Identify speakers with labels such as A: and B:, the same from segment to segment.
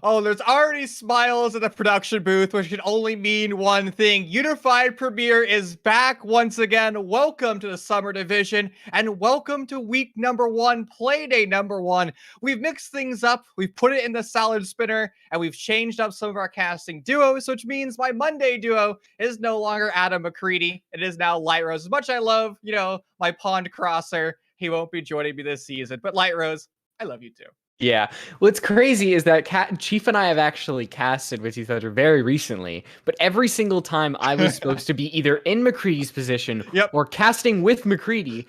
A: Oh, there's already smiles in the production booth, which can only mean one thing. Unified Premier is back once again. Welcome to the Summer Division, and welcome to week number one, Playday number one. We've mixed things up, we've put it in the salad spinner, and we've changed up some of our casting duos, which means my Monday duo is no longer Adam McCready. It is now Light Rose. As much I love, my pond crosser, he won't be joining me this season. But Light Rose, I love you too.
B: Yeah. What's crazy is that Chief and I have actually casted with each other very recently, but every single time I was supposed to be either in McCready's position or casting with McCready,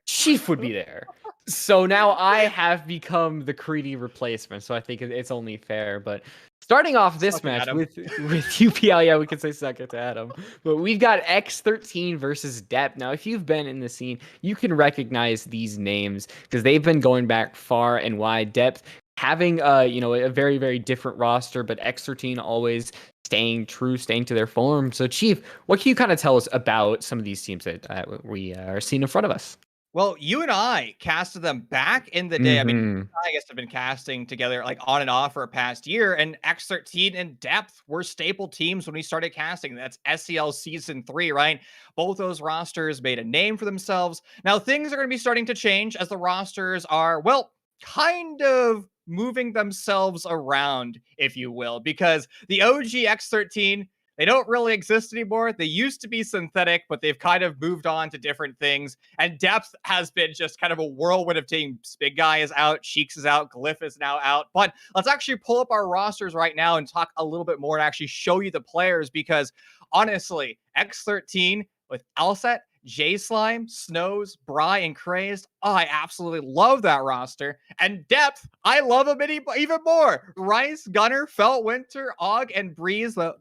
B: Chief would be there. So now I have become the Creedy replacement, so I think it's only fair. But starting off this match with UPL, yeah, we can say suck it to Adam. But we've got X13 versus Depp. Now, if you've been in the scene, you can recognize these names because they've been going back far and wide. Depp having a very, very different roster, but X13 always staying to their form. So, Chief, what can you kind of tell us about some of these teams that we are seeing in front of us?
A: Well, you and I casted them back in the day. I mean, I guess have been casting together like on and off for a past year, and X13 and Depth were staple teams when we started casting. That's SEL Season 3, right? Both those rosters made a name for themselves. Now, things are going to be starting to change as the rosters are, well, kind of moving themselves around, if you will, because the OG X13, they don't really exist anymore. They used to be synthetic, but they've kind of moved on to different things. And Depth has been just kind of a whirlwind of teams. Big Guy is out, Cheeks is out, Glyph is now out. But let's actually pull up our rosters right now and talk a little bit more and actually show you the players, because honestly, X13 with Alset, J-Slime, Snows, Bry, and Crazed. Oh, I absolutely love that roster. And Depth, I love them even more. Rice, Gunner, Felt, Winter, Og, and Breeze, the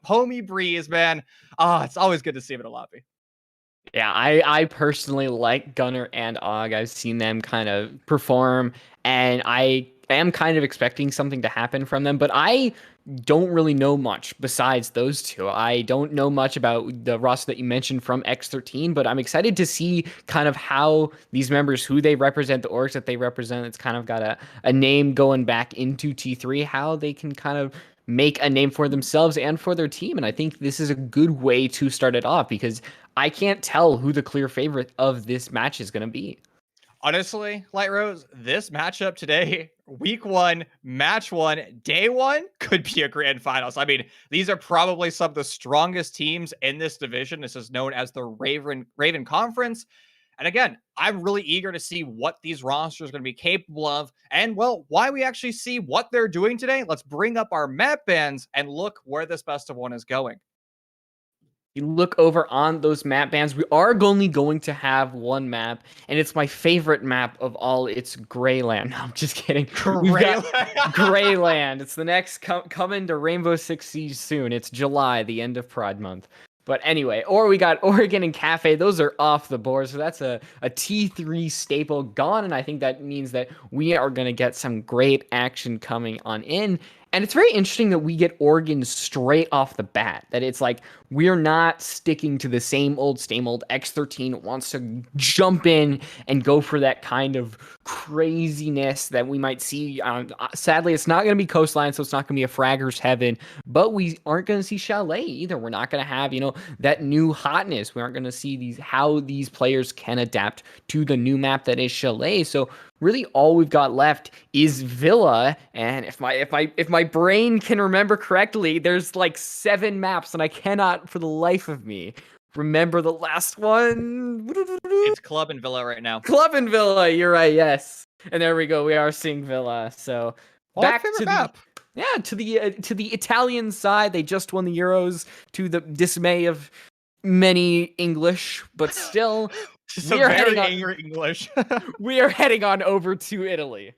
A: homie Breeze, man. It's always good to see him in a lobby.
B: Yeah, I personally like Gunner and Og. I've seen them kind of perform, and I am kind of expecting something to happen from them, but I don't really know much besides those two. I don't know much about the roster that you mentioned from X13, but I'm excited to see kind of how these members, who they represent, the orgs that they represent, it's kind of got a name going back into T3, how they can kind of make a name for themselves and for their team. And I think this is a good way to start it off because I can't tell who the clear favorite of this match is going to be.
A: Honestly, Light Rose, this matchup today, week 1, match 1, day 1, could be a grand finals. I mean, these are probably some of the strongest teams in this division. This is known as the Raven Conference. And again, I'm really eager to see what these rosters are going to be capable of and, well, why we actually see what they're doing today. Let's bring up our map bands and look where this best of 1 is going.
B: You look over on those map bands, we are only going to have one map, and it's my favorite map of all. It's Greyland. No, I'm just kidding. Greyland. It's the next coming to Rainbow Six Siege soon. It's July, the end of Pride Month. But anyway, or we got Oregon and Cafe. Those are off the board. So that's a T3 staple gone. And I think that means that we are going to get some great action coming on in. And it's very interesting that we get Oregon straight off the bat. That it's like we're not sticking to the same old X13 wants to jump in and go for that kind of craziness that we might see. Sadly, it's not going to be Coastline, so it's not going to be a Fragger's Heaven. But we aren't going to see Chalet either. We're not going to have, that new hotness. We aren't going to see how these players can adapt to the new map that is Chalet. So really all we've got left is Villa, and if my brain can remember correctly, there's like 7 maps and I cannot for the life of me remember the last one.
A: It's Club and Villa right now.
B: Club and Villa, you're right, yes. And there we go, we are seeing Villa. So back to
A: map.
B: To the Italian side. They just won the Euros to the dismay of many English, but still
A: we are heading angry English.
B: We are heading on over to Italy.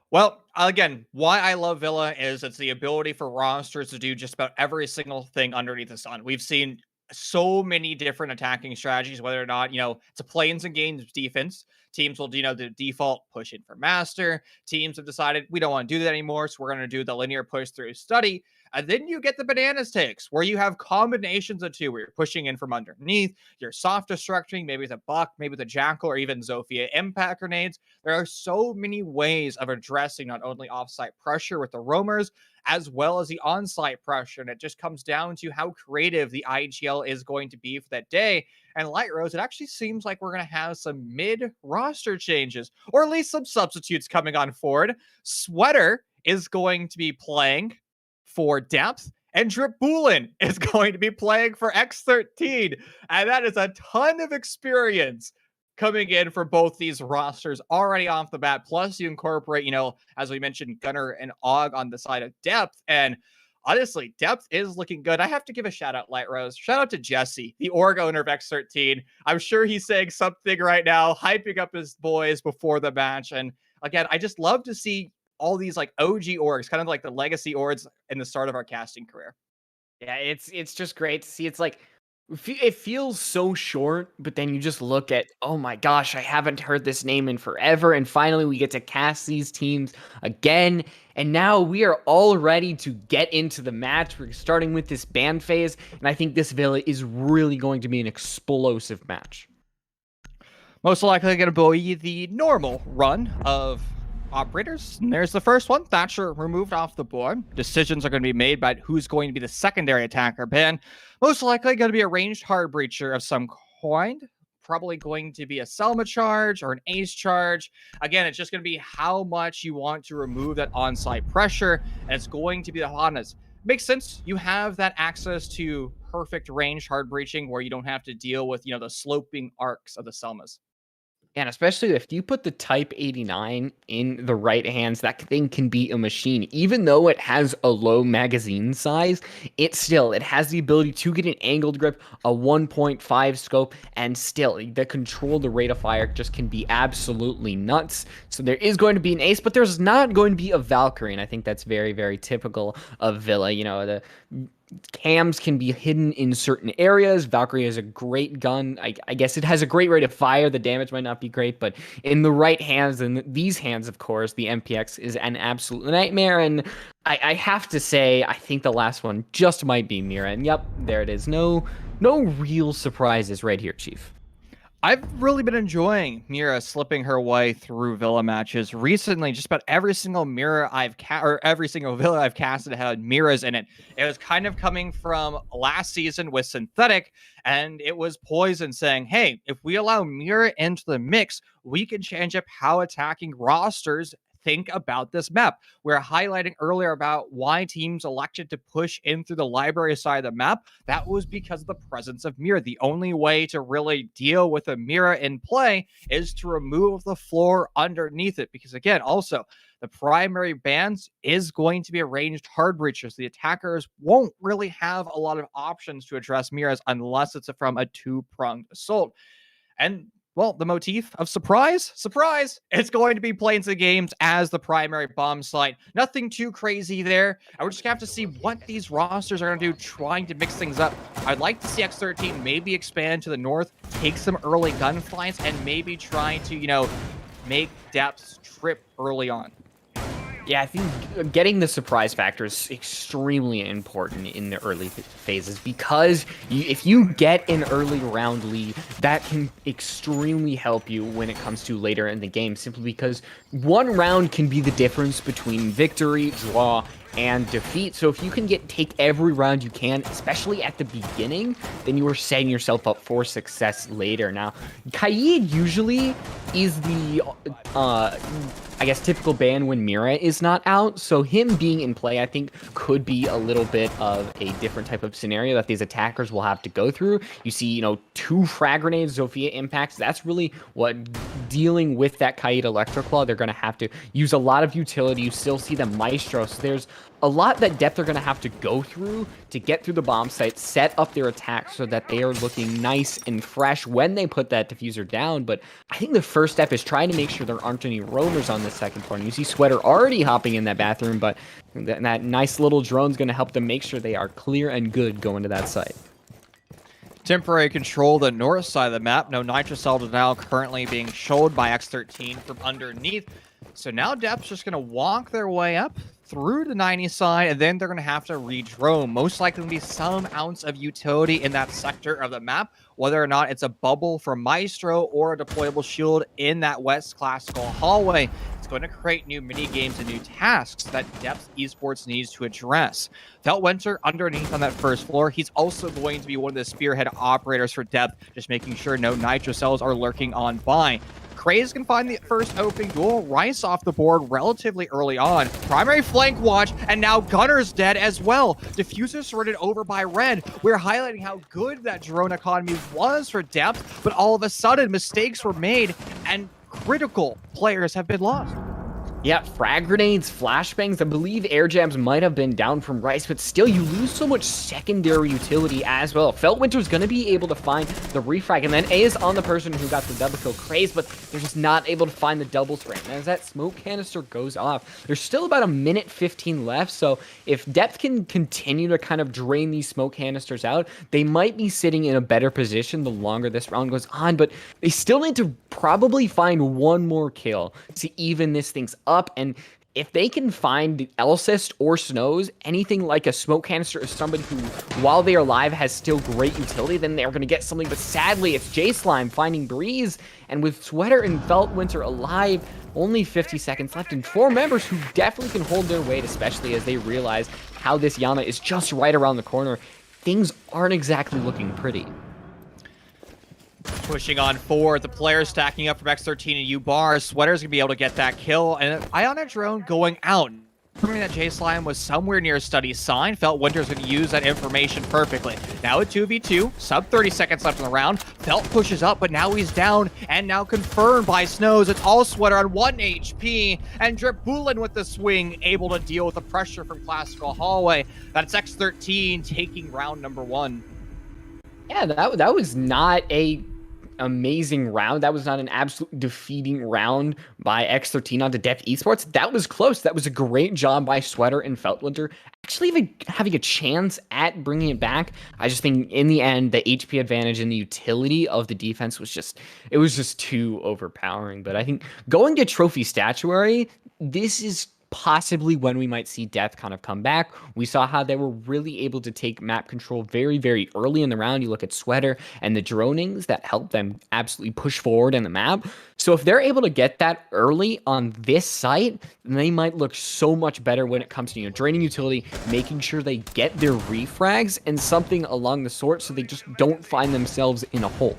A: Well, again, why I love Villa is it's the ability for rosters to do just about every single thing underneath the sun. We've seen so many different attacking strategies, whether or not, it's a planes and games defense. Teams will, the default push in for master. Teams have decided we don't want to do that anymore, so we're going to do the linear push through study. And then you get the bananas takes where you have combinations of two where you're pushing in from underneath, you're soft destructing, maybe with a Buck, maybe with a Jackal, or even Zofia impact grenades. There are so many ways of addressing not only offsite pressure with the roamers, as well as the on-site pressure. And it just comes down to how creative the IGL is going to be for that day. And Light Rose, it actually seems like we're going to have some mid-roster changes, or at least some substitutes coming on forward. Sweater is going to be playing for Depth, and Dripbulin is going to be playing for X13. And that is a ton of experience coming in for both these rosters already off the bat. Plus, you incorporate, as we mentioned, Gunnar and Og on the side of Depth. And honestly, Depth is looking good. I have to give a shout out, Light Rose. Shout out to Jesse, the org owner of X13. I'm sure he's saying something right now, hyping up his boys before the match. And again, I just love to see all these like OG orgs, kind of like the legacy orgs in the start of our casting career.
B: Yeah, it's just great to see. It's like it feels so short, but then you just look at, oh my gosh, I haven't heard this name in forever, and finally we get to cast these teams again, and now we are all ready to get into the match. We're starting with this band phase, and I think this Villa is really going to be an explosive match.
A: Most likely going to be the normal run of operators. And there's the first one. Thatcher removed off the board. Decisions are going to be made about who's going to be the secondary attacker ban. Most likely going to be a ranged hard breacher of some kind. Probably going to be a Selma charge or an Ace charge. Again, it's just going to be how much you want to remove that on-site pressure, and it's going to be the hotness. Makes sense. You have that access to perfect range hard breaching where you don't have to deal with, the sloping arcs of the Selmas.
B: And especially if you put the Type 89 in the right hands, that thing can be a machine. Even though it has a low magazine size, it has the ability to get an angled grip, a 1.5 scope, and still the control, the rate of fire just can be absolutely nuts. So there is going to be an ace, but there's not going to be a Valkyrie, and I think that's very, very typical of Villa. The cams can be hidden in certain areas. Valkyrie is a great gun. I guess it has a great rate of fire. The damage might not be great, but in the right hands, and these hands, of course, the MPX is an absolute nightmare. And I have to say, I think the last one just might be Mira. And yep, there it is. No real surprises right here, Chief.
A: I've really been enjoying Mira slipping her way through Villa matches recently. Just about every single Mira or every single Villa I've casted had Miras in it. It was kind of coming from last season with Synthetic, and it was Poison saying, "Hey, if we allow Mira into the mix, we can change up how attacking rosters think about this map." We're highlighting earlier about why teams elected to push in through the library side of the map. That was because of the presence of Mira. The only way to really deal with a Mira in play is to remove the floor underneath it. Because again, also, the primary bans is going to be a ranged hard breacher. So the attackers won't really have a lot of options to address Miras unless it's from a two-pronged assault. And well, the motif of surprise, it's going to be played into the games as the primary bomb site. Nothing too crazy there. And we're just going to have to see what these rosters are going to do, trying to mix things up. I'd like to see X13 maybe expand to the north, take some early gunfights, and maybe try to, make depths trip early on.
B: Yeah, I think getting the surprise factor is extremely important in the early phases because if you get an early round lead, that can extremely help you when it comes to later in the game, simply because one round can be the difference between victory, draw, and defeat. So if you can take every round you can, especially at the beginning, then you are setting yourself up for success later. Now, Kaid usually is the I guess typical ban when Mira is not out, so him being in play I think could be a little bit of a different type of scenario that these attackers will have to go through. You see, 2 frag grenades, Zofia impacts. That's really what dealing with that Kaid Electroclaw, they're going to have to use a lot of utility. You still see the Maestro, so there's a lot that Depth are going to have to go through to get through the bomb site, set up their attack so that they are looking nice and fresh when they put that diffuser down. But I think the first step is trying to make sure there aren't any roamers on the second floor. And you see Sweater already hopping in that bathroom, but that nice little drone's going to help them make sure they are clear and good going to that site.
A: Temporary control the north side of the map. No Nitrocell now currently being showed by X13 from underneath. So now Depth's just going to walk their way up through the 90 side, and then they're going to have to re-drone. Most likely to be some ounce of utility in that sector of the map, whether or not it's a bubble from Maestro or a deployable shield in that West Classical hallway. It's going to create new mini games and new tasks that Depth Esports needs to address. Feltwinter underneath on that first floor. He's also going to be one of the spearhead operators for Depth, just making sure no Nitrocells are lurking on by. Kraze can find the first opening duel. Rice off the board relatively early on. Primary flank watch, and now Gunner's dead as well. Diffuser sorted over by Red. We're highlighting how good that drone economy was for Depth, but all of a sudden mistakes were made and critical players have been lost.
B: Yeah, frag grenades, flashbangs, I believe air jabs might have been down from Rice, but still you lose so much secondary utility as well. Feltwinter's going to be able to find the refrag, and then A is on the person who got the double kill, Kraze, but they're just not able to find the double spray. And as that smoke canister goes off, there's still about a minute 15 left, so if Depth can continue to kind of drain these smoke canisters out, they might be sitting in a better position the longer this round goes on, but they still need to probably find one more kill to even this thing's up. And if they can find Elsist or Snows, anything like a smoke canister is somebody who, while they are alive, has still great utility, then they're going to get something. But sadly, it's J-Slime finding Breeze, and with Sweater and Feltwinter alive, only 50 seconds left, and 4 members who definitely can hold their weight, especially as they realize how this Yana is just right around the corner. Things aren't exactly looking pretty.
A: Pushing on forward, the players stacking up from X13 and U-Bar. Sweater's going to be able to get that kill, and Ionic Drone going out. Remembering that J-Slime was somewhere near study sign, Feltwinter's going to use that information perfectly. Now a 2v2, sub 30 seconds left in the round. Felt pushes up, but now he's down, and now confirmed by Snows. It's all Sweater on 1 HP, and Dripulin with the swing, able to deal with the pressure from Classical Hallway. That's X13 taking round number 1.
B: Yeah, that was not a amazing round. That was not an absolute defeating round by X13 onto Depth Esports. That was close. That was a great job by Sweater and Feltwinter, actually even having a chance at bringing it back. I just think in the end, the HP advantage and the utility of the defense was just too overpowering. But I think going to Trophy Statuary, this is possibly when we might see Death kind of come back. We saw how they were really able to take map control very, very early in the round. You look at Sweater and the dronings that helped them absolutely push forward in the map. So if they're able to get that early on this site, then they might look so much better when it comes to, draining utility, making sure they get their refrags and something along the sort so they just don't find themselves in a hole.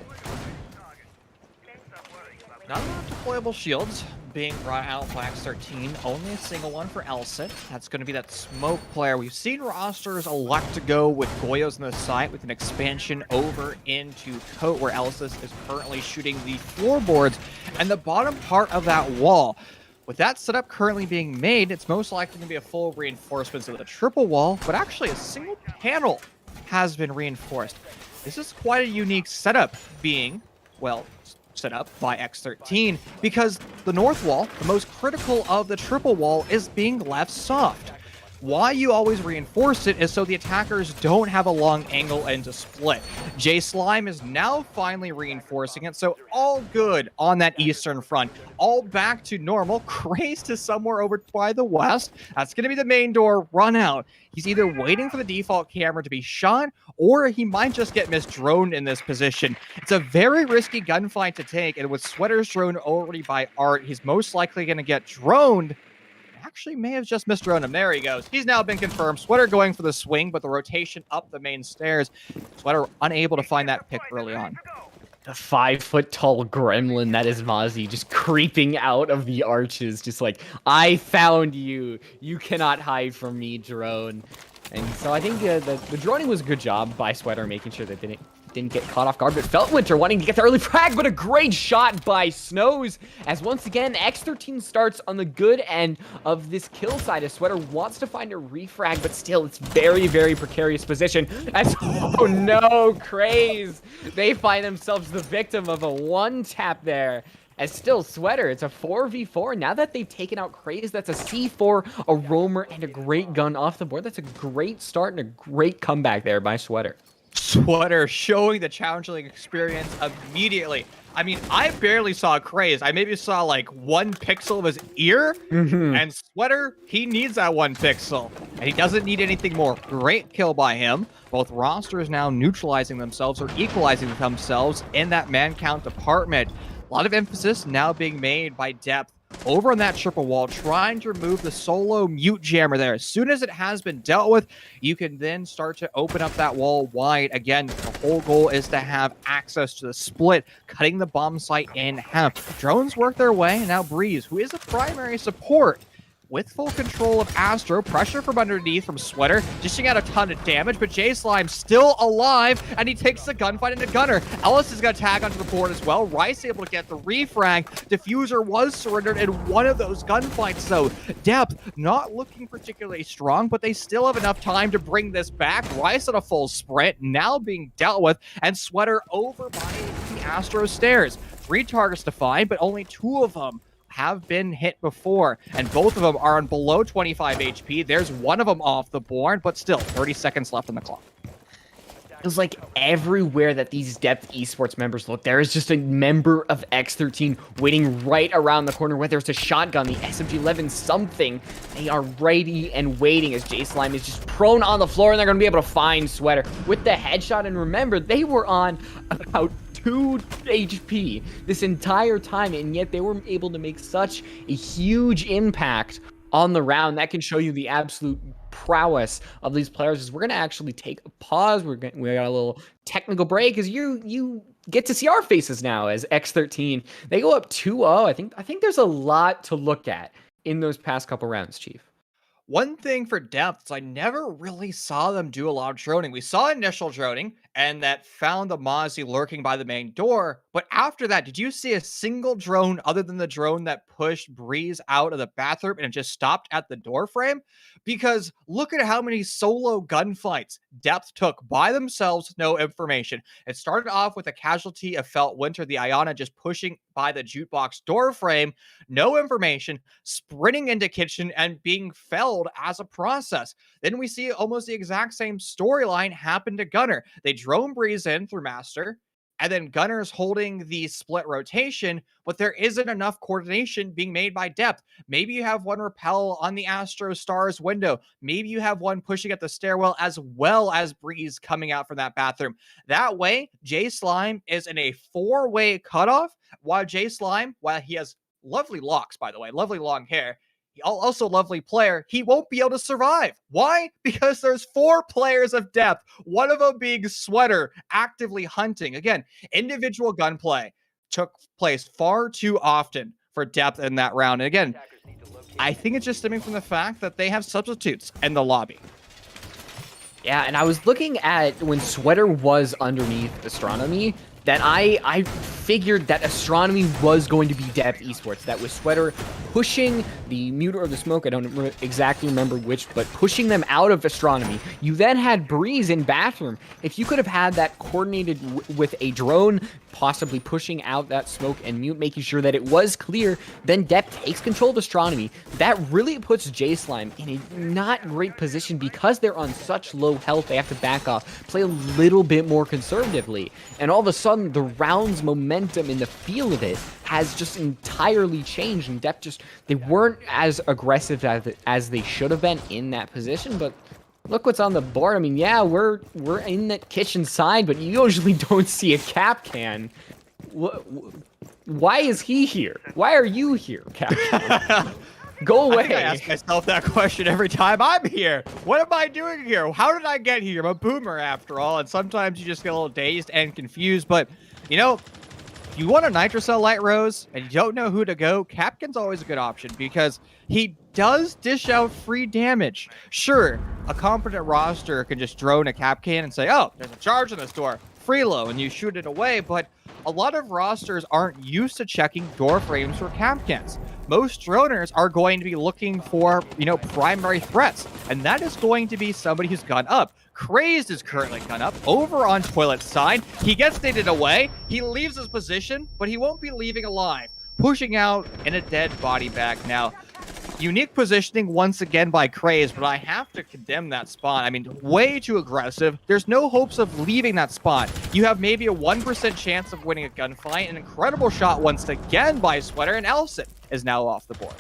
A: Not enough deployable shields being brought out by X13. Only a single one for Elsit. That's going to be that smoke player. We've seen rosters elect to go with Goyos on the site with an expansion over into Coat, where Elsit is currently shooting the floorboards and the bottom part of that wall. With that setup currently being made, it's most likely going to be a full reinforcement of the triple wall, but actually a single panel has been reinforced. This is quite a unique setup being, well, set up by X13, because the north wall, the most critical of the triple wall, is being left soft. Why you always reinforce it is so the attackers don't have a long angle and to split. J Slime is now finally reinforcing it, so all good on that eastern front. All back to normal. Craze to somewhere over by the west. That's going to be the main door run out. He's either waiting for the default camera to be shot, or he might just get misdroned in this position. It's a very risky gunfight to take, and with Sweater's drone already by Art, he's most likely going to get droned. Actually may have just misdroned him. There he goes. He's now been confirmed. Sweater going for the swing, but the rotation up the main stairs. Sweater unable to find that pick early on.
B: The 5-foot-tall gremlin that is Mozzie just creeping out of the arches, just like, I found you. You cannot hide from me, drone. And so I think the droning was a good job by Sweater, making sure that didn't get caught off guard, but Feltwinter wanting to get the early frag, but a great shot by Snows, as once again, X13 starts on the good end of this kill side, as Sweater wants to find a refrag, but still, it's very, very precarious position, as, oh no, Craze, they find themselves the victim of a one-tap there. As still, Sweater, it's a 4v4. Now that they've taken out Craze, that's a C4, a roamer, and a great gun off the board. That's a great start and a great comeback there by Sweater.
A: Sweater showing the challenging experience immediately. I mean, I barely saw Craze. I maybe saw like 1 pixel of his ear, and Sweater, he needs that 1 pixel, and he doesn't need anything more. Great kill by him. Both rosters now neutralizing themselves or equalizing themselves in that man count department. A lot of emphasis now being made by Depth over on that triple wall, trying to remove the solo mute jammer there. As soon as it has been dealt with, you can then start to open up that wall wide. Again, the whole goal is to have access to the split, cutting the bomb site in half. Drones work their way, and now Breeze, who is a primary support, with full control of Astro, pressure from underneath from Sweater, dishing out a ton of damage, but J Slime still alive, and he takes the gunfight into Gunner. Ellis is going to tag onto the board as well. Rice able to get the refrag. Diffuser was surrendered in one of those gunfights, though. Depth not looking particularly strong, but they still have enough time to bring this back. Rice on a full sprint, now being dealt with, and Sweater over by the Astro stairs. 3 targets to find, but only 2 of them have been hit before, and both of them are on below 25 HP. There's one of them off the board, but still 30 seconds left on the clock.
B: Feels like everywhere that these Depth Esports members look, there is just a member of X13 waiting right around the corner, whether it's a shotgun, the SMG-11, something. They are ready and waiting as J Slime is just prone on the floor, and they're going to be able to find Sweater with the headshot. And remember, they were on about 2 HP this entire time, and yet they were able to make such a huge impact on the round. That can show you the absolute prowess of these players. Is we're going to actually take a pause. We got a little technical break as you get to see our faces now as X13. They go up 2-0. I think there's a lot to look at in those past couple rounds, Chief.
A: One thing for Depth is I never really saw them do a lot of droning. We saw initial droning, and that found the Mozzie lurking by the main door. But after that, did you see a single drone other than the drone that pushed Breeze out of the bathroom and it just stopped at the door frame? Because look at how many solo gunfights Depth took by themselves, no information. It started off with a casualty of Feltwinter, the Iana just pushing by the jukebox door frame, no information, sprinting into kitchen and being felled as a process. Then we see almost the exact same storyline happen to Gunner. They drone Breeze in through Master. and then Gunner's holding the split rotation, but there isn't enough coordination being made by depth. Maybe you have one repel on the Astro Stars window. Maybe you have one pushing at the stairwell as well as Breeze coming out from that bathroom. That way, Jay Slime is in a 4-way cutoff, while Jay Slime, while he has lovely locks, by the way, lovely long hair, also lovely player, he won't be able to survive. Why? Because there's 4 players of depth, one of them being Sweater, actively hunting. Again, individual gunplay took place far too often for depth in that round. And again, I think it's just stemming from the fact that they have substitutes in the lobby.
B: Yeah, and I was looking at when Sweater was underneath Astronomy, that I figured that Astronomy was going to be Depth Esports. That was Sweater pushing the Mute or the Smoke, I don't exactly remember which, but pushing them out of Astronomy. You then had Breeze in Bathroom. If you could have had that coordinated with a drone, possibly pushing out that Smoke and Mute, making sure that it was clear, then Depth takes control of Astronomy. That really puts J-Slime in a not great position because they're on such low health. They have to back off, play a little bit more conservatively. And all of a sudden, the round's momentum in the feel of it has just entirely changed, and Depth just, they weren't as aggressive as they should have been in that position. But look what's on the board. I mean, yeah, we're in that kitchen side, but you usually don't see a Kapkan. Why is he here? Why are you here, Kapkan? Go away.
A: I ask myself that question every time I'm here. What am I doing here? How did I get here? I'm a boomer after all, and sometimes you just get a little dazed and confused. But, you know, if you want a Nitrocell Light Rose and you don't know who to go, Kapkan's always a good option because he does dish out free damage. Sure, a competent roster can just drone a Kapkan and say, oh, there's a charge in this door, freelo, and you shoot it away, but a lot of rosters aren't used to checking door frames for Kapkans. Most droners are going to be looking for, primary threats, and that is going to be somebody who's gone up. Crazed is currently gone up over on Toilet's side. He gets dated away. He leaves his position, but he won't be leaving alive. Pushing out in a dead body bag now. Unique positioning once again by Craze, but I have to condemn that spawn. I mean, way too aggressive. There's no hopes of leaving that spot. You have maybe a 1% chance of winning a gunfight. An incredible shot once again by Sweater, and Elson is now off the board.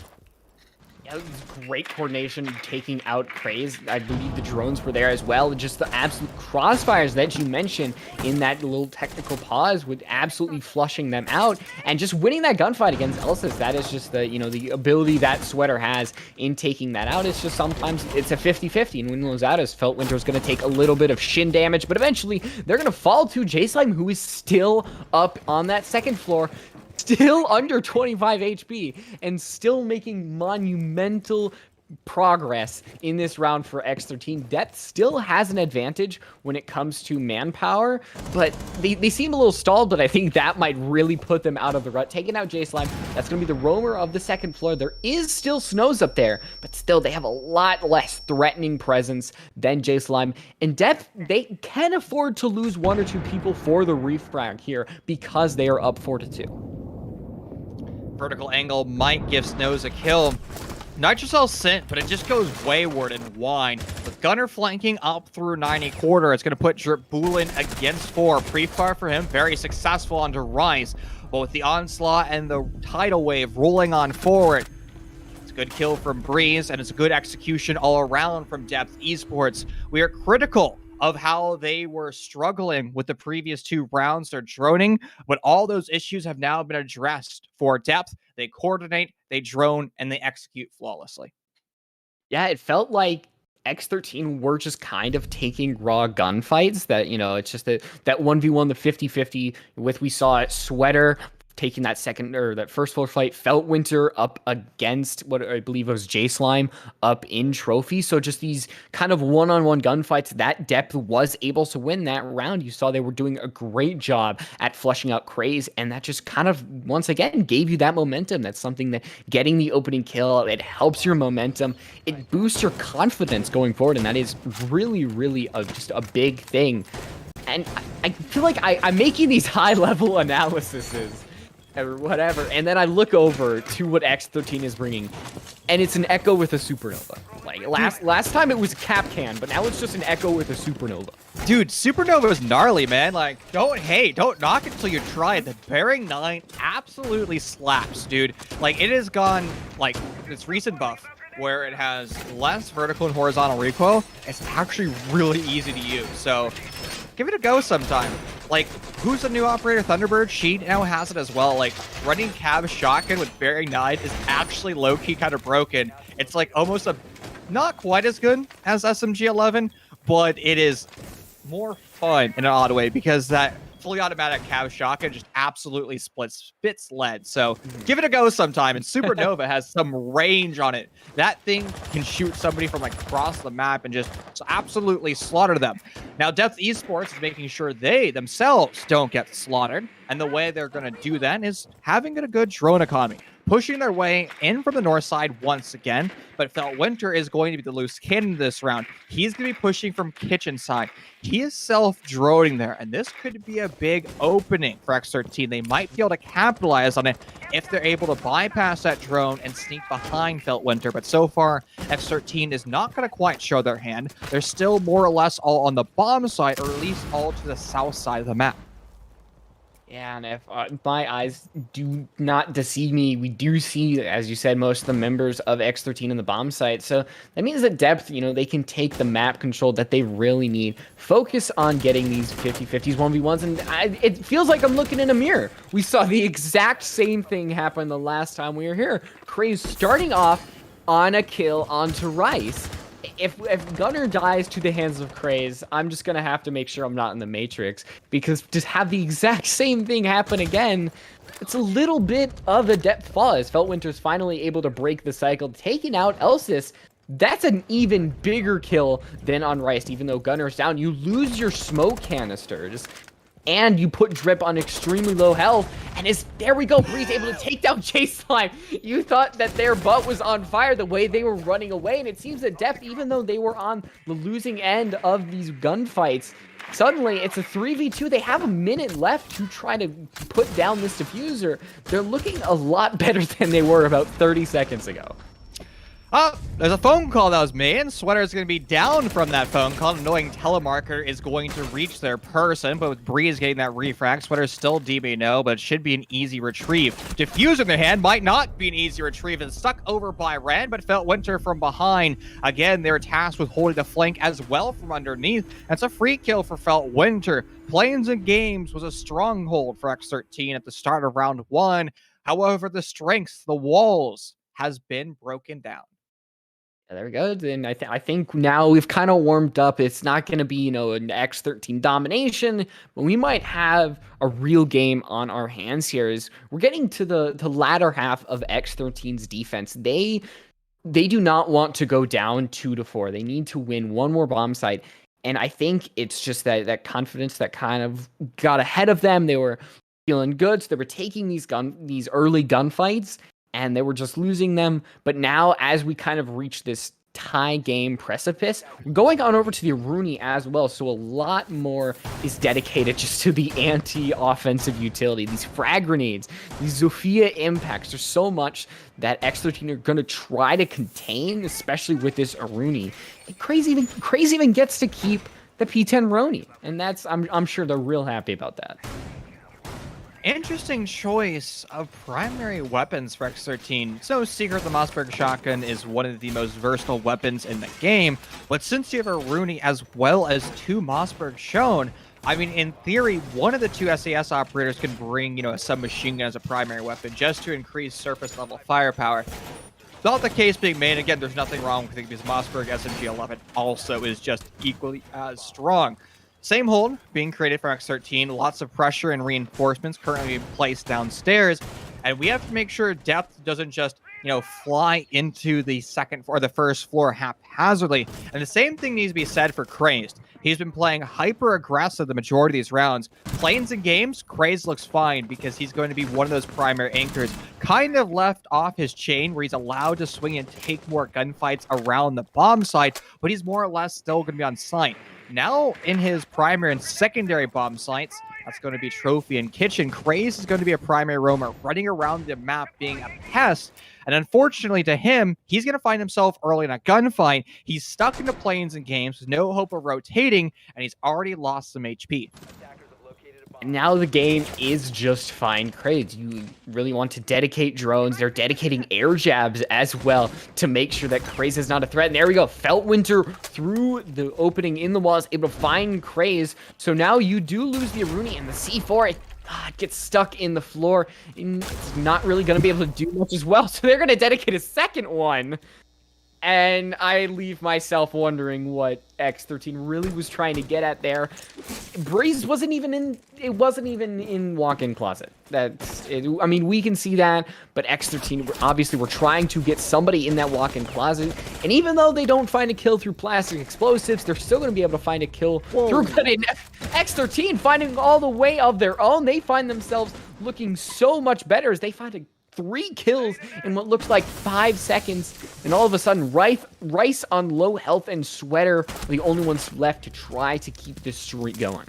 B: Yeah, it was great coordination taking out Craze. I believe the drones were there as well. Just the absolute crossfires that you mentioned in that little technical pause with absolutely flushing them out and just winning that gunfight against Elsis. That is just the, the ability that Sweater has in taking that out. It's just sometimes it's a 50-50, and when those out is Feltwinter's going to take a little bit of shin damage, but eventually they're going to fall to J-Slime, who is still up on that second floor, still under 25 HP, and still making monumental progress in this round for X13. Depth still has an advantage when it comes to manpower, but they seem a little stalled, but I think that might really put them out of the rut. Taking out J-Slime, that's going to be the roamer of the second floor. There is still Snows up there, but still they have a lot less threatening presence than J-Slime. And Depth, they can afford to lose 1 or 2 people for the refrag here because they are up 4-2.
A: Vertical angle might give Snows a kill. Nitrocell sent, but it just goes wayward and wide. With Gunner flanking up through 90 it's going to put Dripbulin against 4. Pre-fire for him, very successful onto Rise. But with the onslaught and the tidal wave rolling on forward, it's a good kill from Breeze, and it's a good execution all around from Depth Esports. We are critical of how they were struggling with the previous 2 rounds. They're droning, but all those issues have now been addressed for Depth. They coordinate, they drone, and they execute flawlessly.
B: Yeah, it felt like X13 were just kind of taking raw gunfights that, it's just that 1v1, the 50-50 with, we saw it, Sweater taking that second or that first floor fight, Feltwinter up against what I believe was J-Slime up in Trophy. So just these kind of one-on-one gunfights that Depth was able to win that round. You saw they were doing a great job at flushing out Craze, and that just kind of once again gave you that momentum. That's something that getting the opening kill, it helps your momentum, it boosts your confidence going forward, and that is really, really just a big thing. And I feel like I'm making these high-level analyses or whatever, and then I look over to what X13 is bringing, and it's an Echo with a Supernova. Last time it was Kapkan, but now it's just an Echo with a Supernova.
A: Dude, Supernova is gnarly, man. Like, don't knock it until you try it. The Bearing 9 absolutely slaps, dude. Like, it has gone, like, its recent buff, where it has less vertical and horizontal recoil. It's actually really easy to use, so give it a go sometime. Like, who's the new operator? Thunderbird? She now has it as well. Like, running Cab Shotgun with Bearing 9 is actually low-key kind of broken. It's, like, almost not quite as good as SMG-11, but it is more fun in an odd way because that fully automatic Cab Shotgun just absolutely spits lead. So give it a go sometime. And Supernova has some range on it. That thing can shoot somebody from like across the map and just absolutely slaughter them. Now, Depth Esports is making sure they themselves don't get slaughtered. And the way they're going to do that is having a good drone economy, pushing their way in from the north side once again. But Feltwinter is going to be the loose cannon this round. He's going to be pushing from kitchen side. He is self-droning there, and this could be a big opening for X13. They might be able to capitalize on it if they're able to bypass that drone and sneak behind Feltwinter. But so far, X13 is not going to quite show their hand. They're still more or less all on the bomb side, or at least all to the south side of the map.
B: Yeah, and if my eyes do not deceive me, we do see, as you said, most of the members of X13 in the bomb site. So that means that Depth, they can take the map control that they really need, focus on getting these 50-50s, 1v1s, and it feels like I'm looking in a mirror. We saw the exact same thing happen the last time we were here. Craze starting off on a kill onto Rice. If Gunnar dies to the hands of Craze, I'm just going to have to make sure I'm not in the Matrix, because to have the exact same thing happen again, it's a little bit of a Depth fall as Feltwinter's finally able to break the cycle, taking out Elsis. That's an even bigger kill than on Rice. Even though Gunnar's down, you lose your smoke canisters, and you put Drip on extremely low health, and there we go, Breeze able to take down Chase Slime. You thought that their butt was on fire the way they were running away, and it seems that Depth, even though they were on the losing end of these gunfights, suddenly it's a 3v2. They have a minute left to try to put down this diffuser. They're looking a lot better than they were about 30 seconds ago.
A: Oh, there's a phone call that was made, and Sweater is going to be down from that phone call, knowing telemarketer is going to reach their person, but with Breeze getting that refrag, Sweater is still DB no, but it should be an easy retrieve. Diffuser in their hand might not be an easy retrieve. It's stuck over by Ren, but Feltwinter from behind. Again, they're tasked with holding the flank as well from underneath. That's a free kill for Feltwinter. Plains and Games was a stronghold for X13 at the start of round 1. However, the strengths, the walls, has been broken down.
B: There we go. And I think now we've kind of warmed up. It's not going to be, an X13 domination, but we might have a real game on our hands here. As we're getting to the latter half of X13's defense. They do not want to go down 2-4. They need to win one more bomb site. And I think it's just that confidence that kind of got ahead of them. They were feeling good. So they were taking these early gunfights, and they were just losing them. But now, as we kind of reach this tie game precipice, we're going on over to the Aruni as well. So a lot more is dedicated just to the anti-offensive utility. These frag grenades, these Zofia impacts. There's so much that X13 are going to try to contain, especially with this Aruni. And Craze even gets to keep the P10 Roni. And that's, I'm sure they're real happy about that.
A: Interesting choice of primary weapons for X13. So secret the Mossberg shotgun is one of the most versatile weapons in the game, but since you have a Rooney as well as 2 Mossberg shown, I mean, in theory, one of the 2 SAS operators can bring, a submachine gun as a primary weapon just to increase surface level firepower. Not the case being made. Again, there's nothing wrong with it because Mossberg SMG-11 also is just equally as strong. Same hold being created for X13. Lots of pressure and reinforcements currently being placed downstairs. And we have to make sure Depth doesn't just, fly into the second or the first floor haphazardly. And the same thing needs to be said for Crazed. He's been playing hyper aggressive the majority of these rounds. Plains and Games, Crazed looks fine because he's going to be one of those primary anchors. Kind of left off his chain where he's allowed to swing and take more gunfights around the bomb site, but he's more or less still going to be on site. Now, in his primary and secondary bomb sites, That's going to be Trophy and Kitchen. Craze is going to be a primary roamer, running around the map being a pest. And unfortunately to him, he's going to find himself early in a gunfight. He's stuck in the planes and games with no hope of rotating, and he's already lost some HP.
B: Now the game is just fine. Craze, you really want to dedicate drones. They're dedicating air jabs as well to make sure that Craze is not a threat. And there we go. Feltwinter through the opening in the wall is able to find Craze. So now you do lose the Aruni and the C4. It gets stuck in the floor. And it's not really going to be able to do much as well. So they're going to dedicate a second one. And I leave myself wondering what X13 really was trying to get at there. Breeze wasn't even in walk-in closet. That's it. I mean, we can see that, but X13 obviously were trying to get somebody in that walk-in closet. And even though they don't find a kill through plastic explosives, they're still going to be able to find a kill through X13 finding all the way of their own. They find themselves looking so much better as they find a 3 kills in what looks like 5 seconds, and all of a sudden, Rice on low health and Sweater are the only ones left to try to keep this streak going.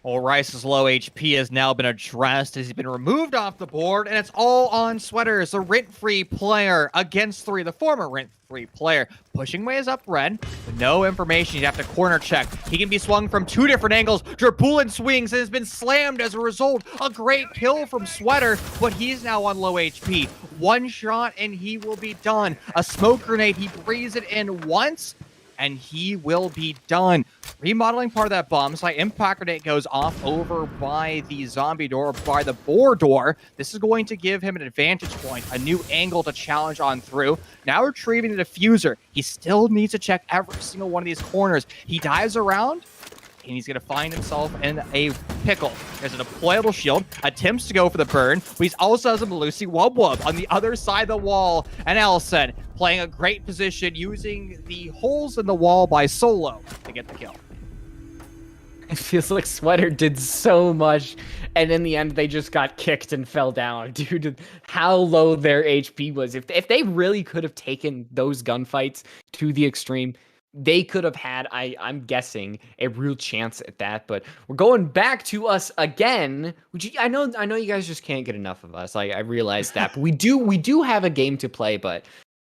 A: Well, Rice's low HP has now been addressed as he's been removed off the board, and it's all on Sweaters, the rent-free player against 3, the former rent-free player, pushing ways up red with no information. You have to corner check. He can be swung from 2 different angles. Drapulin swings and has been slammed as a result. A great kill from Sweater, but he's now on low HP. 1 shot and he will be done. A smoke grenade, he breathes it in once, and he will be done. Remodeling part of that bomb site. Impact grenade goes off over by the zombie door, by the boar door. This is going to give him an advantage point, a new angle to challenge on through. Now retrieving the diffuser. He still needs to check every single one of these corners. He dives around, and he's going to find himself in a pickle. There's a deployable shield, attempts to go for the burn, but he also has a Melusi Wub Wub on the other side of the wall. And Elson playing a great position, using the holes in the wall by Solo to get the kill.
B: It feels like Sweater did so much, and in the end, they just got kicked and fell down due to how low their HP was. If they really could have taken those gunfights to the extreme, they could have had, I'm guessing, a real chance at that. But we're going back to us again, which I know you guys just can't get enough of us. I realize that, but we do have a game to play. But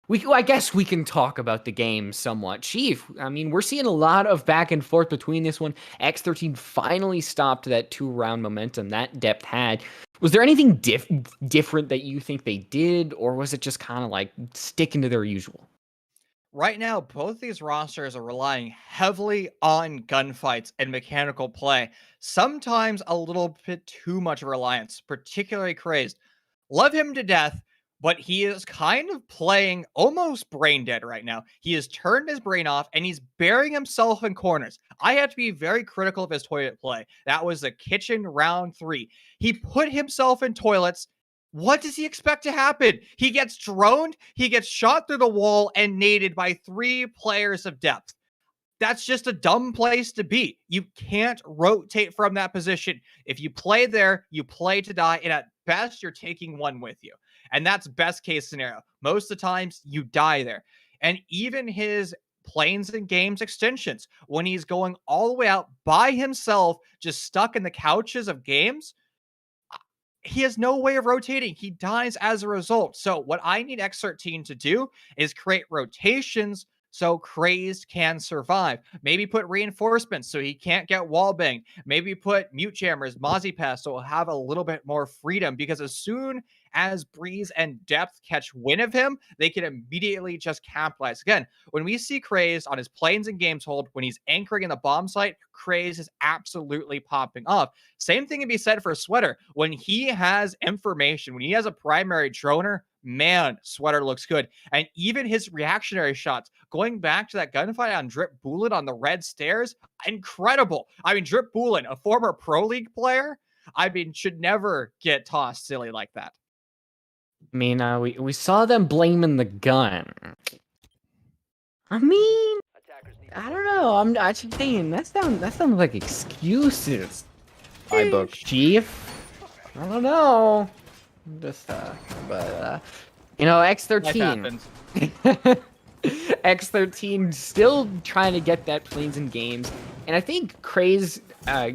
B: I guess we can talk about the game somewhat. Chief, I mean, we're seeing a lot of back and forth between this one. X13 finally stopped that 2-round momentum that Depth had. Was there anything different that you think they did, or was it just kind of like sticking to their usual?
A: Right now, both these rosters are relying heavily on gunfights and mechanical play. Sometimes a little bit too much reliance, particularly Crazed. Love him to death, but he is kind of playing almost brain dead right now. He has turned his brain off, and he's burying himself in corners. I have to be very critical of his toilet play. That was the Kitchen round 3. He put himself in toilets. What does he expect to happen? He gets droned, he gets shot through the wall, and naded by 3 players of Depth. That's just a dumb place to be. You can't rotate from that position. If you play there, you play to die, and at best, you're taking 1 with you. And that's best case scenario. Most of the times, you die there. And even his planes and games extensions, when he's going all the way out by himself, just stuck in the couches of games, he has no way of rotating. He dies as a result. So what I need X13 to do is create rotations so Crazed can survive. Maybe put reinforcements so he can't get wallbanged. Maybe put mute jammers, Mozzie Pass, so he'll have a little bit more freedom, because as soon as Breeze and Depth catch wind of him, they can immediately just capitalize. Again, when we see Crazed on his planes and games hold, when he's anchoring in the bomb site, Crazed is absolutely popping off. Same thing can be said for Sweater. When he has information, when he has a primary droner, man, Sweater looks good. And even his reactionary shots, going back to that gunfight on Drip Bulin on the red stairs, incredible. I mean, Drip Bulin, a former Pro League player, I mean, should never get tossed silly like that.
B: I mean, we saw them blaming the gun. I mean, I don't know. I'm actually thinking that sounds like excuses. My book, Chief. I don't know. Just but you know, X13. X13 still trying to get that planes and games, and I think Craze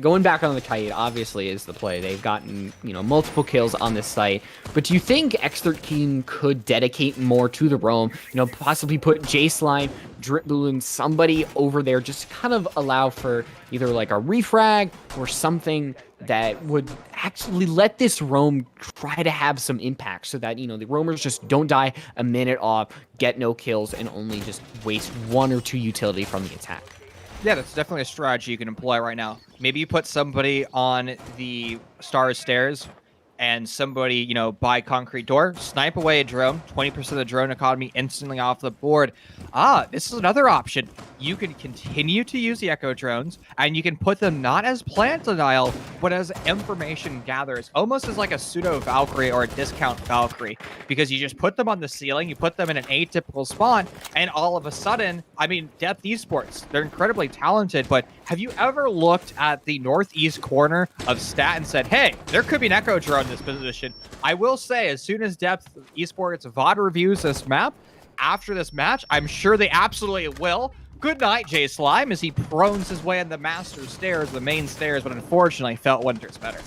B: going back on the Kite obviously is the play. They've gotten, multiple kills on this site. But do you think X13 could dedicate more to the roam? Possibly put J-Slime, Drip Balloon, somebody over there, just to kind of allow for either like a refrag or something that would actually let this roam try to have some impact so that, the roamers just don't die a minute off, get no kills, and only just waste 1 or 2 utility from the attack.
A: Yeah, that's definitely a strategy you can employ right now. Maybe you put somebody on the Stars Stairs and somebody, by Concrete Door, snipe away a drone, 20% of the drone economy instantly off the board. This is another option. You can continue to use the Echo drones, and you can put them not as plant denial, but as information gatherers, almost as like a pseudo Valkyrie or a discount Valkyrie, because you just put them on the ceiling, you put them in an atypical spot, and all of a sudden, Depth Esports, they're incredibly talented, but have you ever looked at the northeast corner of Stat and said, hey, there could be an Echo drone in this position? I will say, as soon as Depth Esports VOD reviews this map, after this match, I'm sure they absolutely will. Good night, J-Slime, as he prones his way in the master stairs, the main stairs, but unfortunately, Feltwinter's better.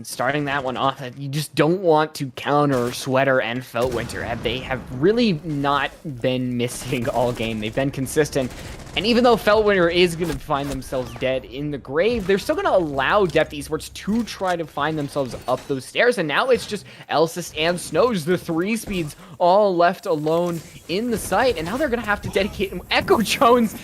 B: Starting that one off, you just don't want to counter Sweater and Feltwinter. They have really not been missing all game. They've been consistent. And even though Feltwinter is going to find themselves dead in the grave, they're still going to allow Depth Esports to try to find themselves up those stairs. And now it's just Elsis and Snows, the 3 speeds, all left alone in the site. And now they're going to have to dedicate Echo Jones.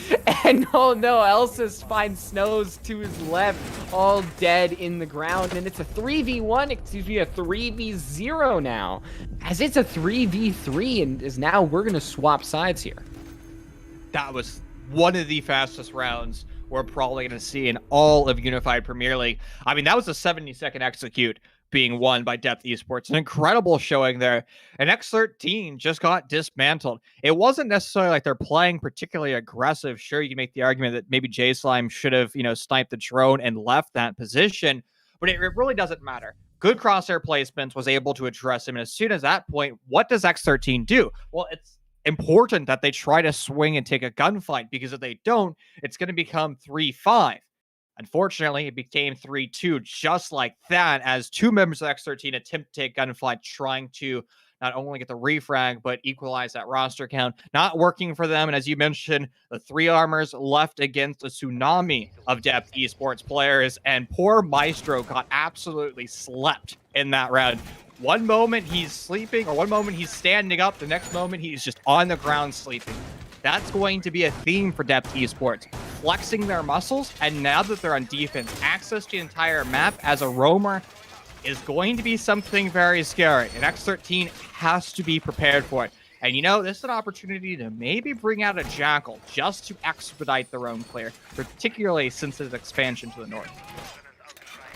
B: And oh no, Elsis finds Snows to his left, all dead in the ground. And it's a 3v1, excuse me, a 3v0 now. As it's a 3v3, and as now we're going to swap sides here.
A: That was one of the fastest rounds we're probably going to see in all of Unified Premier League. That was a 70-second execute being won by Depth Esports. An incredible showing there. And X13 just got dismantled. It wasn't necessarily like they're playing particularly aggressive. Sure, you can make the argument that maybe J-Slime should have, sniped the drone and left that position, but it really doesn't matter. Good crosshair placements was able to address him. And as soon as that point, what does X13 do? Well, it's important that they try to swing and take a gunfight, because if they don't, it's going to become 3-5. Unfortunately, it became 3-2 just like that, as 2 members of X13 attempt to take gunfight, trying to not only get the refrag, but equalize that roster count. Not working for them, and as you mentioned, the 3 armors left against a tsunami of Depth Esports players, and poor Maestro got absolutely slept in that round. One moment he's sleeping, or one moment he's standing up, the next moment he's just on the ground sleeping. That's going to be a theme for Depth Esports, flexing their muscles, and now that they're on defense, access to the entire map as a roamer is going to be something very scary, and X13 has to be prepared for it. And this is an opportunity to maybe bring out a Jackal just to expedite their own player, particularly since its expansion to the north.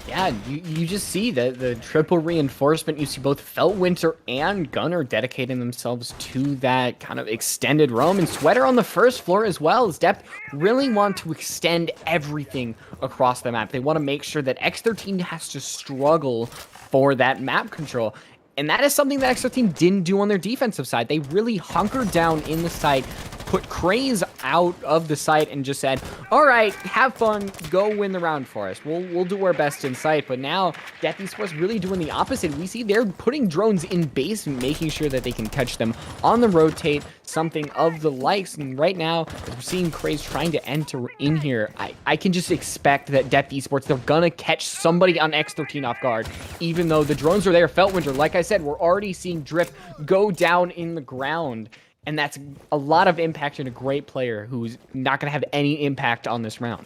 B: Yeah, you just see the triple reinforcement. You see both Feltwinter and Gunnar dedicating themselves to that kind of extended roam, and Sweater on the first floor as well, as Depth really want to extend everything across the map. They want to make sure that X13 has to struggle for that map control. And that is something that X13 didn't do on their defensive side. They really hunkered down in the site, put Craze out of the site, and just said, all right, have fun, go win the round for us. We'll do our best in sight. But now Depth Esports really doing the opposite. We see they're putting drones in base and making sure that they can catch them on the rotate, something of the likes. And right now, as we're seeing Craze trying to enter in here, I can just expect that Depth Esports, they're gonna catch somebody on X13 off guard, even though the drones are there. Feltwinter, like I said, we're already seeing Drift go down in the ground. And that's a lot of impact in a great player who's not going to have any impact on this round.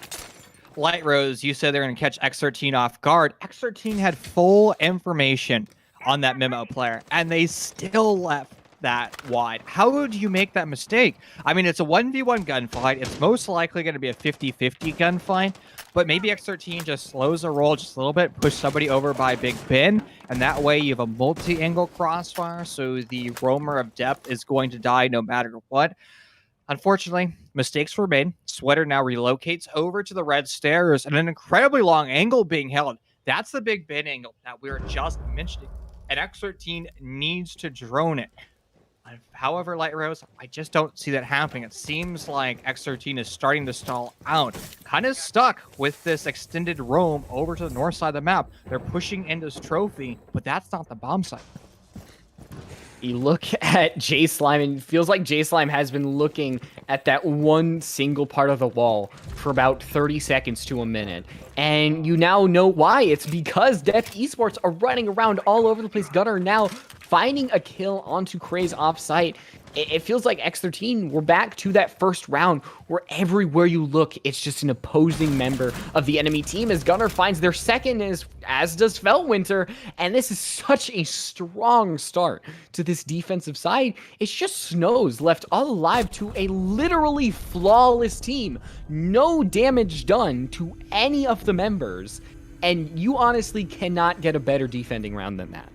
A: Light Rose, you said they're going to catch X13 off guard. X13 had full information on that Memo player, and they still left that wide. How would you make that mistake? It's a 1v1 gunfight. It's most likely going to be a 50-50 gunfight, but maybe X13 just slows the roll just a little bit, push somebody over by Big Ben, and that way you have a multi-angle crossfire, so the roamer of Depth is going to die no matter what. Unfortunately, mistakes were made. Sweater now relocates over to the red stairs, and an incredibly long angle being held. That's the Big Ben angle that we were just mentioning, and X13 needs to drone it. However, Light Rose, I just don't see that happening. It seems like X13 is starting to stall out, kind of stuck with this extended roam over to the north side of the map. They're pushing into this trophy, but that's not the bomb site.
B: You look at J Slime, and it feels like J Slime has been looking at that one single part of the wall for about 30 seconds to a minute. And you now know why. It's because Depth Esports are running around all over the place. Gunnar now finding a kill onto Craze offsite. It feels like X13, we're back to that first round where everywhere you look, it's just an opposing member of the enemy team as Gunnar finds their second, as does Feltwinter. And this is such a strong start to this defensive side. It's just Snows left all alive to a literally flawless team. No damage done to any of the members. And you honestly cannot get a better defending round than that.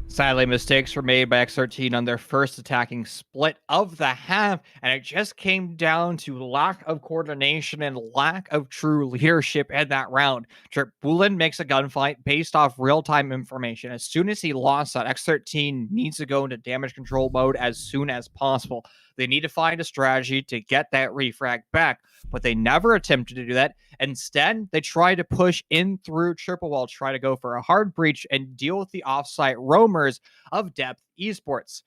A: Sadly, mistakes were made by X13 on their first attacking split of the half, and it just came down to lack of coordination and lack of true leadership in that round. Bulin makes a gunfight based off real-time information. As soon as he lost that, X13 needs to go into damage control mode as soon as possible. They need to find a strategy to get that refrag back, but they never attempted to do that. Instead, they tried to push in through triple wall, try to go for a hard breach and deal with the offsite roamers of Depth Esports.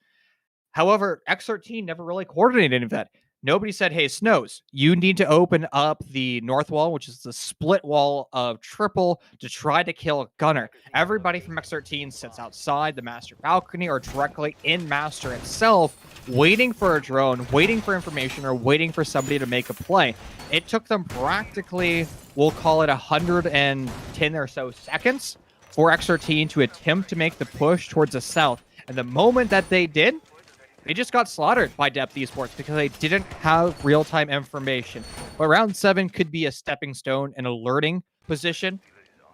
A: However, X13 never really coordinated any of that. Nobody said, hey, Snows, you need to open up the north wall, which is the split wall of triple, to try to kill Gunnar. Everybody from X13 sits outside the master balcony or directly in master itself, waiting for a drone, waiting for information, or waiting for somebody to make a play. It took them practically, we'll call it 110 or so seconds for X13 to attempt to make the push towards the south. And the moment that they did, they just got slaughtered by Depth Esports because they didn't have real-time information. But round 7 could be a stepping stone and alerting position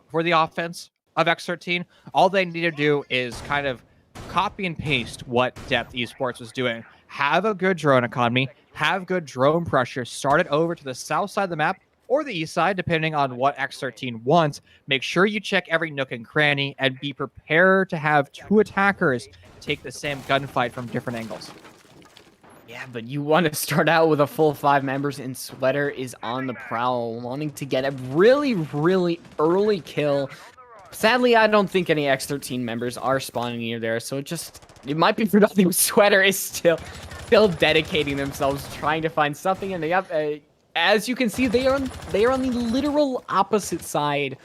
A: for the offense of X13. All they need to do is kind of copy and paste what Depth Esports was doing. Have a good drone economy, have good drone pressure, start it over to the south side of the map or the east side, depending on what X13 wants. Make sure you check every nook and cranny and be prepared to have 2 attackers take the same gunfight from different angles.
B: Yeah, but you want to start out with a full 5 members, and Sweater is on the prowl, wanting to get a really, really early kill. Sadly, I don't think any X13 members are spawning near there, so it might be for nothing. Sweater is still dedicating themselves, trying to find something, and as you can see, they are on the literal opposite side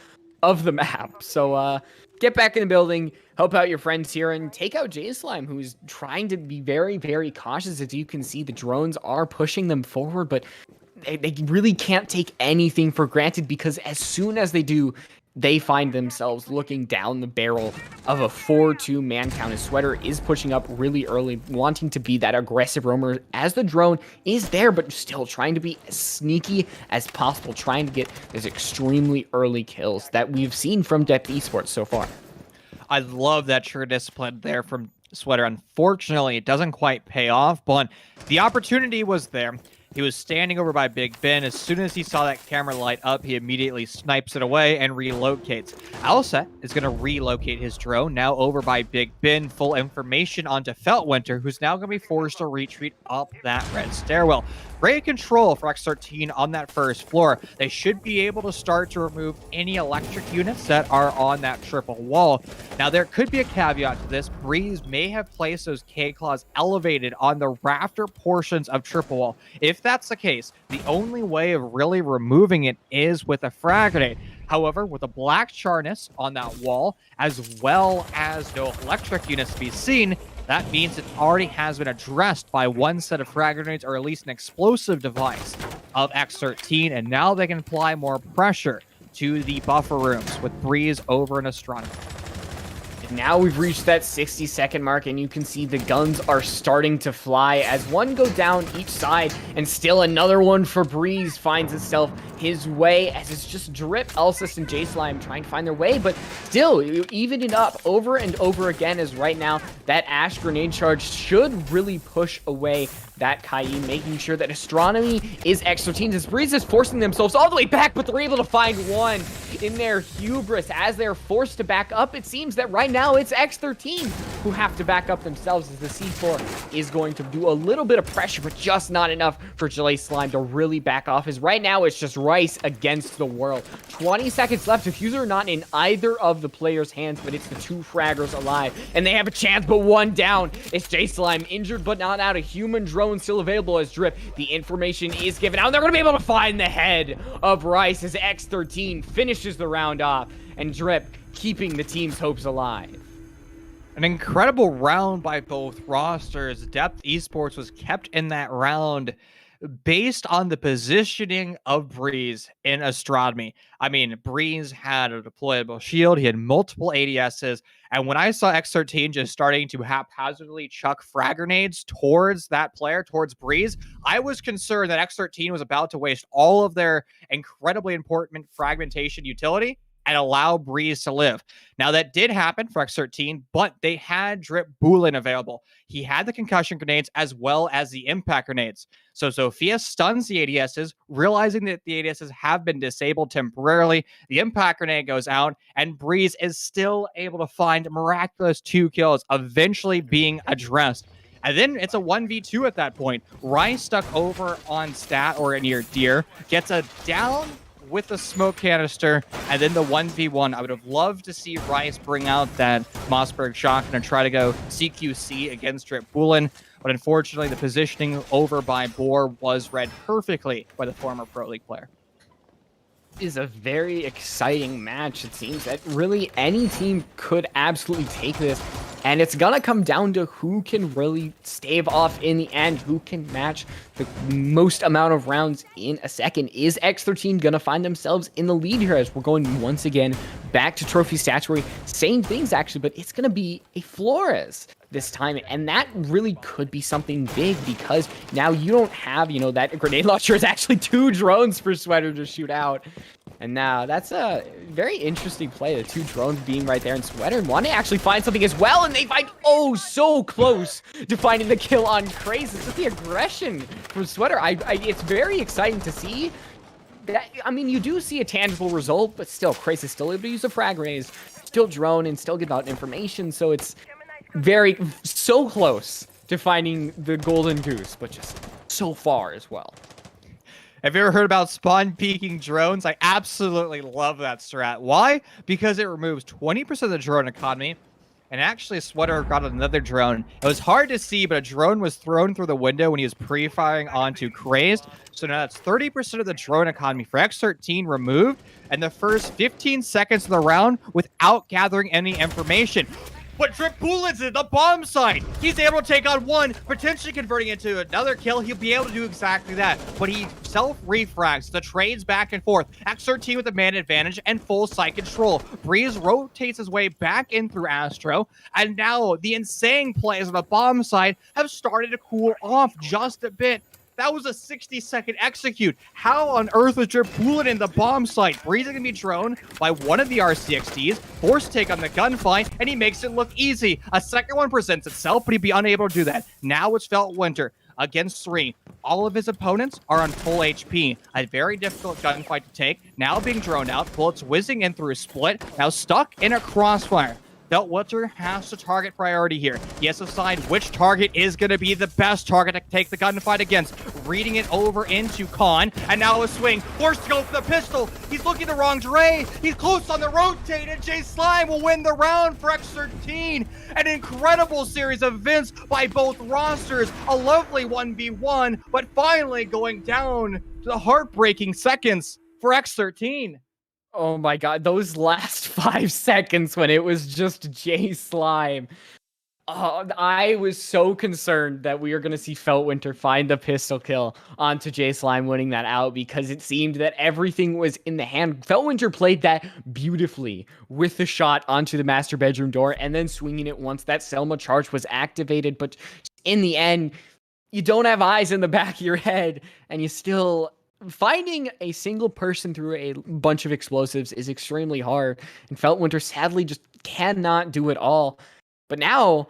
B: of the map. So get back in the building, help out your friends here, and take out J Slime, who's trying to be very, very cautious. As you can see, the drones are pushing them forward, but they really can't take anything for granted, because as soon as they do, they find themselves looking down the barrel of a 4-2 man count. As Sweater is pushing up really early, wanting to be that aggressive roamer, as the drone is there, but still trying to be as sneaky as possible, trying to get those extremely early kills that we've seen from Depth Esports so far.
A: I love that true discipline there from Sweater. Unfortunately, it doesn't quite pay off, but the opportunity was there. He was standing over by Big Ben. As soon as he saw that camera light up, he immediately snipes it away and relocates. Alset is going to relocate his drone now over by Big Ben. Full information onto Feltwinter, who's now going to be forced to retreat up that red stairwell. Great control for X13 on that first floor. They should be able to start to remove any electric units that are on that triple wall. Now, there could be a caveat to this. Breeze may have placed those K-Claws elevated on the rafter portions of triple wall. If that's the case, the only way of really removing it is with a frag grenade. However, with a black charness on that wall, as well as no electric units to be seen, that means it already has been addressed by one set of frag grenades, or at least an explosive device of X13, and now they can apply more pressure to the buffer rooms with Breeze over in Astronomy.
B: Now we've reached that 60-second mark, and you can see the guns are starting to fly as one go down each side, and still another one for Breeze finds itself his way, as it's just Drip, Elsis, and J Slime trying to find their way, but still, you even it up over and over again, as right now that Ash grenade charge should really push away that Kai, making sure that Astronomy is X13 as Breeze is forcing themselves all the way back, but they're able to find one in their hubris as they're forced to back up. It seems that right now it's X13 who have to back up themselves as the C4 is going to do a little bit of pressure, but just not enough for Jay Slime to really back off, as right now it's just Rice against the world. 20 seconds left. Diffuser not in either of the players' hands, but it's the two fraggers alive, and they have a chance, but one down. It's Jay Slime injured but not out. A human drone still available as Drip. The information is given out, and they're going to be able to find the head of Rice as X13 finishes the round off, and Drip keeping the team's hopes alive.
A: An incredible round by both rosters. Depth Esports was kept in that round based on the positioning of Breeze in Astronomy. I mean, Breeze had a deployable shield. He had multiple ADSs. And when I saw X13 just starting to haphazardly chuck frag grenades towards that player, towards Breeze, I was concerned that X13 was about to waste all of their incredibly important fragmentation utility and allow Breeze to live. Now, that did happen for X13, but they had Drip Bulin available. He had the concussion grenades as well as the impact grenades. So Zofia stuns the ADSs, realizing that the ADSs have been disabled temporarily. The impact grenade goes out, and Breeze is still able to find miraculous 2 kills, eventually being addressed. And then it's a 1v2 at that point. Rice stuck over on Stat or near Deer, gets a down with the smoke canister, and then the 1v1. I would have loved to see Rice bring out that Mossberg shotgun and try to go CQC against Drip Bulin, but unfortunately the positioning over by Boar was read perfectly by the former Pro League player.
B: Is a very exciting match. It seems that really any team could absolutely take this, and it's gonna come down to who can really stave off in the end, who can match the most amount of rounds in a second. Is X13 gonna find themselves in the lead here, as we're going once again back to trophy statuary? Same things actually, but it's gonna be a Flores this time, and that really could be something big, because now you don't have, you know, that grenade launcher is actually 2 drones for Sweater to shoot out. And now that's a very interesting play, the 2 drones being right there, and Sweater wanting to actually find something as well, and they find, oh, so close to finding the kill on Craze. It's just the aggression from Sweater. It's very exciting to see. That, I mean, you do see a tangible result, but still, Craze is still able to use a frag raise, still drone, and still give out information, so it's so close to finding the golden goose, but just so far as well.
A: Have you ever heard about spawn peeking drones? I absolutely love that strat. Why? Because it removes 20% of the drone economy. And actually, Sweater got another drone. It was hard to see, but a drone was thrown through the window when he was pre-firing onto Crazed. So now that's 30% of the drone economy for X13 removed in the first 15 seconds of the round without gathering any information. But Drip Bulin's in the bomb site. He's able to take on one, potentially converting into another kill. He'll be able to do exactly that. But he self-refrags the trades back and forth. X13 with the man advantage and full site control. Breeze rotates his way back in through Astro. And now the insane plays on the bomb site have started to cool off just a bit. That was a 60-second execute. How on earth was Drip Bulin in the bomb site? Breeze is going to be drone by one of the RCXDs, forced to take on the gunfight, and he makes it look easy. A second one presents itself, but he'd be unable to do that. Now it's Feltwinter against 3. All of his opponents are on full HP. A very difficult gunfight to take. Now being droned out, bullets whizzing in through a split. Now stuck in a crossfire. Feltwinter has to target priority here. He has to decide which target is going to be the best target to take the gunfight against. Reading it over into Khan, and now a swing. Forced to go for the pistol. He's looking the wrong Dre. He's close on the rotate, and Jay Slime will win the round for X13. An incredible series of events by both rosters. A lovely 1v1, but finally going down to the heartbreaking seconds for X13.
B: Oh my god, those last 5 seconds when it was just Jay Slime. I was so concerned that we were going to see Feltwinter find the pistol kill onto Jay Slime, winning that out, because it seemed that everything was in the hand. Feltwinter played that beautifully with the shot onto the master bedroom door and then swinging it once that Selma charge was activated. But in the end, you don't have eyes in the back of your head, and you still... Finding a single person through a bunch of explosives is extremely hard, and Feltwinter sadly just cannot do it all. But now,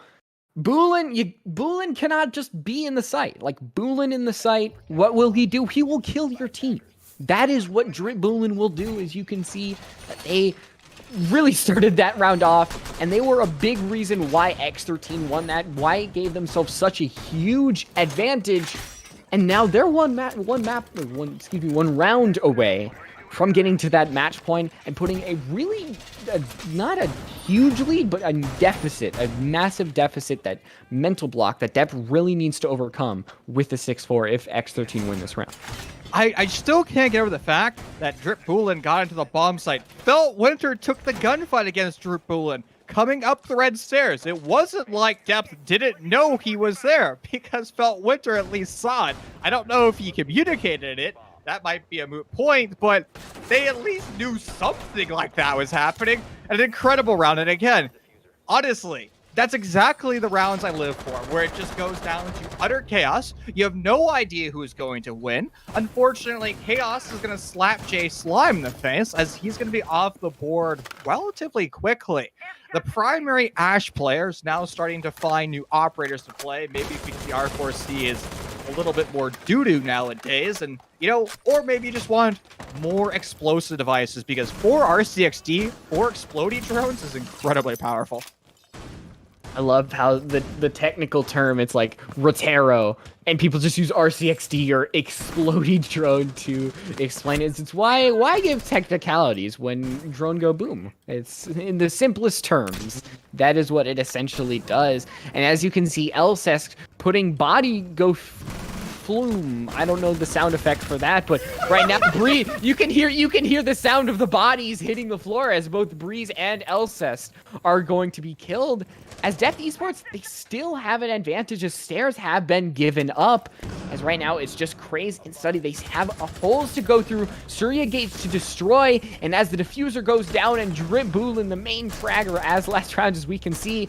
B: Boolen cannot just be in the site. Like, Boolen in the site, what will he do? He will kill your team. That is what Drip Boolen will do, as you can see that they really started that round off, and they were a big reason why X13 won that, why it gave themselves such a huge advantage, and now they're one round away from getting to that match point and putting a really, not a huge lead, but a deficit, a massive deficit, that mental block that Depth really needs to overcome with the 6-4 if X13 win this round.
A: I still can't get over the fact that Drip Boolen got into the bomb site. Felt Winter took the gunfight against Drip Boolen coming up the red stairs. It wasn't like Depth didn't know he was there, because Felt Winter at least saw it. I don't know if he communicated it. That might be a moot point, but they at least knew something like that was happening. An incredible round. And again, honestly, that's exactly the rounds I live for, where it just goes down to utter chaos. You have no idea who is going to win. Unfortunately, Chaos is going to slap Jay Slime in the face, as he's going to be off the board relatively quickly. The primary Ashe players now starting to find new operators to play. Maybe because the R4C is a little bit more doo-doo nowadays, and, you know, or maybe you just want more explosive devices, because 4 RCXD, 4 exploding drones is incredibly powerful.
B: I love how the technical term, it's like Rotero, and people just use RCXD or exploding drone to explain it. It's why give technicalities when drone go boom? It's in the simplest terms. That is what it essentially does. And as you can see, Elcest putting body go flume. I don't know the sound effect for that, but right now, Breeze, you can hear the sound of the bodies hitting the floor as both Breeze and Elcest are going to be killed. As Deft Esports, they still have an advantage as stairs have been given up. As right now, it's just Craze and Study. They have holes to go through, Surya gates to destroy, and as the diffuser goes down and Drip Boolen, the main fragger, as last round as we can see,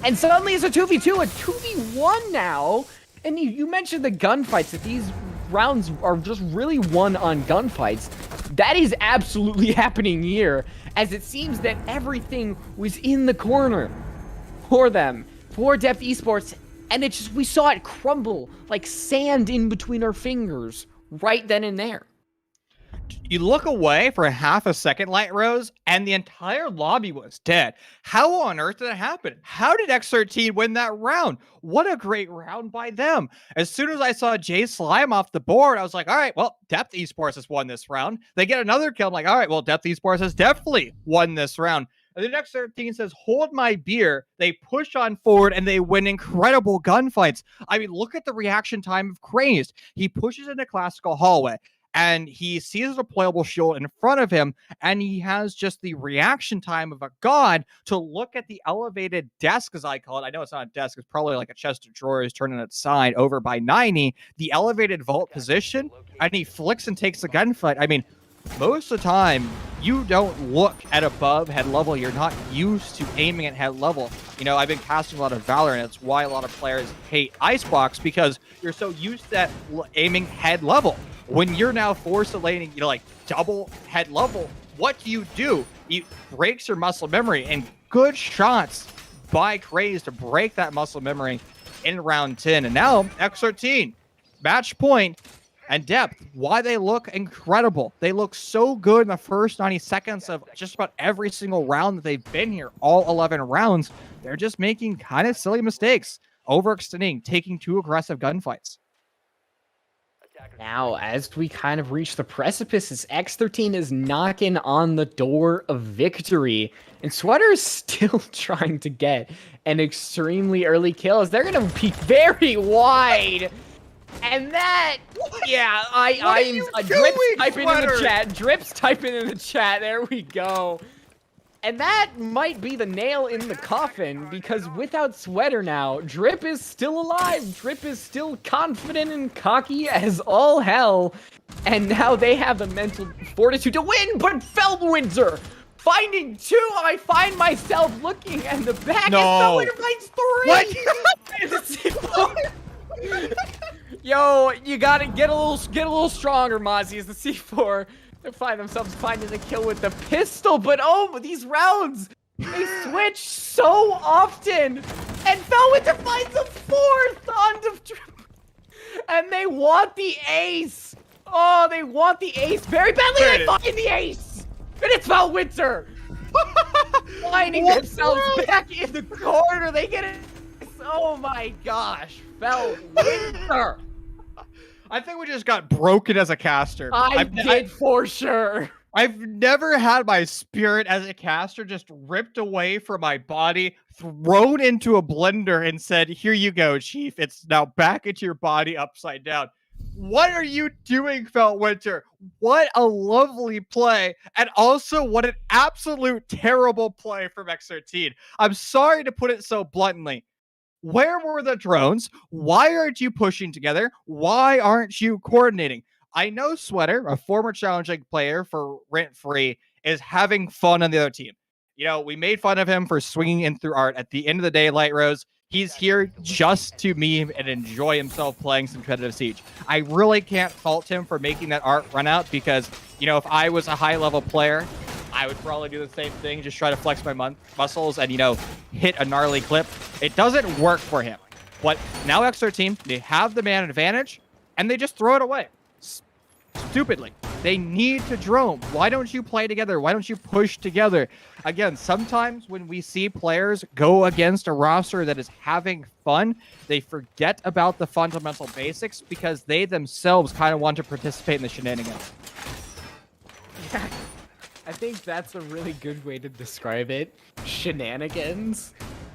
B: and suddenly it's a 2v2, a 2v1 now. And you mentioned the gunfights, that these rounds are just really won on gunfights. That is absolutely happening here, as it seems that everything was in the corner for them, for Deft Esports, and it just, we saw it crumble like sand in between our fingers right then and there.
A: You look away for half a second, Light Rose, and the entire lobby was dead. How on earth did that happen? How did X13 win that round? What a great round by them. As soon as I saw Jay Slime off the board, I was like, all right, well, Depth Esports has won this round. They get another kill. I'm like, all right, well, Depth Esports has definitely won this round. And then X13 says, hold my beer. They push on forward and they win incredible gunfights. I mean, look at the reaction time of Crazed. He pushes into Classical Hallway, and he sees a deployable shield in front of him, and he has just the reaction time of a god to look at the elevated desk, as I call it. I know it's not a desk, it's probably like a chest of drawers turned on its side over by 90, the elevated vault position, and he flicks and takes a gunfight. I mean, most of the time, you don't look at above head level. You're not used to aiming at head level. You know, I've been casting a lot of Valorant. It's why a lot of players hate Icebox, because you're so used to aiming head level. When you're now forced to landing, you know, like double head level, what do? It breaks your muscle memory, and good shots by Craze to break that muscle memory in round 10. And now X13, match point. And Depth, why they look incredible. They look so good in the first 90 seconds of just about every single round that they've been here, all 11 rounds. They're just making kind of silly mistakes, overextending, taking too aggressive gunfights.
B: Now, as we kind of reach the precipice, as X13 is knocking on the door of victory, and Sweater is still trying to get an extremely early kill, as they're going to peek very wide. And that, yeah, Drip's typing in the chat. Drip's typing in the chat. There we go. And that might be the nail in the coffin, because without Sweater now, Drip is still alive. Drip is still confident and cocky as all hell. And now they have the mental fortitude to win, but Feldwinter finding 2. I find myself looking at the back,
A: no.
B: And Feldwinter finds 3. What? Yo, you gotta get a little stronger, Mozzie, as the C4 they find themselves finding the kill with the pistol. But oh, these rounds, They switch so often, and Felwinter finds the 4th on the and they want the ace. Oh, they want the ace very badly. They find the ace, and it's Felwinter finding themselves back in the corner. They get it. Oh my gosh, Felwinter.
A: I think we just got broken as a caster.
B: I did for sure.
A: I've never had my spirit as a caster just ripped away from my body, thrown into a blender, and said, "Here you go, Chief. It's now back into your body upside down." What are you doing, Felwinter? What a lovely play. And also, what an absolute terrible play from X13. I'm sorry to put it so bluntly. Where were the drones? Why aren't you pushing together? Why aren't you coordinating? I know Sweater, a former challenging player for Rent Free, is having fun on the other team. You know, we made fun of him for swinging in through art. At the end of the day, Light Rose, he's here just to meme and enjoy himself playing some competitive Siege. I really can't fault him for making that art run out because, you know, if I was a high-level player, I would probably do the same thing, just try to flex my muscles and, you know, hit a gnarly clip. It doesn't work for him. But now X13, they have the man advantage, and they just throw it away. Stupidly. They need to drone. Why don't you play together? Why don't you push together? Again, sometimes when we see players go against a roster that is having fun, they forget about the fundamental basics because they themselves kind of want to participate in the shenanigans.
B: Yeah. I think that's a really good way to describe it. Shenanigans.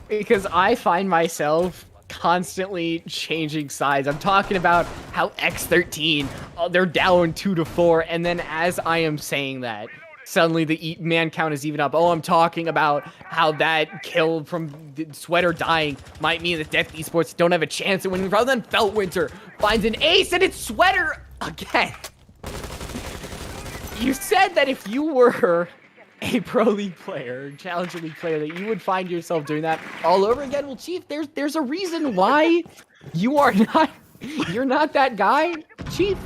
B: Because I find myself constantly changing sides. I'm talking about how X13, they're down 2-4, and then as I am saying that, suddenly the man count is even up. Oh, I'm talking about how that kill from Sweater dying might mean that Death Esports don't have a chance at winning, rather than Felwinter finds an ace, and it's Sweater again. You said that if you were a Pro League player, Challenger League player, that you would find yourself doing that all over again. Well, Chief, there's a reason why you're not that guy, Chief.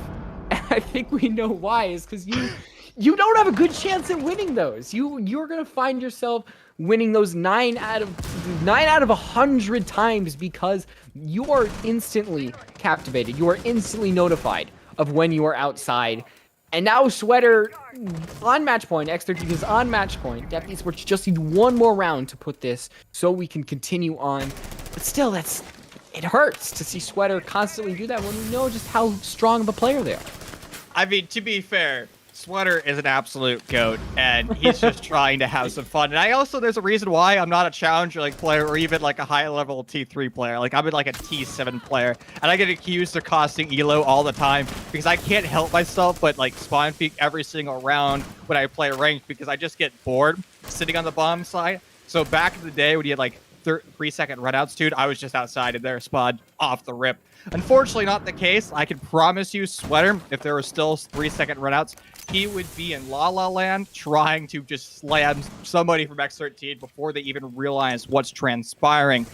B: And I think we know why. Is because you don't have a good chance at winning those. You're gonna find yourself winning those 9 out of 100 times because you are instantly captivated. You are instantly notified of when you are outside. And now Sweater on match point. X13 is on match point. Death Esports just need one more round to put this so we can continue on. But still, it hurts to see Sweater constantly do that when we know just how strong of a player they are.
A: I mean, to be fair, Sweater is an absolute goat, and he's just trying to have some fun. And there's a reason why I'm not a Challenger League player or even like a high-level T3 player. Like, I'm in like a T7 player, and I get accused of costing elo all the time because I can't help myself but like spawn peek every single round when I play ranked because I just get bored sitting on the bomb side. So back in the day when you had like 3-second runouts, dude, I was just outside of their spawn off the rip. Unfortunately, not the case. I can promise you, Sweater, if there were still 3-second runouts, he would be in La La Land trying to just slam somebody from X13 before they even realize what's transpiring.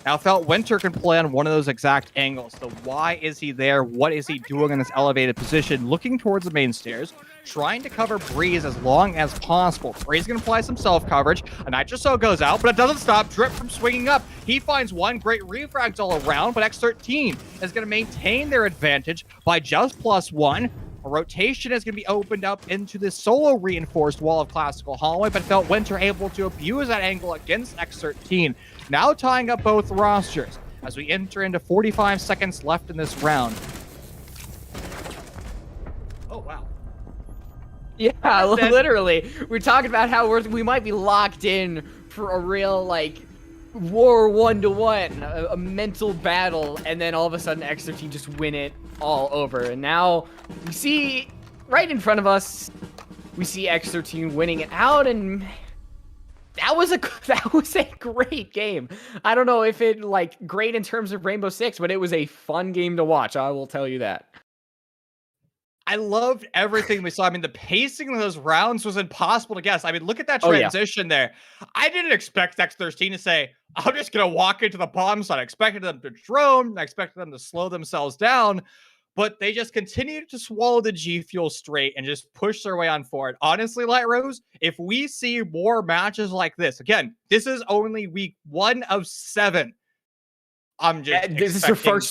A: Now, Felwinter can play on one of those exact angles. So why is he there? What is he doing in this elevated position? Looking towards the main stairs, trying to cover Breeze as long as possible. Breeze going to apply some self-coverage. A Nitro goes out, but it doesn't stop Drip from swinging up. He finds one great refract all around, but X13 is going to maintain their advantage by just +1. A rotation is going to be opened up into this solo reinforced wall of Classical Hallway, but Felwinter able to abuse that angle against X13. Now tying up both rosters as we enter into 45 seconds left in this round. Oh, wow.
B: Yeah, literally. We're talking about how we might be locked in for a real, like, war 1-to-1, a mental battle, and then all of a sudden X13 just win it all over. And now we see right in front of us, we see X13 winning it out, and that was a great game. I don't know if it like great in terms of Rainbow Six, but it was a fun game to watch. I will tell you that.
A: I loved everything we saw. I mean, the pacing of those rounds was impossible to guess. I mean, look at that transition there. I didn't expect X13 to say, I'm just going to walk into the bomb site. I expected them to drone. I expected them to slow themselves down. but they just continue to swallow the G Fuel straight and just push their way on forward. Honestly, Light Rose, if we see more matches like this, again, this is only week 1 of 7. I'm just
B: this is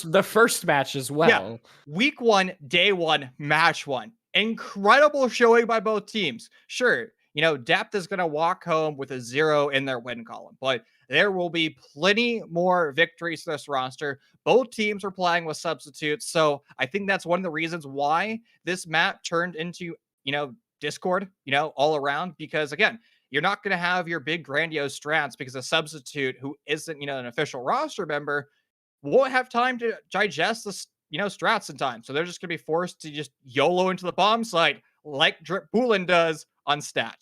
B: the first match as well.
A: Yeah. Week 1, day 1, match 1. Incredible showing by both teams. Sure, Depth is going to walk home with a 0 in their win column, but there will be plenty more victories to this roster. Both teams are playing with substitutes, so I think that's one of the reasons why this map turned into, discord, all around, because again, you're not going to have your big grandiose strats because a substitute who isn't, an official roster member won't have time to digest this, strats in time. So they're just going to be forced to just YOLO into the bomb site like Drip Bulin does on Stat.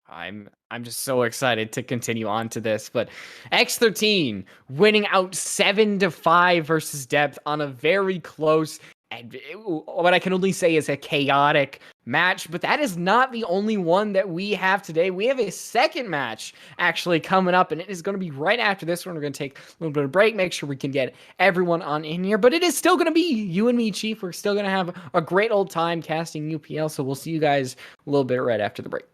B: I'm just so excited to continue on to this, but X13 winning out 7-5 versus Depth on a very close and what I can only say is a chaotic match, but that is not the only one that we have today. We have a second match actually coming up, and it is going to be right after this one. We're going to take a little bit of break, make sure we can get everyone on in here, but it is still going to be you and me, Chief. We're still going to have a great old time casting UPL, so we'll see you guys a little bit right after the break.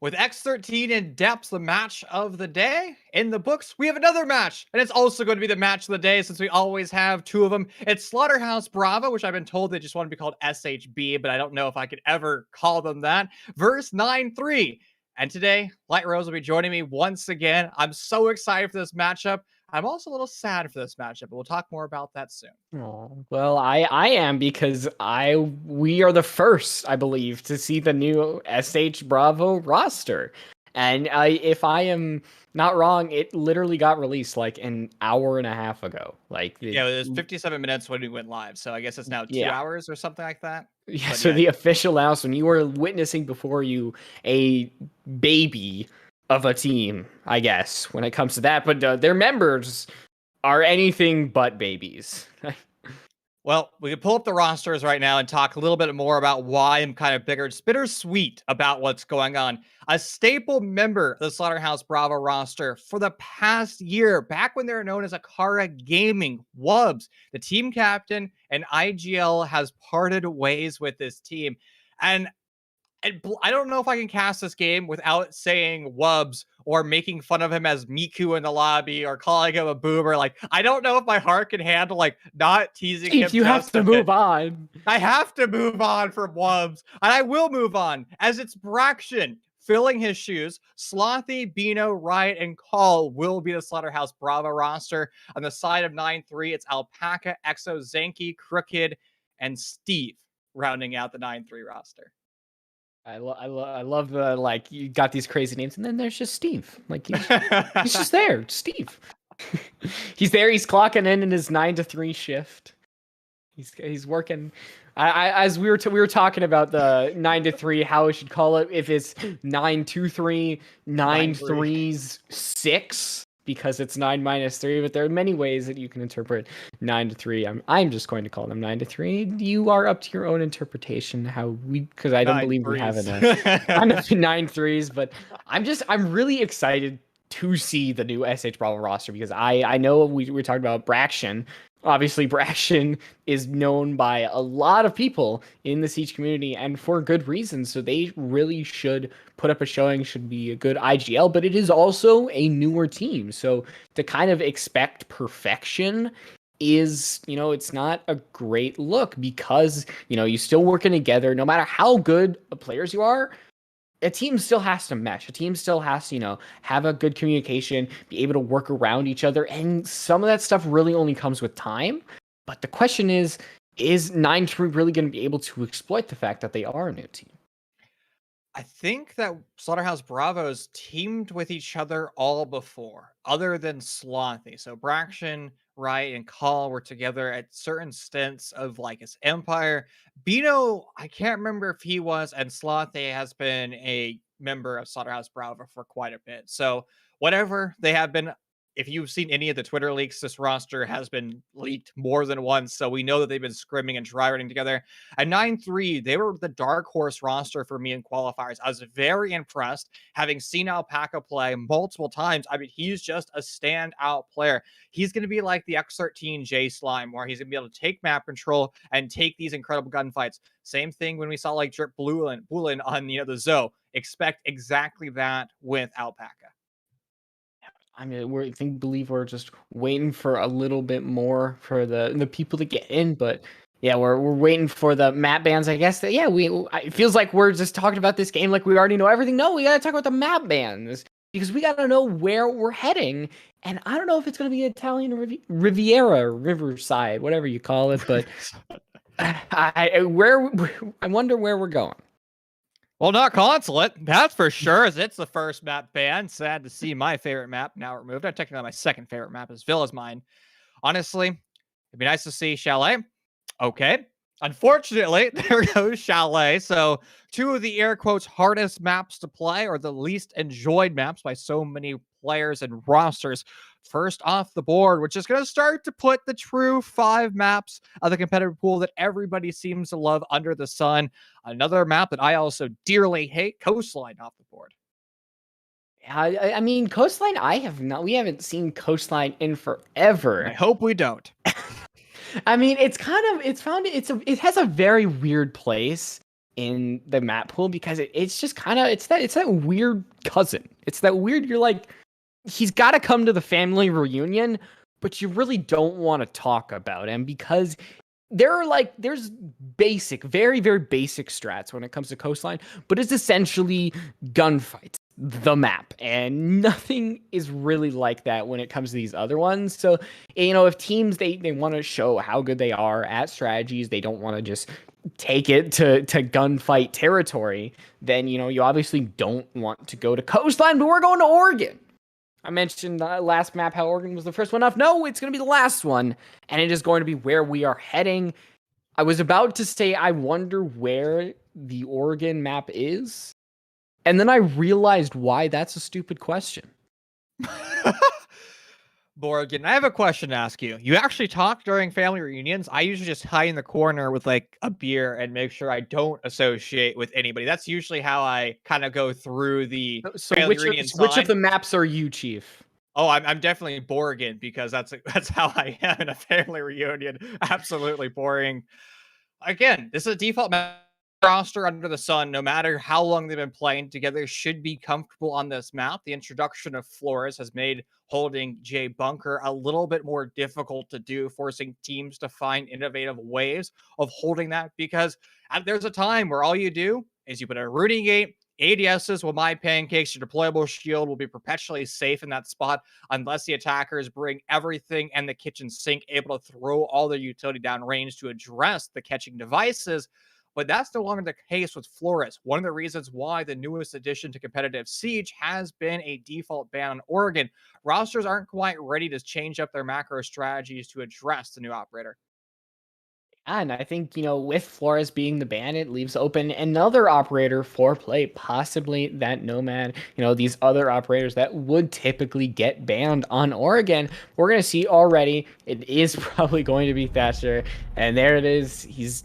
A: With X13 in depth, the match of the day in the books, we have another match, and it's also going to be the match of the day since we always have two of them. It's Slaughterhouse Bravo, which I've been told they just want to be called SHB, but I don't know if I could ever call them that, versus 9-3. And today, Light Rose will be joining me once again. I'm so excited for this matchup. I'm also a little sad for this matchup, but we'll talk more about that soon.
B: Oh, well, I am because we are the first, I believe, to see the new SH Bravo roster. And if I am not wrong, it literally got released like an hour and a half ago. Like
A: Yeah, it was 57 minutes when we went live, so I guess it's now 2 hours or something like that.
B: Yeah,
A: But
B: so the official announcement, you were witnessing before you a baby of a team, I guess, when it comes to that. But their members are anything but babies.
A: Well, we can pull up the rosters right now and talk a little bit more about why I'm kind of bittersweet about what's going on. A staple member of the Slaughterhouse Bravo roster for the past year, back when they were known as Akara Gaming, Wubs, the team captain, and IGL has parted ways with this team. And I don't know if I can cast this game without saying Wubs or making fun of him as Miku in the lobby or calling him a boomer. Like, I don't know if my heart can handle like not teasing him.
B: You have to move on.
A: I have to move on from Wubs, and I will move on as it's Braxton filling his shoes. Slothy, Bino, Riot, and Call will be the Slaughterhouse Bravo roster. On the side of 9-3, it's Alpaca, Exo, Zenki, Crooked, and Steve rounding out the 9-3 roster.
B: I love the, like, you got these crazy names, and then there's just Steve. Like, he's just there, Steve. He's there. He's clocking in his 9-3 shift. He's working. As we were talking about the 9-3, how we should call it. If it's 9-2-3, 9-3's 6. Because it's 9 minus 3, but there are many ways that you can interpret 9-3. I'm just going to call them 9-3. You are up to your own interpretation. Because I don't believe we have enough 9-3s, but I'm really excited to see the new SH Bravo roster because I know we were talking about Braxton. Obviously, Braxton is known by a lot of people in the Siege community, and for good reason. So they really should put up a showing, should be a good IGL, but it is also a newer team. So to kind of expect perfection is, it's not a great look because, you're still working together. No matter how good players you are, a team still has to mesh. A team still has to, have a good communication, be able to work around each other. And some of that stuff really only comes with time. But the question is 9-3 really going to be able to exploit the fact that they are a new team?
A: I think that Slaughterhouse Bravos teamed with each other all before, other than Slothy. So Braxton, Riot, and Call were together at certain stints of like his empire. Bino, I can't remember if he was, and Slothy has been a member of Slaughterhouse Bravo for quite a bit. So whatever, they have been if you've seen any of the Twitter leaks, this roster has been leaked more than once. So we know that they've been scrimming and dry running together. At 9-3, they were the dark horse roster for me in qualifiers. I was very impressed having seen Alpaca play multiple times. I mean, he's just a standout player. He's going to be like the X13 J Slime, where he's going to be able to take map control and take these incredible gunfights. Same thing when we saw like Drip Bulin on the Zoe. Expect exactly that with Alpaca.
B: I mean, believe we're just waiting for a little bit more for the people to get in, but yeah, we're waiting for the map bans. I guess that it feels like we're just talking about this game like we already know everything. No, we gotta talk about the map bans because we gotta know where we're heading. And I don't know if it's gonna be Italian Riviera, Riverside, whatever you call it, but I wonder where we're going.
A: Well, not Consulate, that's for sure, as it's the first map ban. Sad to see my favorite map now removed. Technically, my second favorite map is Villa's Mine. Honestly, it'd be nice to see Chalet. Okay. Unfortunately, there goes Chalet. So 2 of the air quotes hardest maps to play, or the least enjoyed maps by so many players and rosters, first off the board, which is going to start to put the true 5 maps of the competitive pool that everybody seems to love under the sun. Another map that I also dearly hate, Coastline, off the board.
B: I mean, Coastline, we haven't seen Coastline in forever.
A: I hope we don't.
B: I mean, it has a very weird place in the map pool because it's that weird cousin. It's that weird, you're like, he's got to come to the family reunion, but you really don't want to talk about him because there's basic, very, very basic strats when it comes to Coastline, but it's essentially gunfights, the map, and nothing is really like that when it comes to these other ones. So, if teams, they want to show how good they are at strategies, they don't want to just take it to gunfight territory, then, you obviously don't want to go to Coastline, but we're going to Oregon. I mentioned last map how Oregon was the first one off. No, it's going to be the last one, and it is going to be where we are heading. I was about to say, I wonder where the Oregon map is, and then I realized why that's a stupid question.
A: Borgen, I have a question to ask you. You actually talk during family reunions? I usually just hide in the corner with like a beer and make sure I don't associate with anybody. That's usually how I kind of go through the family reunion.
B: Which of the maps are you, Chief?
A: Oh, I'm definitely Borgen because that's how I am in a family reunion. Absolutely boring. Again, this is a default map. Roster under the sun, no matter how long they've been playing together, should be comfortable on this map. The introduction of Flores has made holding J Bunker a little bit more difficult to do, forcing teams to find innovative ways of holding that, because there's a time where all you do is you put a rooting gate, ADSs with My Pancakes, your deployable shield will be perpetually safe in that spot unless the attackers bring everything and the kitchen sink, able to throw all their utility down range to address the catching devices. But that's no longer the case with Flores. One of the reasons why the newest addition to competitive Siege has been a default ban on Oregon. Rosters aren't quite ready to change up their macro strategies to address the new operator.
B: And I think, with Flores being the ban, it leaves open another operator for play, possibly that Nomad, these other operators that would typically get banned on Oregon. We're going to see already, it is probably going to be Thatcher. And there it is. He's,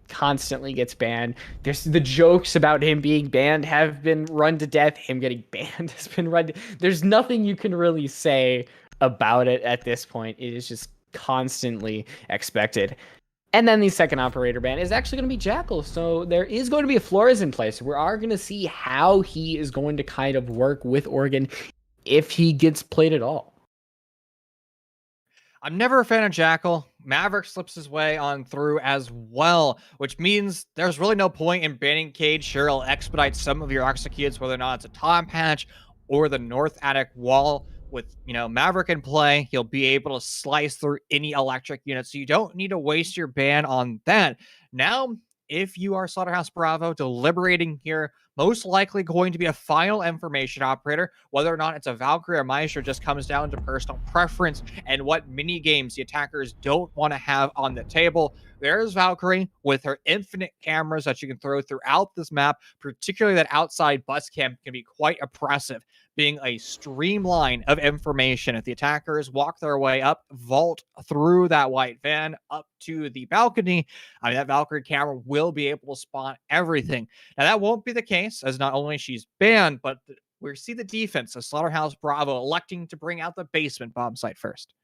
B: constantly gets banned. There's the jokes about him being banned have been run to death. Him getting banned has been run. There's nothing you can really say about it at this point. It is just constantly expected. And then the second operator ban is actually going to be Jackal. So there is going to be a Flores in place. We are going to see how he is going to kind of work with Oregon if he gets played at all.
A: I'm never a fan of Jackal. Maverick slips his way on through as well, which means there's really no point in banning Cade. Sure, it'll expedite some of your executes, whether or not it's a top patch or the North Attic wall. With, Maverick in play, he'll be able to slice through any electric unit, so you don't need to waste your ban on that. Now, if you are Slaughterhouse Bravo, deliberating here, most likely going to be a final information operator. Whether or not it's a Valkyrie or Maestro just comes down to personal preference and what mini games the attackers don't want to have on the table. There's Valkyrie with her infinite cameras that you can throw throughout this map, particularly that outside bus cam can be quite oppressive. being a streamline of information. If the attackers walk their way up, vault through that white van up to the balcony, I mean, that Valkyrie camera will be able to spot everything. Now, that won't be the case, as not only she's banned, but we see the defense of Slaughterhouse Bravo electing to bring out the basement bomb site first.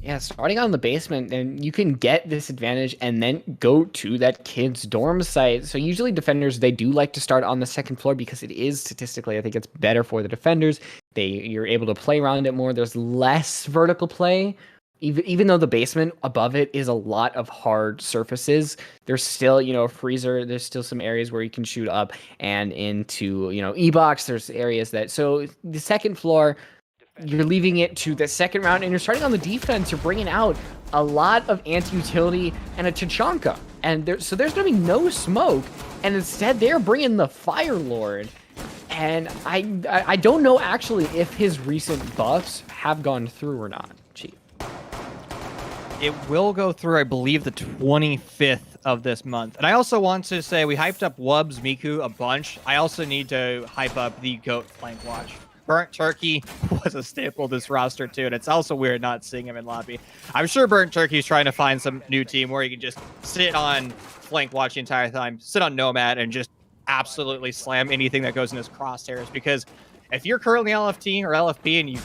B: Yeah, starting on the basement, then you can get this advantage and then go to that kid's dorm site. So usually defenders, they do like to start on the second floor because it is statistically, I think it's better for the defenders. You're able to play around it more. There's less vertical play. Even though the basement above it is a lot of hard surfaces, there's still, a freezer. There's still some areas where you can shoot up and into, E-box. There's areas so the second floor, you're leaving it to the second round, and you're starting on the defense. You're bringing out a lot of anti-utility and a Tachanka, and there's going to be no smoke, and instead they're bringing the Fire Lord. And I don't know actually if his recent buffs have gone through or not, Chief.
A: It will go through, I believe, the 25th of this month. And I also want to say we hyped up Wubs Miku a bunch. I also need to hype up the GOAT flank watch. Burnt Turkey was a staple of this roster too, and it's also weird not seeing him in lobby. I'm sure Burnt Turkey's trying to find some new team where he can just sit on flank watch the entire time, sit on Nomad, and just absolutely slam anything that goes in his crosshairs. Because if you're currently LFT or LFP and you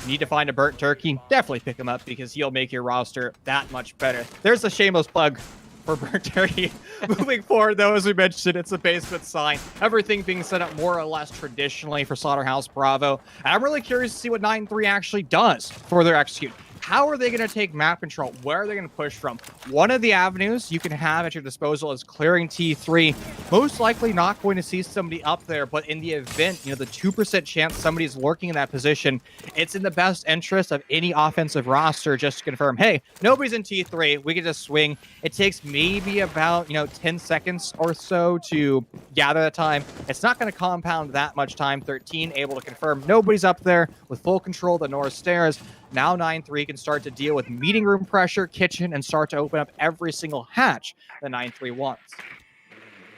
A: need to find a Burnt Turkey, definitely pick him up because he'll make your roster that much better. There's a shameless plug for Burnt Turkey. Moving forward, though, as we mentioned, it's a basement sign. Everything being set up more or less traditionally for Slaughterhouse Bravo. And I'm really curious to see what 9-3 actually does for their execute. How are they going to take map control? Where are they going to push from? One of the avenues you can have at your disposal is clearing T3. Most likely not going to see somebody up there, but in the event, the 2% chance somebody's lurking in that position, it's in the best interest of any offensive roster just to confirm, hey, nobody's in T3. We can just swing. It takes maybe about, 10 seconds or so to gather the time. It's not going to compound that much time. 13 able to confirm nobody's up there with full control of the north stairs. Now 9-3 can start to deal with meeting room pressure, kitchen, and start to open up every single hatch that 9-3 wants.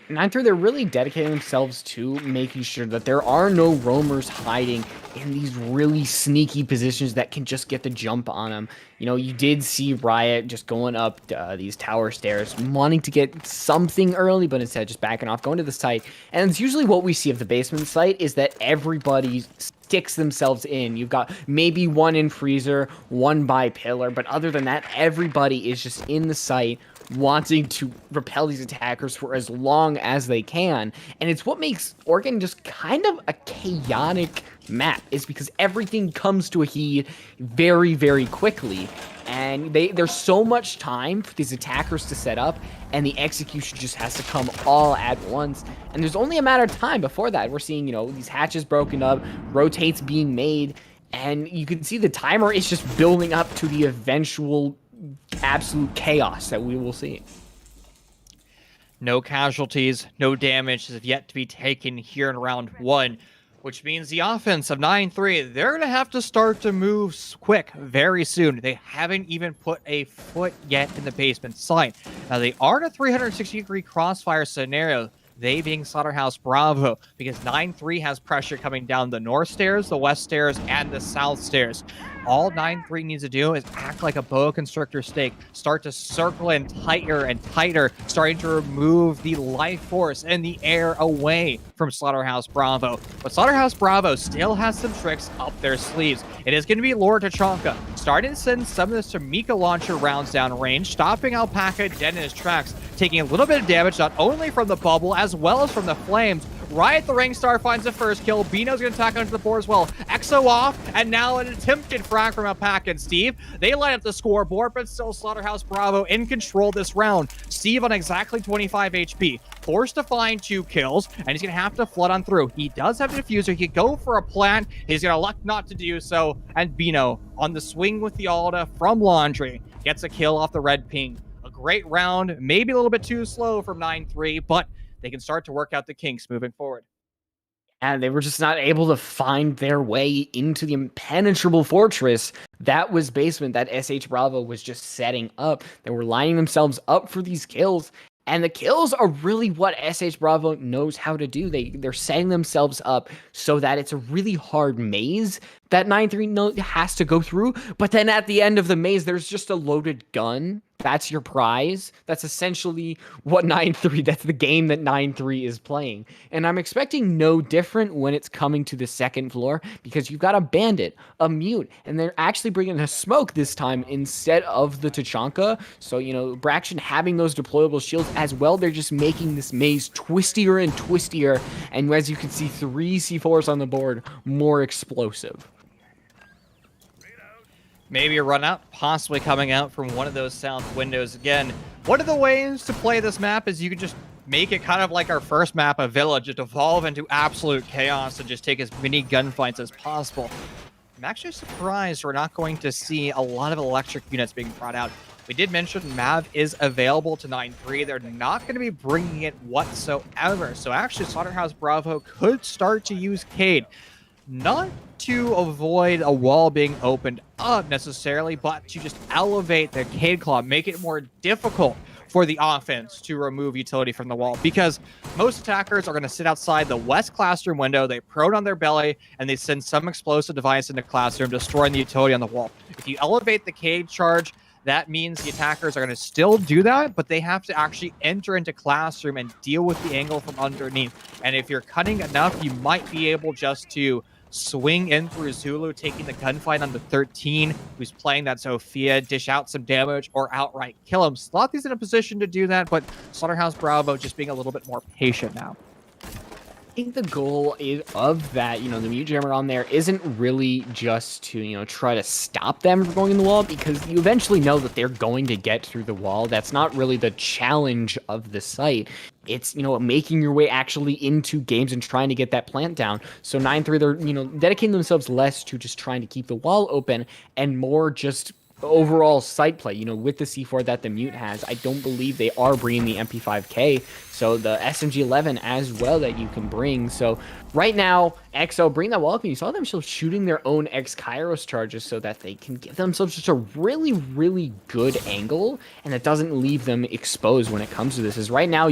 B: 9-3, they're really dedicating themselves to making sure that there are no roamers hiding in these really sneaky positions that can just get the jump on them. You did see Riot just going up these tower stairs, wanting to get something early, but instead just backing off, going to the site. And it's usually what we see of the basement site is that everybody sticks themselves in. You've got maybe one in freezer, one by pillar, but other than that, everybody is just in the site wanting to repel these attackers for as long as they can. And it's what makes Oregon just kind of a chaotic map, is because everything comes to a heat very, very quickly. And there's so much time for these attackers to set up, and the execution just has to come all at once. And there's only a matter of time before that. We're seeing, these hatches broken up, rotates being made, and you can see the timer is just building up to the eventual absolute chaos that we will see.
A: No casualties, no damage has yet to be taken here in round one, which means the offense of 9-3, they're going to have to start to move quick very soon. They haven't even put a foot yet in the basement site. Now, they are in a 360-degree crossfire scenario, they being Slaughterhouse Bravo, because 9-3 has pressure coming down the north stairs, the west stairs, and the south stairs. All 9-3 needs to do is act like a boa constrictor snake, start to circle in tighter and tighter, starting to remove the life force and the air away from Slaughterhouse Bravo. But Slaughterhouse Bravo still has some tricks up their sleeves. It is going to be Lord Tachanka starting to send some of the Samika launcher rounds down range, stopping Alpaca dead in his tracks, taking a little bit of damage not only from the bubble as well as from the flames. Riot the Rangstar finds the first kill. Bino's going to attack onto the board as well. Exo off, and now an attempted frag from Alpaca and Steve. They light up the scoreboard, but still Slaughterhouse Bravo in control this round. Steve on exactly 25 HP. Forced to find 2 kills, and he's going to have to flood on through. He does have a diffuser. He could go for a plant. He's going to elect not to do so. And Bino on the swing with the Alda from Laundry gets a kill off the red ping. A great round, maybe a little bit too slow from 9-3, but they can start to work out the kinks moving forward.
B: And they were just not able to find their way into the impenetrable fortress that was basement that SH Bravo was just setting up. They were lining themselves up for these kills, And the kills are really what SH Bravo knows how to do. They're setting themselves up so that it's a really hard maze that 9-3 has to go through. But then at the end of the maze, there's just a loaded gun. That's your prize. That's essentially what 9-3, that's the game that 9-3 is playing. And I'm expecting no different when it's coming to the second floor, because you've got a bandit, a mute, and they're actually bringing a smoke this time instead of the Tachanka. So, you know, Braxton having those deployable shields as well, they're just making this maze twistier and twistier. And as you can see, 3 C4s on the board, more explosive.
A: Maybe a run out, possibly coming out from one of those south windows. Again, one of the ways to play this map is you can just make it kind of like our first map of Village, just evolve into absolute chaos and just take as many gunfights as possible. I'm actually surprised we're not going to see a lot of electric units being brought out. We did mention Mav is available to 9-3. They're not going to be bringing it whatsoever. So actually, Slaughterhouse Bravo could start to use Cade. Not to avoid a wall being opened up necessarily, but to just elevate the Cade Claw, make it more difficult for the offense to remove utility from the wall, because most attackers are going to sit outside the west classroom window, they prone on their belly, and they send some explosive device into classroom, destroying the utility on the wall. If you elevate the Cade charge, that means the attackers are going to still do that, but they have to actually enter into classroom and deal with the angle from underneath. And if you're cutting enough, you might be able just to swing in through Zulu, taking the gunfight on the 13, who's playing that Sophia, dish out some damage, or outright kill him. Slothy's in a position to do that, but Slaughterhouse Bravo just being a little bit more patient now.
B: I think the goal of that, the mute jammer on there isn't really just to, try to stop them from going in the wall, because you eventually know that they're going to get through the wall. That's not really the challenge of the site. It's, making your way actually into games and trying to get that plant down. So 9-3, they're, dedicating themselves less to just trying to keep the wall open and more just overall site play, with the C4 that the mute has. I don't believe they are bringing the MP5K, so the SMG-11 as well that you can bring. So right now, EXO bring that wall up, and you saw them still shooting their own X-Kairos charges so that they can give themselves just a really, really good angle, and it doesn't leave them exposed when it comes to this. Is right now,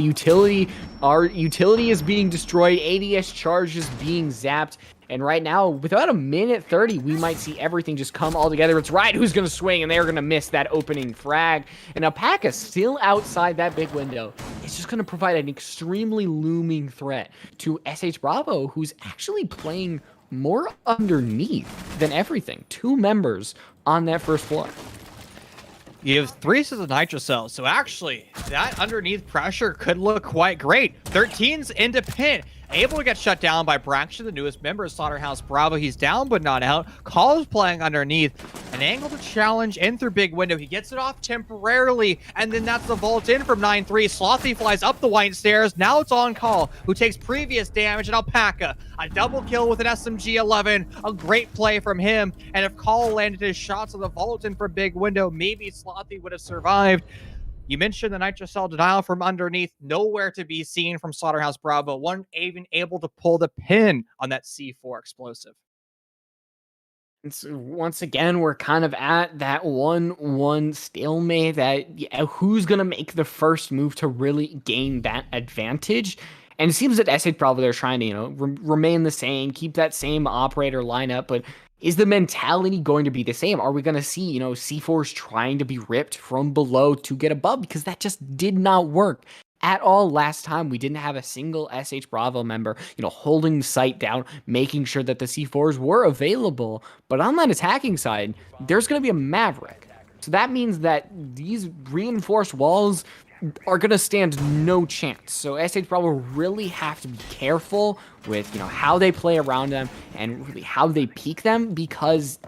B: our utility is being destroyed, ADS charges being zapped. And right now, with about a minute 30, we might see everything just come all together. It's Riot who's going to swing, and they're going to miss that opening frag. And Alpaca still outside that big window. It's just going to provide an extremely looming threat to SH Bravo, who's actually playing more underneath than everything. 2 members on that first floor.
A: You have 3 sets of Nitrocell, so actually, that underneath pressure could look quite great. 13's into pin. Able to get shut down by Braxton, the newest member of Slaughterhouse Bravo. He's down but not out. Call is playing underneath. An angle to challenge in through big window. He gets it off temporarily, and then that's the vault in from 9-3. Slothy flies up the white stairs. Now it's on Call, who takes previous damage, and Alpaca. A double kill with an SMG-11. A great play from him. And if Call landed his shots on the vault in from big window, maybe Slothy would have survived. You mentioned the Nitrocell denial from underneath, nowhere to be seen from Slaughterhouse Bravo. One even able to pull the pin on that C4 explosive.
B: And so once again, we're kind of at that 1-1 stalemate. That who's going to make the first move to really gain that advantage? And it seems that SH Bravo, they're trying to, remain the same, keep that same operator lineup, but is the mentality going to be the same? Are we going to see, C4s trying to be ripped from below to get above? Because that just did not work at all last time. We didn't have a single SH Bravo member, holding the site down, making sure that the C4s were available. But on that attacking side, there's going to be a Maverick. So that means that these reinforced walls are going to stand no chance. So SH Bravo really have to be careful with, how they play around them and really how they peek them, because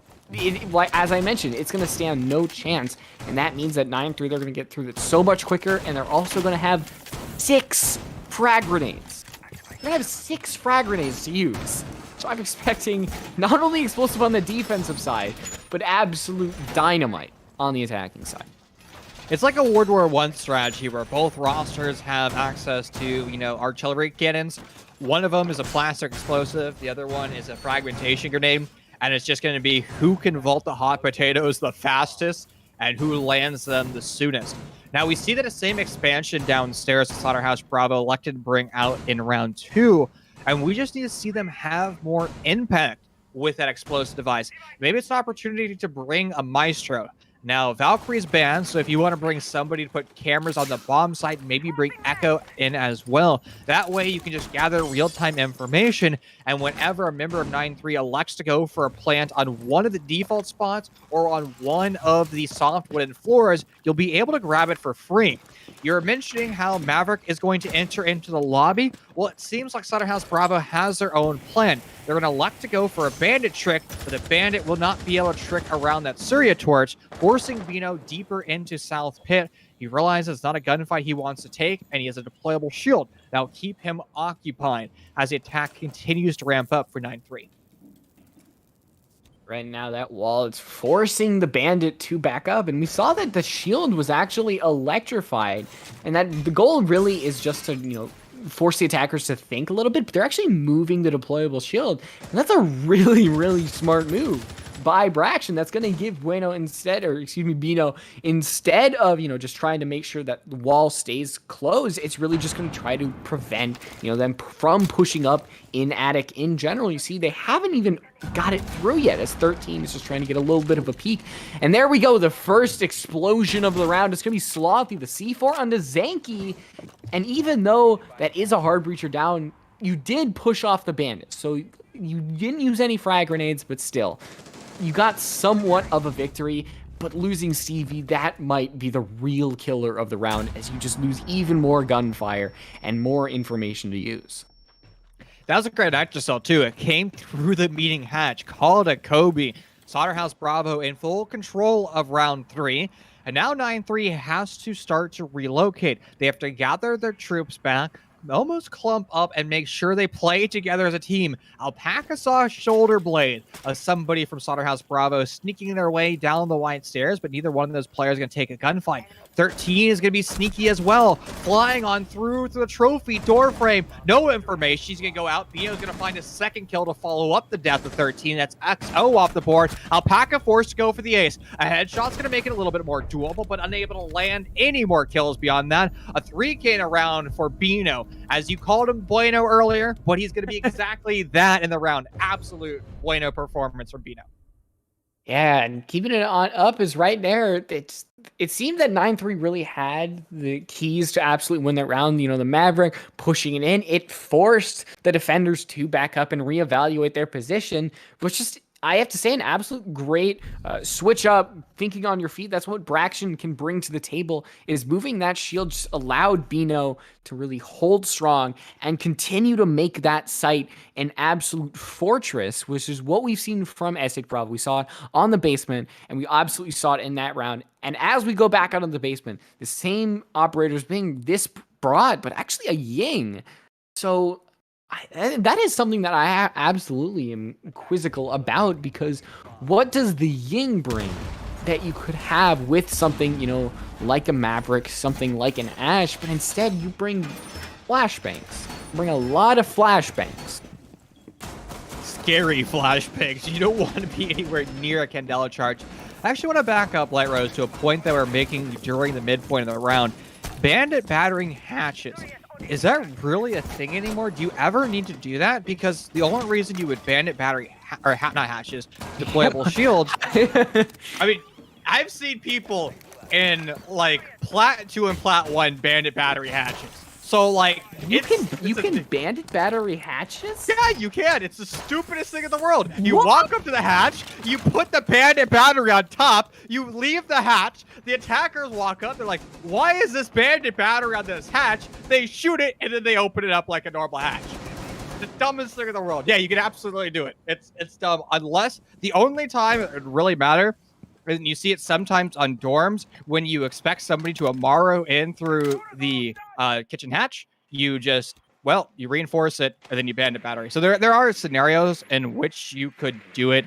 B: as I mentioned, it's going to stand no chance. And that means that 9-3, they're going to get through it so much quicker, and they're also going to have 6 frag grenades. They're going to have 6 frag grenades to use. So I'm expecting not only explosive on the defensive side, but absolute dynamite on the attacking side.
A: It's like a World War I strategy where both rosters have access to, artillery cannons. One of them is a plastic explosive. The other one is a fragmentation grenade. And it's just going to be who can vault the hot potatoes the fastest and who lands them the soonest. Now, we see that the same expansion downstairs that Slaughterhouse Bravo elected to bring out in round 2, and we just need to see them have more impact with that explosive device. Maybe it's an opportunity to bring a Maestro. Now, Valkyrie's banned, so if you want to bring somebody to put cameras on the bomb site, maybe bring Echo in as well. That way, you can just gather real-time information, and whenever a member of 9-3 elects to go for a plant on one of the default spots or on one of the soft wooden floors, you'll be able to grab it for free. You're mentioning how Maverick is going to enter into the lobby. Well, it seems like Slaughterhouse Bravo has their own plan. They're going to elect to go for a bandit trick, but the bandit will not be able to trick around that Surya torch, forcing Bino deeper into South Pit. He realizes it's not a gunfight he wants to take, and he has a deployable shield. That'll keep him occupied as the attack continues to ramp up for 9-3.
B: Right now, that wall is forcing the bandit to back up, and we saw that the shield was actually electrified, and that the goal really is just to, force the attackers to think a little bit, but they're actually moving the deployable shield, and that's a really, really smart move by Braxton. That's going to give Bino, instead of, just trying to make sure that the wall stays closed, it's really just going to try to prevent, them from pushing up in Attic in general. You see, they haven't even got it through yet, as 13 is just trying to get a little bit of a peek. And there we go, the first explosion of the round. It's going to be Slothy, the C4 onto Zanky. And even though that is a hard breacher down, you did push off the bandit. So you didn't use any frag grenades, but still, you got somewhat of a victory. But losing Stevie, that might be the real killer of the round, as you just lose even more gunfire and more information to use.
A: That was a great Exocell too. It came through the meeting hatch, called a Kobe. Slaughterhouse Bravo in full control of round 3. And now 9-3 has to start to relocate. They have to gather their troops back, almost clump up, and make sure they play together as a team. Alpaca saw Shoulder Blade, somebody from Slaughterhouse Bravo, sneaking their way down the wide stairs, but neither one of those players is going to take a gunfight. 13 is going to be sneaky as well, flying on through to the trophy door frame. No information. He's going to go out. Bino's going to find a second kill to follow up the death of 13. That's XO off the board. Alpaca forced to go for the ace. A headshot's going to make it a little bit more doable, but unable to land any more kills beyond that. A 3K in a round for Bino. As you called him Bueno earlier, but he's going to be exactly that in the round. Absolute Bueno performance from Bino.
B: Yeah, and keeping it on up is right there. It seemed that 9-3 really had the keys to absolutely win that round. The Maverick pushing it in. It forced the defenders to back up and reevaluate their position, which just, I have to say, an absolute great switch up, thinking on your feet. That's what Braxton can bring to the table, is moving that shield just allowed Bino to really hold strong and continue to make that site an absolute fortress, which is what we've seen from Estate Bravo. We saw it on the basement, and we absolutely saw it in that round. And as we go back out of the basement, the same operators being this broad, but actually a Ying. So that is something that I absolutely am quizzical about, because what does the Ying bring that you could have with something, like a Maverick, something like an Ash, but instead you bring flashbangs. Bring a lot of flashbangs.
A: Scary flashbangs. You don't want to be anywhere near a Candela charge. I actually want to back up, Light Rose, to a point that we're making during the midpoint of the round. Bandit battering hatches. Is that really a thing anymore? Do you ever need to do that? Because the only reason you would bandit battery not hatches, deployable shields. I mean, I've seen people in like Plat 2 and Plat 1 bandit battery hatches. So like
B: you can bandit battery hatches?
A: Yeah, you can. It's the stupidest thing in the world. You walk up to the hatch, you put the bandit battery on top, you leave the hatch, the attackers walk up, they're like, why is this bandit battery on this hatch? They shoot it, and then they open it up like a normal hatch. The dumbest thing in the world. Yeah, you can absolutely do it. It's dumb. Unless the only time it would really matter, and you see it sometimes on dorms, when you expect somebody to Amaro in through the kitchen hatch, you just, you reinforce it, and then you bandit battery. So there are scenarios in which you could do it.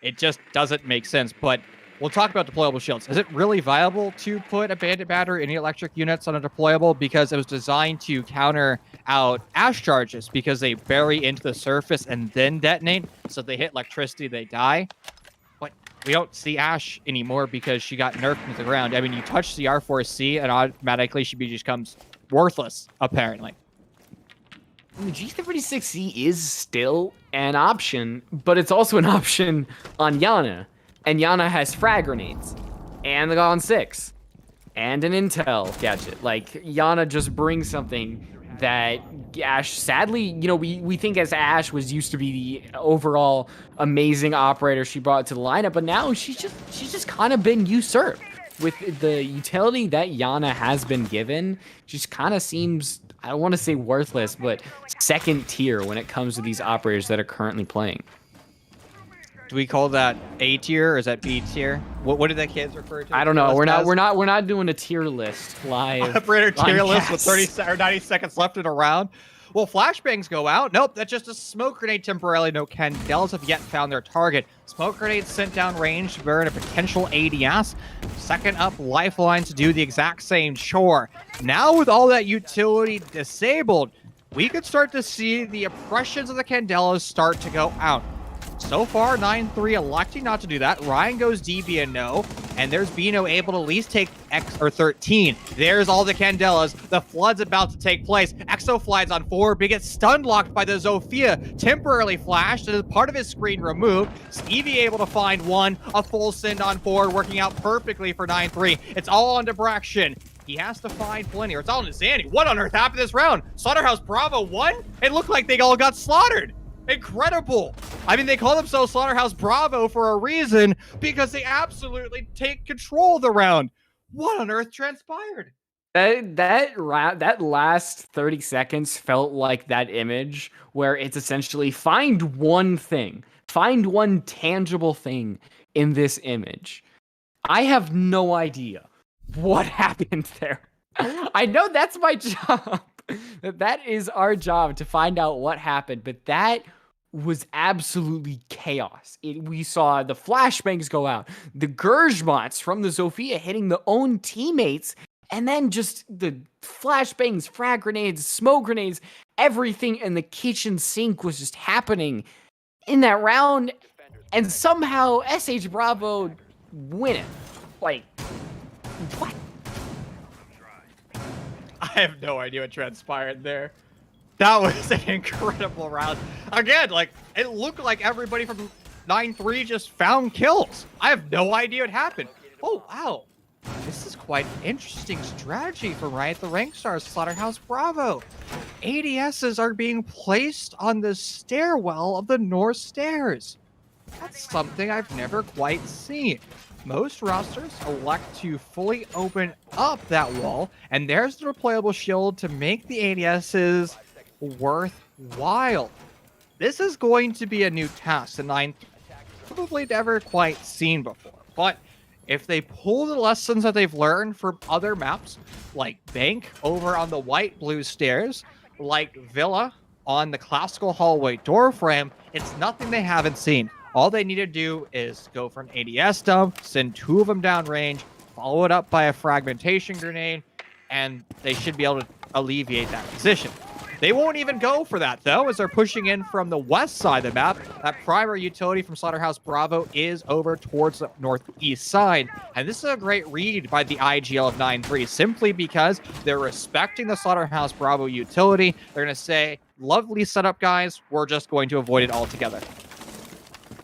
A: It just doesn't make sense. But we'll talk about deployable shields. Is it really viable to put a bandit battery in the electric units on a deployable? Because it was designed to counter out Ash charges, because they bury into the surface and then detonate. So if they hit electricity, they die. But we don't see Ashe anymore because she got nerfed into the ground. I mean, you touch the R4C and automatically she becomes worthless, apparently.
B: The G36C is still an option, but it's also an option on Iana. And Iana has frag grenades, and the Gon 6, and an intel gadget. Like, Iana just brings something that Ashe, sadly, you know, we think as Ashe was used to be the overall amazing operator she brought to the lineup, but now she's just kind of been usurped. With the utility that Iana has been given, just kind of seems, I don't want to say worthless, but second tier when it comes to these operators that are currently playing.
A: Do we call that A tier or is that B tier? What did the kids refer to?
B: I don't know. We're not doing a tier list live.
A: Operator tier list with 30 or 90 seconds left in a round. Well, flashbangs go out. Nope, that's just a smoke grenade temporarily. No Candels have yet found their target. Smoke grenade sent down range to burn a potential ADS. Second up, Lifeline to do the exact same chore. Now with all that utility disabled, we could start to see the oppressions of the Candelas start to go out. So far, 9-3 electing not to do that. Ryan goes DB and no, and there's Bino able to at least take X or 13. There's all the Candelas. The flood's about to take place. Exo flies on 4, but he gets stun locked by the Zofia, temporarily flashed, and part of his screen removed. Stevie able to find one, a full send on 4, working out perfectly for 9-3. It's all on Braxton. He has to find plenty, or it's all on Zanny. What on earth happened this round? Slaughterhouse Bravo won? It looked like they all got slaughtered. Incredible. I mean, they call themselves Slaughterhouse Bravo for a reason because they absolutely take control of the round. What on earth transpired?
B: That last 30 seconds felt like that image where it's essentially find one thing, find one tangible thing in this image. I have no idea what happened there. I know that's my job. That is our job to find out what happened, but that was absolutely chaos. We saw the flashbangs go out, the Gurgmots from the Zofia hitting the own teammates, and then just the flashbangs, frag grenades, smoke grenades, everything in the kitchen sink was just happening in that round, and somehow SH Bravo win it. Like, what?
A: I have no idea what transpired there. That was an incredible round. Again, like, it looked like everybody from 9-3 just found kills. I have no idea what happened. Oh, wow. This is quite an interesting strategy for Riot the Rank Stars Slaughterhouse Bravo. ADSs are being placed on the stairwell of the North Stairs. That's something I've never quite seen. Most rosters elect to fully open up that wall, and there's the replayable shield to make the ADSs worthwhile. This is going to be a new task that Nine probably never quite seen before, but if they pull the lessons that they've learned from other maps, like Bank over on the white-blue stairs, like Villa on the classical hallway doorframe, it's nothing they haven't seen. All they need to do is go for an ADS dump, send 2 of them downrange, follow it up by a fragmentation grenade, and they should be able to alleviate that position. They won't even go for that, though, as they're pushing in from the west side of the map. That primary utility from Slaughterhouse Bravo is over towards the northeast side. And this is a great read by the IGL of 9-3, simply because they're respecting the Slaughterhouse Bravo utility. They're going to say, lovely setup, guys. We're just going to avoid it altogether.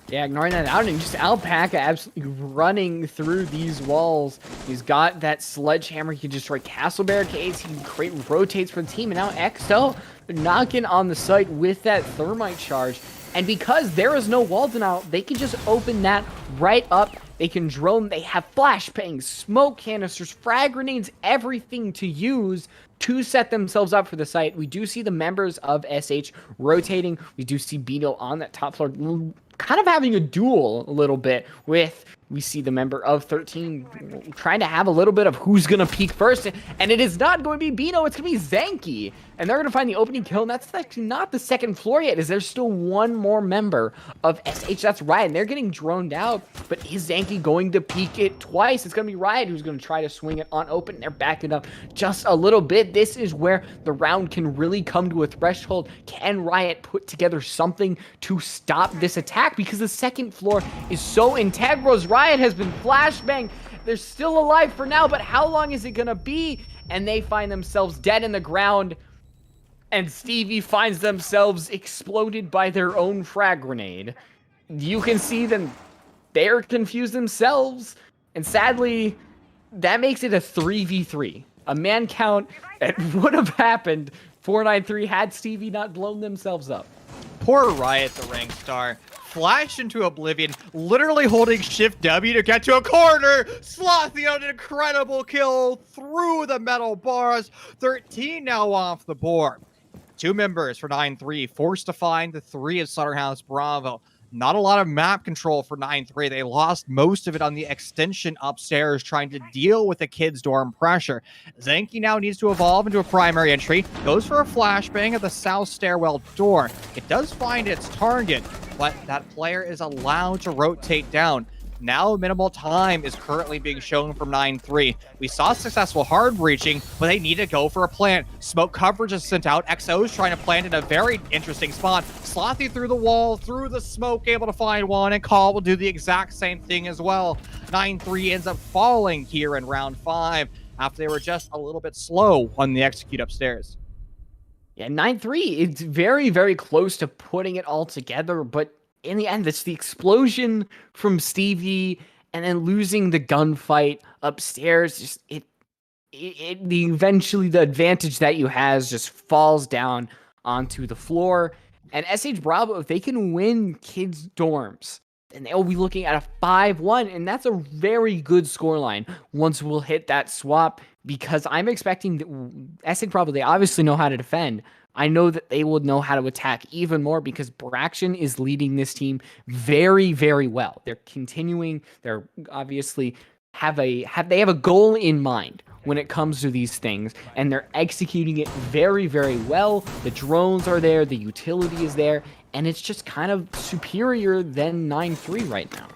B: Yeah, ignoring that out, and just Alpaca absolutely running through these walls. He's got that sledgehammer. He can destroy castle barricades. He can create rotates for the team. And now XO knocking on the site with that thermite charge. And because there is no wall denial, they can just open that right up. They can drone. They have flashbangs, smoke canisters, frag grenades, everything to use to set themselves up for the site. We do see the members of SH rotating. We do see Beano on that top floor, kind of having a duel a little bit with we see the member of 13 trying to have a little bit of who's going to peek first. And it is not going to be Bino, it's going to be Zanky. And they're going to find the opening kill, and that's actually not the second floor yet, as there's still one more member of SH. That's Riot, and they're getting droned out. But is Zanky going to peek it twice? It's going to be Riot who's going to try to swing it on open. They're backing up just a little bit. This is where the round can really come to a threshold. Can Riot put together something to stop this attack? Because the second floor is so integral, as Riot has been flashbanged. They're still alive for now, but how long is it going to be? And they find themselves dead in the ground. And Stevie finds themselves exploded by their own frag grenade. You can see them, they're confused themselves. And sadly, that makes it a 3v3. A man count that would have happened 4-9-3 had Stevie not blown themselves up.
A: Poor Riot, the rank star, flashed into oblivion, literally holding Shift W to get to a corner. Slothy on an incredible kill through the metal bars. 13 now off the board. 2 members for 9-3, forced to find the 3 of Slaughterhouse Bravo. Not a lot of map control for 9-3. They lost most of it on the extension upstairs trying to deal with the kids' dorm pressure. Zanky now needs to evolve into a primary entry. Goes for a flashbang at the south stairwell door. It does find its target, but that player is allowed to rotate down. Now minimal time is currently being shown from 9-3. We saw successful hard breaching, but they need to go for a plant. Smoke coverage is sent out. XO's trying to plant in a very interesting spot. Slothy through the wall, through the smoke, able to find one, and Call will do the exact same thing as well. 9-3 ends up falling here in round 5 after they were just a little bit slow on the execute upstairs.
B: Yeah, 9-3, it's very, very close to putting it all together, but in the end, it's the explosion from Stevie and then losing the gunfight upstairs. Just eventually the advantage that you has just falls down onto the floor. And SH Bravo, if they can win kids' dorms, then they'll be looking at a 5-1, and that's a very good scoreline once we'll hit that swap, because I'm expecting SH Bravo, they obviously know how to defend. I know that they will know how to attack even more because Braxton is leading this team very, very well. They're continuing. They're obviously they have a goal in mind when it comes to these things, and they're executing it very, very well. The drones are there, the utility is there, and it's just kind of superior than 9-3 right now.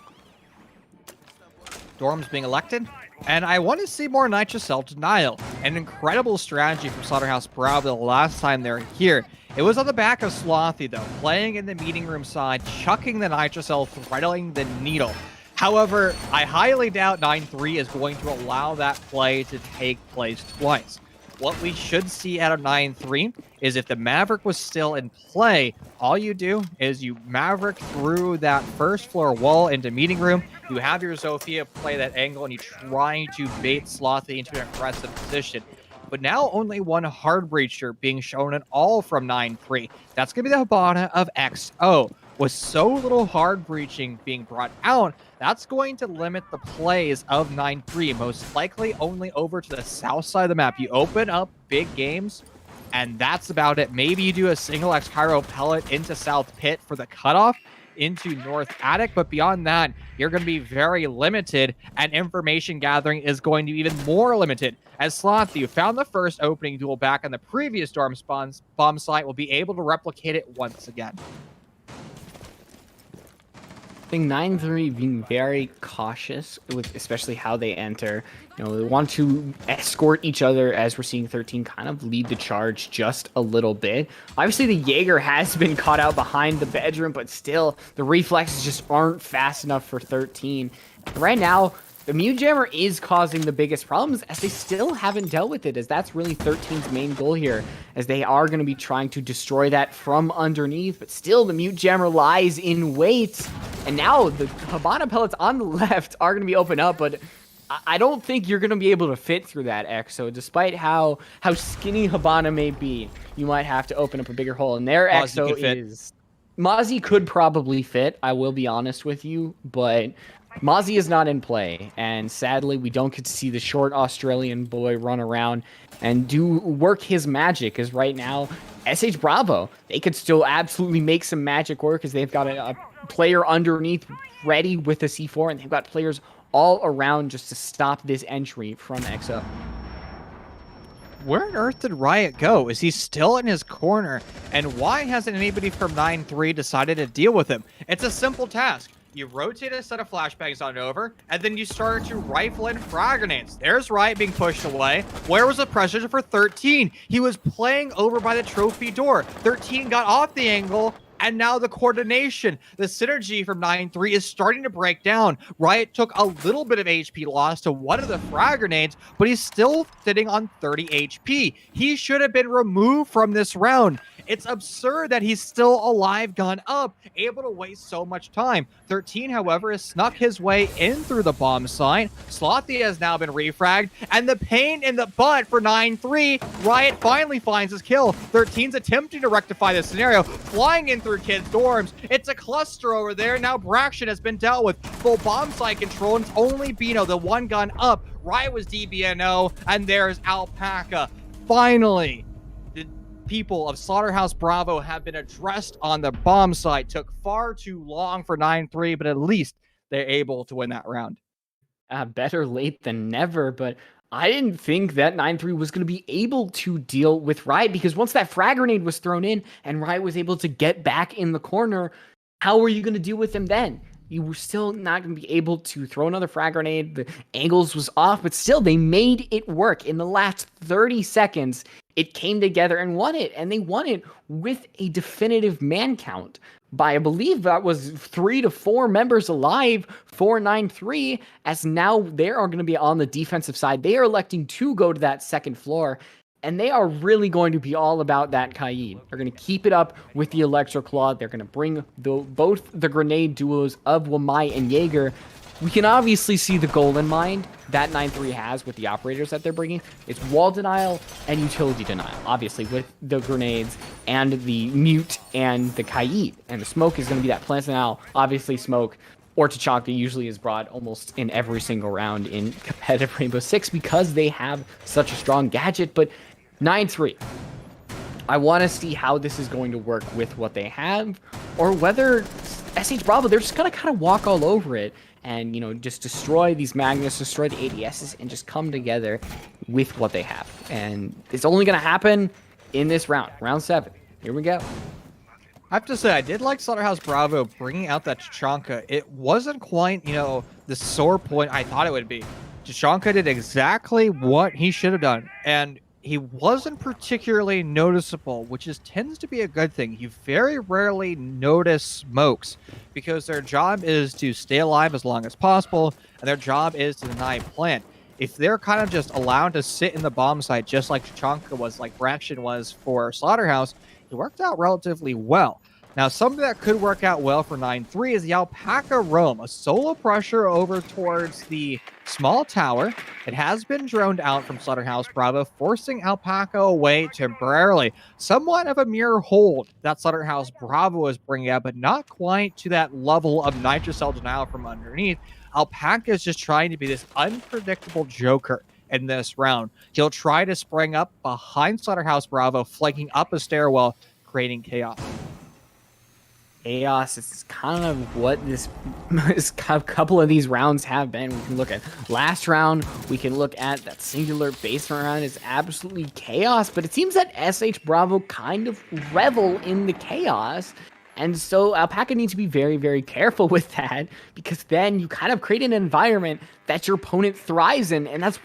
A: Dorms being elected. And I want to see more Nitro self-denial. An incredible strategy from Slaughterhouse Bravo the last time they were here. It was on the back of Slothy, though, playing in the meeting room side, chucking the Nitro Cell, threading the needle. However, I highly doubt 9-3 is going to allow that play to take place twice. What we should see out of 9-3 is if the Maverick was still in play, all you do is you Maverick through that first floor wall into meeting room, you have your Zofia play that angle, and you try to bait Slothy into an aggressive position. But now only one hard breacher being shown at all from 9-3. That's going to be the Hibana of XO. With so little hard breaching being brought out, that's going to limit the plays of 9-3, most likely only over to the south side of the map. You open up big games, and that's about it. Maybe you do a single X-Cairo pellet into South Pit for the cutoff, into North Attic, but beyond that, you're going to be very limited, and information gathering is going to be even more limited. As Slothy, who found the first opening duel back on the previous Dorm bomb site, will be able to replicate it once again.
B: I think 9-3 being very cautious with especially how they enter. You know, they want to escort each other, as we're seeing 13 kind of lead the charge just a little bit. Obviously, the Jaeger has been caught out behind the bedroom, but still, the reflexes just aren't fast enough for 13. Right now, the Mute Jammer is causing the biggest problems, as they still haven't dealt with it, as that's really 13's main goal here, as they are going to be trying to destroy that from underneath, but still the Mute Jammer lies in wait, and now the Hibana pellets on the left are going to be open up, but I don't think you're going to be able to fit through that, Exo. Despite how skinny Hibana may be, you might have to open up a bigger hole, and there Exo is... Mozzie could probably fit, I will be honest with you, but Mozzie is not in play, and sadly we don't get to see the short Australian boy run around and do work his magic, as right now SH Bravo, they could still absolutely make some magic work, as they've got a player underneath ready with a C4, and they've got players all around just to stop this entry from EXO.
A: Where on earth did Riot go? Is he still in his corner? And why hasn't anybody from 9-3 decided to deal with him? It's a simple task. You rotate a set of flashbangs on over, and then you start to rifle in frag grenades. There's Riot being pushed away. Where was the pressure for 13? He was playing over by the trophy door. 13 got off the angle, and now the coordination, the synergy from 9-3 is starting to break down. Riot took a little bit of HP loss to one of the frag grenades, but he's still sitting on 30 HP. He should have been removed from this round. It's absurd that he's still alive, gun up, able to waste so much time. 13, however, has snuck his way in through the bomb site. Slothy has now been refragged, and the pain in the butt for 9-3. Riot finally finds his kill. 13's attempting to rectify this scenario, flying in through kids' dorms. It's a cluster over there. Now Braxton has been dealt with. Full bomb site control, and it's only Bino, the one gun up. Riot was DBNO, and there's Alpaca. Finally, people of Slaughterhouse Bravo have been addressed on the bomb site. Took far too long for 9-3, but at least they're able to win that round.
B: Better late than never, but I didn't think that 9-3 was going to be able to deal with Riot, because once that frag grenade was thrown in and Riot was able to get back in the corner, how were you going to deal with him then? You were still not going to be able to throw another frag grenade. The angles was off, but still they made it work. In the last 30 seconds, it came together and won it. And they won it with a definitive man count by, I believe that was 3 to 4 members alive for 9-3, as now they are going to be on the defensive side. They are electing to go to that second floor, and they are really going to be all about that Kaid. They're going to keep it up with the Electro Claw. They're going to bring both the grenade duos of Wamai and Jaeger. We can obviously see the goal in mind that 9-3 has with the operators that they're bringing. It's wall denial and utility denial, obviously, with the grenades and the mute and the Kaid. And the smoke is going to be that plant denial. Obviously, smoke or Tachanka usually is brought almost in every single round in competitive Rainbow Six because they have such a strong gadget. But 9-3, I want to see how this is going to work with what they have, or whether SH Bravo, they're just going to kind of walk all over it and, you know, just destroy these Magnus, destroy the ADSs, and just come together with what they have. And it's only going to happen in this round, round 7. Here we go.
A: I have to say, I did like Slaughterhouse Bravo bringing out that Tachanka. It wasn't quite, you know, the sore point I thought it would be. Tachanka did exactly what he should have done, and he wasn't particularly noticeable, which tends to be a good thing. You very rarely notice smokes because their job is to stay alive as long as possible, and their job is to deny plant. If they're kind of just allowed to sit in the bomb site, just like Tachanka was, like Braxton was for Slaughterhouse, it worked out relatively well. Now, something that could work out well for 9-3 is the Alpaca Roam, a solo pressure over towards the small tower. It has been droned out from Slaughterhouse Bravo, forcing Alpaca away temporarily. Somewhat of a mirror hold that Slaughterhouse Bravo is bringing up, but not quite to that level of nitrocell denial from underneath. Alpaca is just trying to be this unpredictable joker in this round. He'll try to spring up behind Slaughterhouse Bravo, flanking up a stairwell, creating chaos.
B: Chaos is kind of what this couple of these rounds have been. We can look at last round. We can look at that singular basement round. Is absolutely chaos, but it seems that SH Bravo kind of revel in the chaos. And so Alpaca needs to be very, very careful with that, because then you kind of create an environment that your opponent thrives in. And that's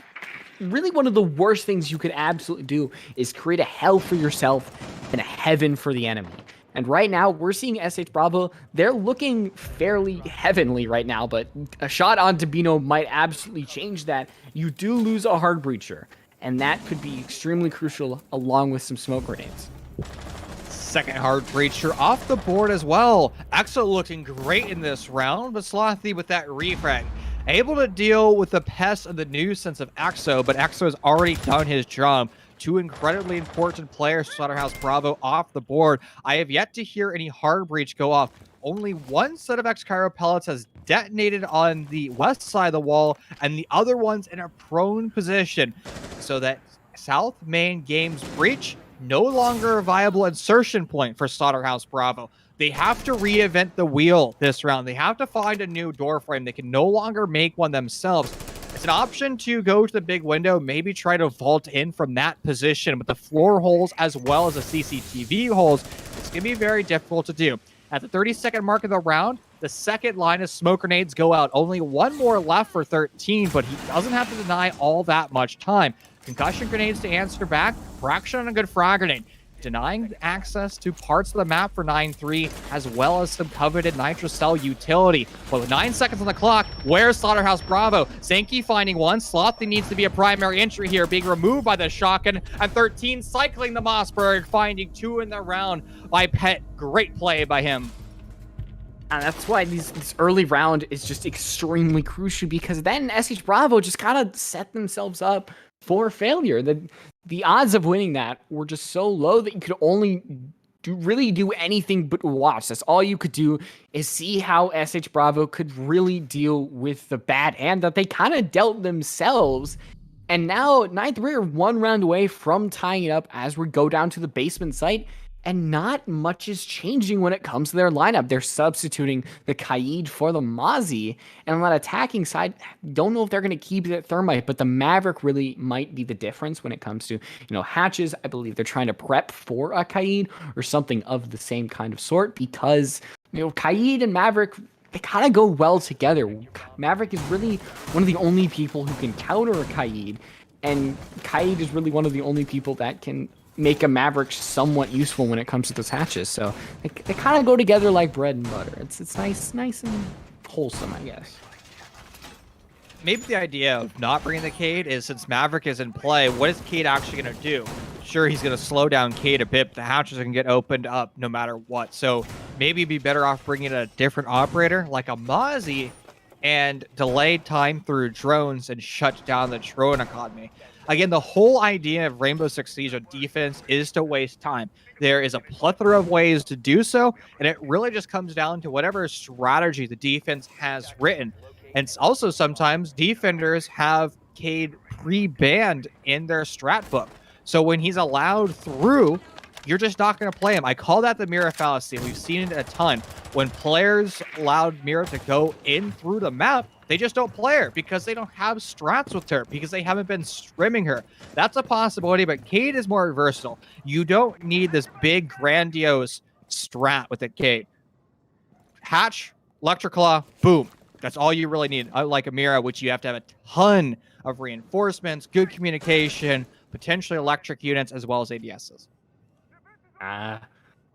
B: really one of the worst things you could absolutely do, is create a hell for yourself and a heaven for the enemy. And right now, we're seeing SH Bravo, they're looking fairly heavenly right now, but a shot onto Bino might absolutely change that. You do lose a hard breacher, and that could be extremely crucial, along with some smoke grenades.
A: Second hard breacher off the board as well. EXO looking great in this round, but Slothy with that refrag. Able to deal with the pest and the nuisance of EXO, but EXO has already done his job. Two incredibly important players, Slaughterhouse Bravo, off the board. I have yet to hear any hard breach go off. Only one set of X-Cairo pellets has detonated on the west side of the wall, and the other one's in a prone position. So that South Main Games breach, no longer a viable insertion point for Slaughterhouse Bravo. They have to reinvent the wheel this round. They have to find a new door frame. They can no longer make one themselves. It's an option to go to the big window, maybe try to vault in from that position with the floor holes as well as the CCTV holes. It's going to be very difficult to do. At the 30-second mark of the round, the second line of smoke grenades go out. Only one more left for 13, but he doesn't have to deny all that much time. Concussion grenades to answer back. Fraction on a good frag grenade. Denying access to parts of the map for 9-3, as well as some coveted Nitrocell utility. But with 9 seconds on the clock, where's Slaughterhouse Bravo? Zenki finding one. Slothy needs to be a primary entry here, being removed by the shotgun. And 13 cycling the Mossberg, finding 2 in the round by Pet. Great play by him.
B: And that's why this early round is just extremely crucial, because then SH Bravo just kind of set themselves up for failure. The odds of winning that were just so low that you could only really do anything but watch. That's all you could do, is see how SH Bravo could really deal with the bad hand that they kind of dealt themselves. And now 9-3 are 1 round away from tying it up as we go down to the basement site. And not much is changing when it comes to their lineup. They're substituting the Kaid for the Mozzie. And on that attacking side, don't know if they're going to keep that Thermite, but the Maverick really might be the difference when it comes to, hatches. I believe they're trying to prep for a Kaid or something of the same kind of sort, because, Kaid and Maverick, they kind of go well together. Maverick is really one of the only people who can counter a Kaid, and Kaid is really one of the only people that can make a Maverick somewhat useful when it comes to those hatches. So they kind of go together like bread and butter. It's nice and wholesome, I guess.
A: Maybe the idea of not bringing the Kaid is, since Maverick is in play, what is Kaid actually going to do? Sure, he's going to slow down Kaid a bit, but the hatches can get opened up no matter what. So maybe you'd be better off bringing a different operator like a Mozzie and delay time through drones and shut down the drone economy. Again, the whole idea of Rainbow Six Siege on defense is to waste time. There is a plethora of ways to do so, and it really just comes down to whatever strategy the defense has written. And also sometimes defenders have Kaid pre-banned in their strat book. So when he's allowed through, you're just not going to play him. I call that the mirror fallacy. We've seen it a ton. When players allowed Mira to go in through the map, they just don't play her because they don't have strats with her, because they haven't been streaming her. That's a possibility, but Kaid is more versatile. You don't need this big, grandiose strat with a Kaid. Hatch, Electric Claw, boom. That's all you really need. Unlike Amira, which you have to have a ton of reinforcements, good communication, potentially electric units, as well as ADSs.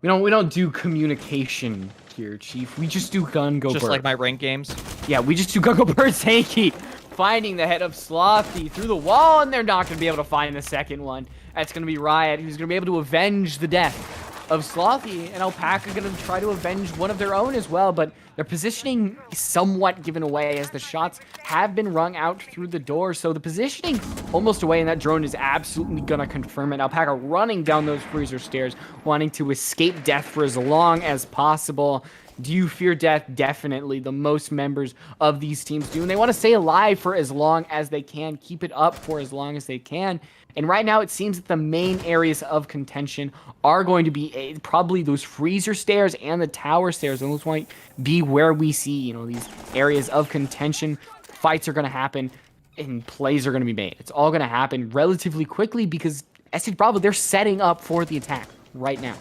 B: We don't do communication here, Chief. We just do gun go
A: just
B: bird.
A: Like my ranked games.
B: Yeah, we just do gun go bird. Zenki finding the head of Slothy through the wall, and they're not going to be able to find the second one. That's going to be Riot, who's going to be able to avenge the death of Slothy, and Alpaca going to try to avenge one of their own as well, but their positioning is somewhat given away as the shots have been rung out through the door. So the positioning almost away, and that drone is absolutely going to confirm it. Alpaca running down those freezer stairs, wanting to escape death for as long as possible. Do you fear death? Definitely. The most members of these teams do, and they want to stay alive for as long as they can, keep it up for as long as they can. And right now, it seems that the main areas of contention are going to be probably those freezer stairs and the tower stairs. And those might be where we see, these areas of contention. Fights are going to happen and plays are going to be made. It's all going to happen relatively quickly because SH Bravo, they're setting up for the attack right now.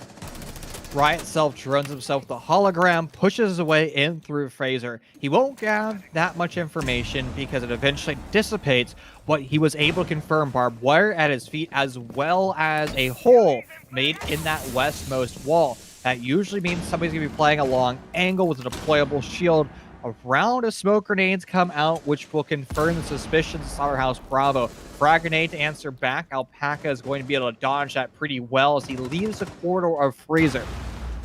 A: Riot self-drones himself with a hologram, pushes his way in through Fraser. He won't have that much information because it eventually dissipates, but he was able to confirm barbed wire at his feet as well as a hole made in that westmost wall. That usually means somebody's going to be playing a long angle with a deployable shield. A round of smoke grenades come out, which will confirm the suspicions of Slaughterhouse Bravo. Frag grenade to answer back. Alpaca is going to be able to dodge that pretty well as he leaves the corridor of Freezer.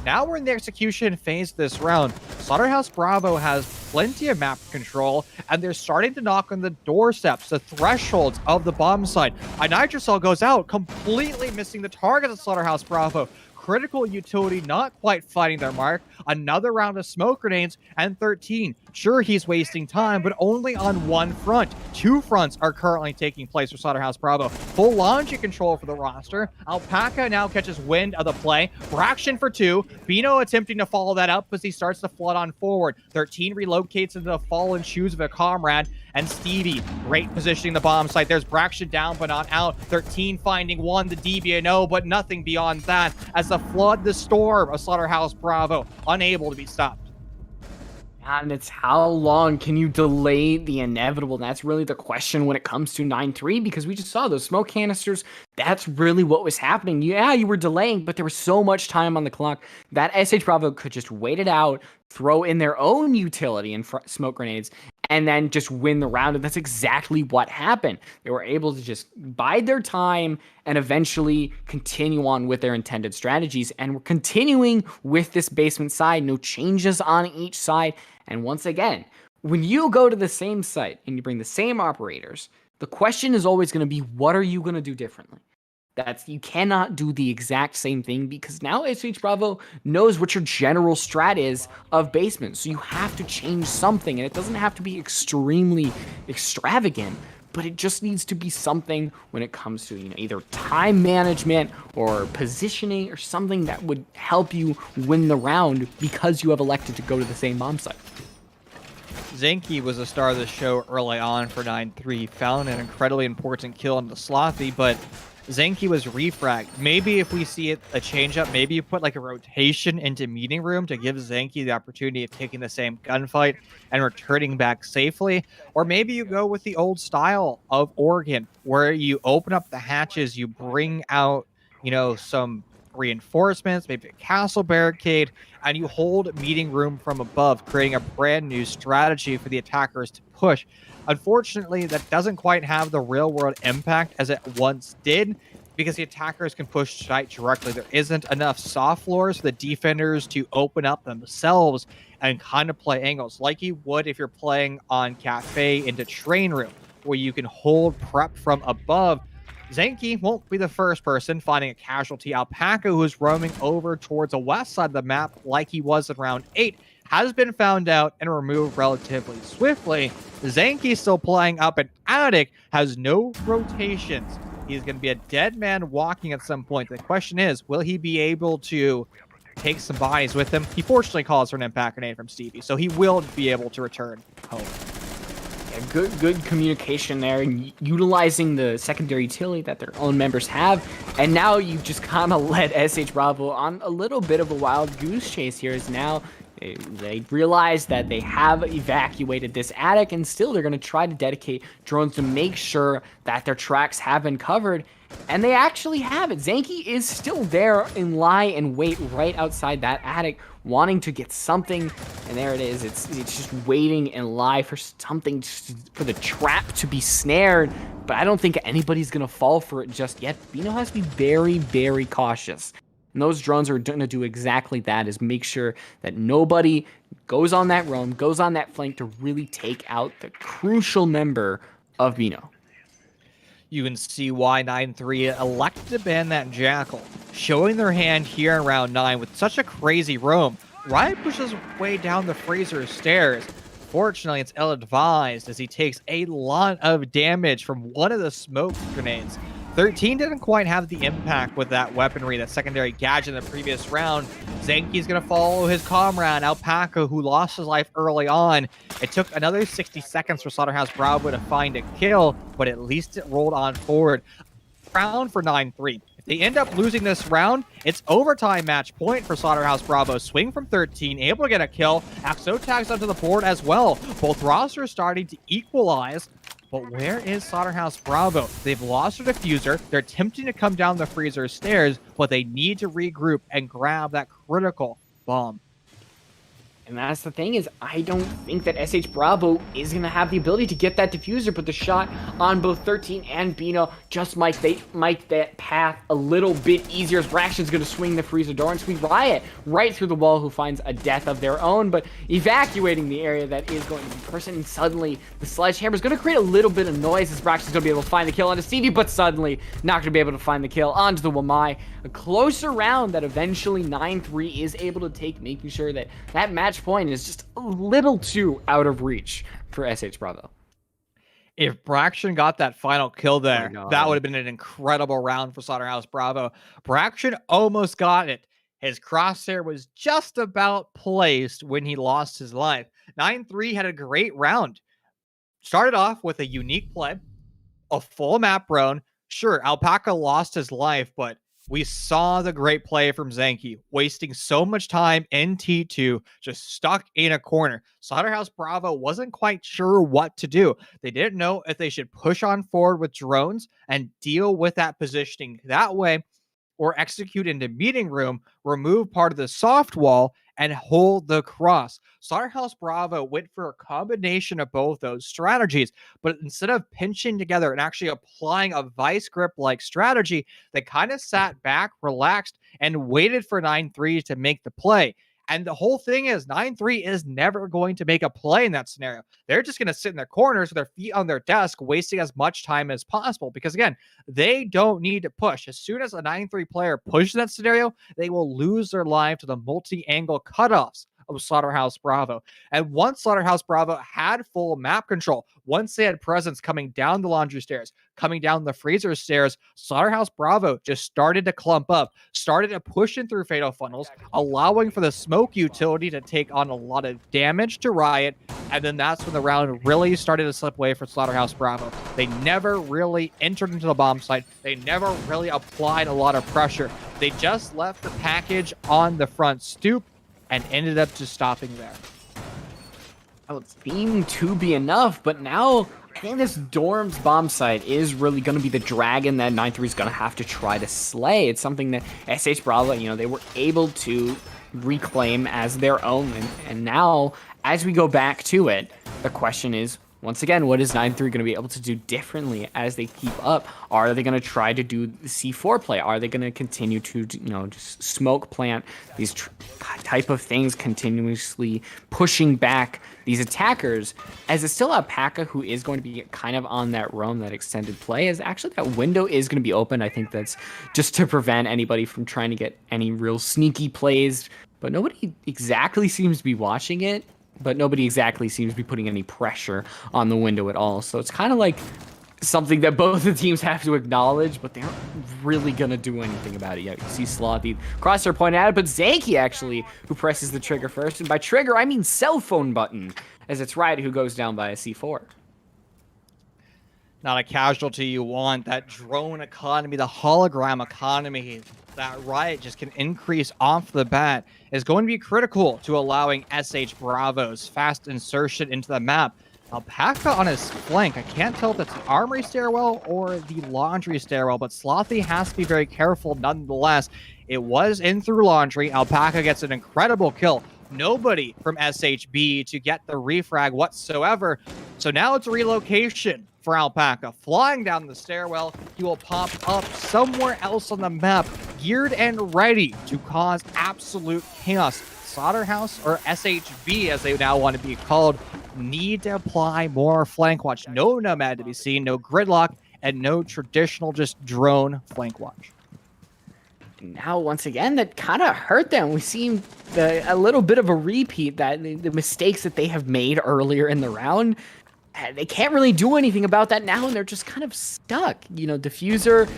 A: Now we're in the execution phase this round. Slaughterhouse Bravo has plenty of map control, and they're starting to knock on the doorsteps, the thresholds of the bomb site. A Nitrocell goes out, completely missing the target of Slaughterhouse Bravo. Critical utility not quite finding their mark. Another round of smoke grenades, and 13 Sure, he's wasting time, but only on one front. Two fronts are currently taking place for Slaughterhouse Bravo. Full launching control for the roster. Alpaca now catches wind of the play. Braxton for 2. Bino attempting to follow that up as he starts to flood on forward. 13 relocates into the fallen shoes of a comrade. And Stevie, great positioning the bomb site. There's Braxton down, but not out. 13 finding 1, the DBNO, but nothing beyond that as the flood the storm of Slaughterhouse Bravo, unable to be stopped.
B: And it's how long can you delay the inevitable? That's really the question when it comes to 9-3, because we just saw those smoke canisters. That's really what was happening. Yeah, you were delaying, but there was so much time on the clock that SH Bravo could just wait it out, throw in their own utility and smoke grenades, and then just win the round. And that's exactly what happened. They were able to just bide their time and eventually continue on with their intended strategies. And we're continuing with this basement side. No changes on each side. And once again, when you go to the same site and you bring the same operators, the question is always going to be, what are you going to do differently? You cannot do the exact same thing, because now SH Bravo knows what your general strat is of basement. So you have to change something, and it doesn't have to be extremely extravagant, but it just needs to be something when it comes to, either time management or positioning or something that would help you win the round because you have elected to go to the same bomb site.
A: Zenki was the star of the show early on for 9-3, found an incredibly important kill into Slothy, but Zenki was refragged. Maybe if we see a change up, maybe you put like a rotation into meeting room to give Zenki the opportunity of taking the same gunfight and returning back safely. Or maybe you go with the old style of Oregon, where you open up the hatches, you bring out, some reinforcements, maybe a castle barricade, and you hold meeting room from above, creating a brand new strategy for the attackers to push. Unfortunately, that doesn't quite have the real-world impact as it once did, because the attackers can push site directly. There isn't enough soft floors for the defenders to open up themselves and kind of play angles like you would if you're playing on Cafe into Train Room, where you can hold prep from above. Zenki won't be the first person finding a casualty. Alpaca, who's roaming over towards the west side of the map like he was in round 8, has been found out and removed relatively swiftly. Zenki still playing up an attic, has no rotations. He's going to be a dead man walking at some point. The question is, will he be able to take some bodies with him? He fortunately calls for an impact grenade from Stevie, so he will be able to return home.
B: Yeah, good communication there, and utilizing the secondary utility that their own members have. And now you've just kind of led SH Bravo on a little bit of a wild goose chase here, as now they realize that they have evacuated this attic, and still they're going to try to dedicate drones to make sure that their tracks have been covered. And they actually have it. Zenki is still there in lie and wait right outside that attic, wanting to get something. And there it is. It's just waiting and lie for something, for the trap to be snared. But I don't think anybody's going to fall for it just yet. Bino has to be very, very cautious. And those drones are going to do exactly that, is make sure that nobody goes on that roam, goes on that flank to really take out the crucial member of Bino.
A: You can see why 9-3 elected to ban that Jackal, showing their hand here in round 9 with such a crazy roam. Riot pushes way down the Fraser stairs. Fortunately, it's ill-advised as he takes a lot of damage from one of the smoke grenades. 13 didn't quite have the impact with that weaponry, that secondary gadget in the previous round. Zenki's going to follow his comrade, Alpaca, who lost his life early on. It took another 60 seconds for Slaughterhouse Bravo to find a kill, but at least it rolled on forward. Round for 9-3. If they end up losing this round, it's overtime match point for Slaughterhouse Bravo. Swing from 13, able to get a kill. Axo tags onto the board as well. Both rosters starting to equalize. But where is Slaughterhouse Bravo? They've lost their diffuser. They're attempting to come down the freezer stairs, but they need to regroup and grab that critical bomb.
B: And that's the thing, is I don't think that SH Bravo is going to have the ability to get that diffuser, but the shot on both 13 and Bino just might that path a little bit easier, as Braxton's going to swing the freezer door and swing Riot right through the wall, who finds a death of their own, but evacuating the area that is going to be person. And suddenly the sledgehammer is going to create a little bit of noise, as Braxton's going to be able to find the kill onto Stevie, but suddenly not going to be able to find the kill onto the Wamai. A closer round that eventually 9-3 is able to take, making sure that that match match point is just a little too out of reach for SH Bravo.
A: If Braxton got that final kill there, that would have been an incredible round for Slaughterhouse Bravo. Braxton almost got it. His crosshair was just about placed when he lost his life. 9-3 had a great round. Started off with a unique play, a full map run. Sure, Alpaca lost his life, but we saw the great play from Zenki, wasting so much time in T2, just stuck in a corner. Slaughterhouse Bravo wasn't quite sure what to do. They didn't know if they should push on forward with drones and deal with that positioning that way, or execute into meeting room, remove part of the soft wall, and hold the cross. Slaughterhouse Bravo went for a combination of both those strategies, but instead of pinching together and actually applying a vice grip-like strategy, they kind of sat back, relaxed, and waited for 9-3 to make the play. And the whole thing is 9-3 is never going to make a play in that scenario. They're just going to sit in their corners with their feet on their desk, wasting as much time as possible. Because again, they don't need to push. As soon as a 9-3 player pushes that scenario, they will lose their life to the multi-angle cutoffs of Slaughterhouse Bravo. And once Slaughterhouse Bravo had full map control, once they had presence coming down the laundry stairs, coming down the freezer stairs, Slaughterhouse Bravo just started to clump up, started to push in through Fatal Funnels, allowing for the smoke utility to take on a lot of damage to Riot, and then that's when the round really started to slip away for Slaughterhouse Bravo. They never really entered into the bomb site. They never really applied a lot of pressure. They just left the package on the front stoop and ended up just stopping there.
B: Well, it seemed to be enough, but now I think this Dorm's bomb site is really going to be the dragon that 9-3 is going to have to try to slay. It's something that SH Bravo, you know, they were able to reclaim as their own. And now, as we go back to it, the question is, once again, what is 9-3 going to be able to do differently as they keep up? Are they going to try to do the C4 play? Are they going to continue to, you know, just smoke plant these type of things, continuously pushing back these attackers? As it's still Alpaca who is going to be kind of on that roam, that extended play, as actually that window is going to be open. I think that's just to prevent anybody from trying to get any real sneaky plays, but nobody exactly seems to be watching it. But nobody exactly seems to be putting any pressure on the window at all. So it's kind of like something that both the teams have to acknowledge, but they aren't really going to do anything about it yet. You see Slothy crosshair pointed out, but Zenki actually who presses the trigger first. And by trigger, I mean cell phone button, as it's Riot who goes down by a C4.
A: Not a casualty you want. That drone economy, the hologram economy that Riot just can increase off the bat is going to be critical to allowing SH Bravo's fast insertion into the map. Alpaca on his flank, I can't tell if it's the armory stairwell or the laundry stairwell, but Slothy has to be very careful nonetheless. It was in through laundry. Alpaca gets an incredible kill. Nobody from SHB to get the refrag whatsoever. So now it's a relocation for Alpaca. Flying down the stairwell, he will pop up somewhere else on the map, geared and ready to cause absolute chaos. Slaughterhouse, or SHB as they now want to be called, need to apply more flank watch. No Nomad to be seen, no Gridlock, and no traditional just drone flank watch.
B: Now, once again, that kind of hurt them. We see a little bit of a repeat, that the mistakes that they have made earlier in the round. They can't really do anything about that now, and they're just kind of stuck. You know, Diffuser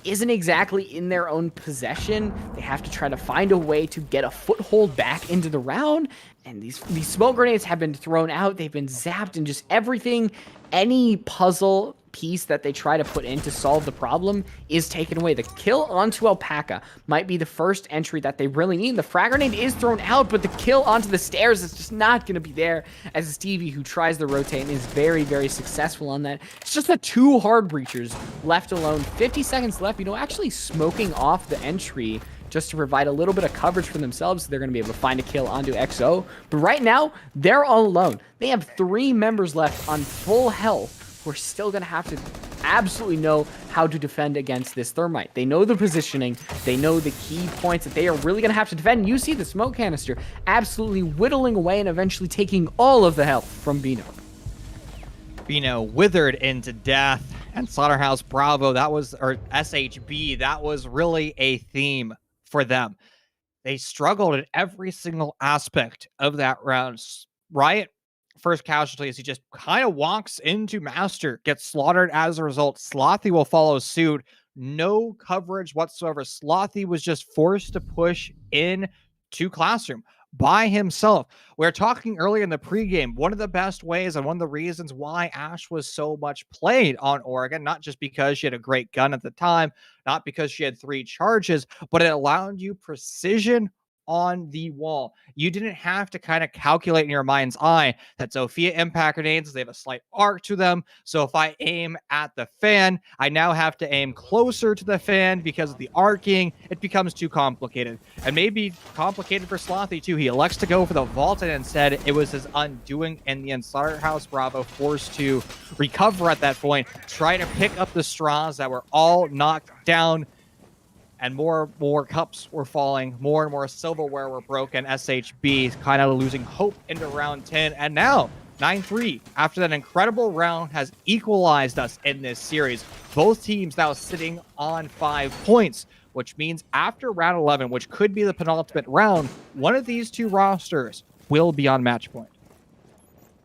B: isn't exactly in their own possession. They have to try to find a way to get a foothold back into the round, and these smoke grenades have been thrown out. They've been zapped, and just everything, any puzzle piece that they try to put in to solve the problem is taken away. The kill onto Alpaca might be the first entry that they really need. The frag grenade is thrown out, but the kill onto the stairs is just not going to be there, as Stevie, who tries the rotate and is very, very successful on that. It's just the two hard breachers left alone. 50 seconds left, you know, actually smoking off the entry just to provide a little bit of coverage for themselves. So they're going to be able to find a kill onto XO. But right now, they're all alone. They have 3 members left on full health. We're still going to have to absolutely know how to defend against this Thermite. They know the positioning. They know the key points that they are really going to have to defend. You see the smoke canister absolutely whittling away and eventually taking all of the health from Bino.
A: Bino withered into death. And Slaughterhouse Bravo, that was, or SHB, that was really a theme for them. They struggled in every single aspect of that round. Riot, first casualty, as he just kind of walks into Master, gets slaughtered as a result. Slothy will follow suit. No coverage whatsoever. Slothy was just forced to push in to Classroom by himself. We are talking earlier in the pregame, one of the best ways and one of the reasons why Ashe was so much played on Oregon, not just because she had a great gun at the time, not because she had 3 charges, but it allowed you precision on the wall. You didn't have to kind of calculate in your mind's eye that Zofia impact grenades, they have a slight arc to them. So if I aim at the fan, I now have to aim closer to the fan because of the arcing. It becomes too complicated. And maybe complicated for Slothy too. He elects to go for the vault, and instead it was his undoing, and the Slaughterhouse Bravo forced to recover at that point, try to pick up the straws that were all knocked down. And more cups were falling, more and more silverware were broken. SHB kind of losing hope into round 10. And now, 9-3, after that incredible round, has equalized us in this series. Both teams now sitting on 5 points, which means after round 11, which could be the penultimate round, one of these 2 rosters will be on match point.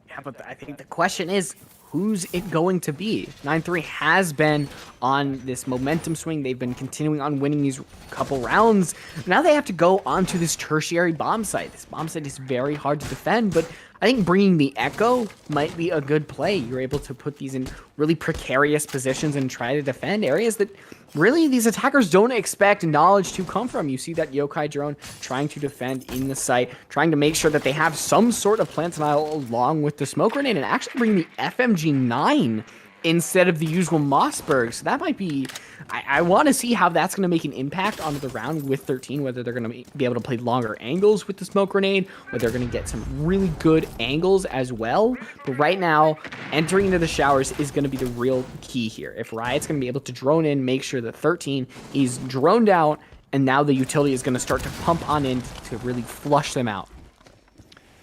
B: Yeah, but I think the question is, who's it going to be? 9-3 has been on this momentum swing. They've been continuing on winning these couple rounds. Now they have to go onto this tertiary bomb site. This bomb site is very hard to defend, but I think bringing the Echo might be a good play. You're able to put these in really precarious positions and try to defend areas that really these attackers don't expect knowledge to come from. You see that Yokai drone trying to defend in the site, trying to make sure that they have some sort of plant denial along with the smoke grenade, and actually bring the FMG9 instead of the usual Mossberg. So that might be, I want to see how that's going to make an impact on the round with 13, whether they're going to be able to play longer angles with the smoke grenade, whether they're going to get some really good angles as well. But right now, entering into the showers is going to be the real key here. If Riot's going to be able to drone in, make sure that 13 is droned out, and now the utility is going to start to pump on in to really flush them out.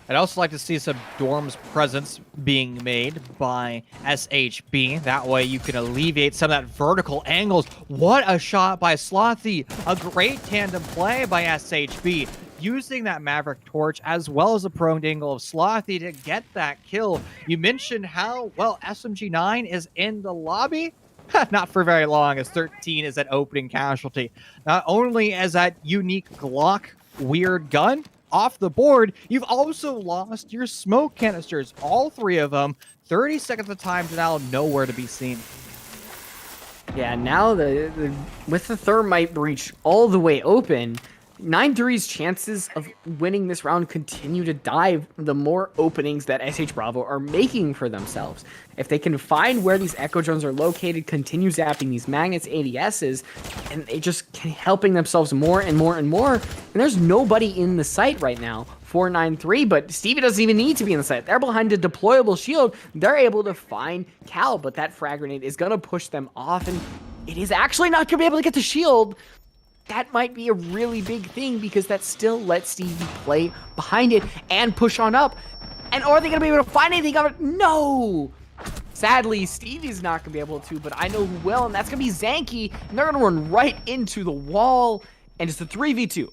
A: I'd also like to see some Dorm's presence being made by SHB. That way you can alleviate some of that vertical angles. What a shot by Slothy. A great tandem play by SHB. Using that Maverick Torch as well as the prone angle of Slothy to get that kill. You mentioned how, well, SMG9 is in the lobby. Not for very long, as 13 is that opening casualty. Not only is that unique Glock weird gun off the board, you've also lost your smoke canisters, all 3 of them. 30 seconds of time to now nowhere to be seen.
B: Yeah, now with the thermite breach all the way open, 9-3's chances of winning this round continue to dive the more openings that SH Bravo are making for themselves. If they can find where these Echo drones are located, continue zapping these magnets, ADSs, and they just can helping themselves more and more and more. And there's nobody in the site right now for 9-3, but Stevie doesn't even need to be in the site. They're behind a deployable shield. They're able to find Cal, but that frag grenade is going to push them off, and it is actually not going to be able to get the shield. That might be a really big thing because that still lets Stevie play behind it and push on up. And are they going to be able to find anything of it? No! Sadly, Stevie's not going to be able to, but I know who will, and that's going to be Zanky. And they're going to run right into the wall. And it's a 3v2.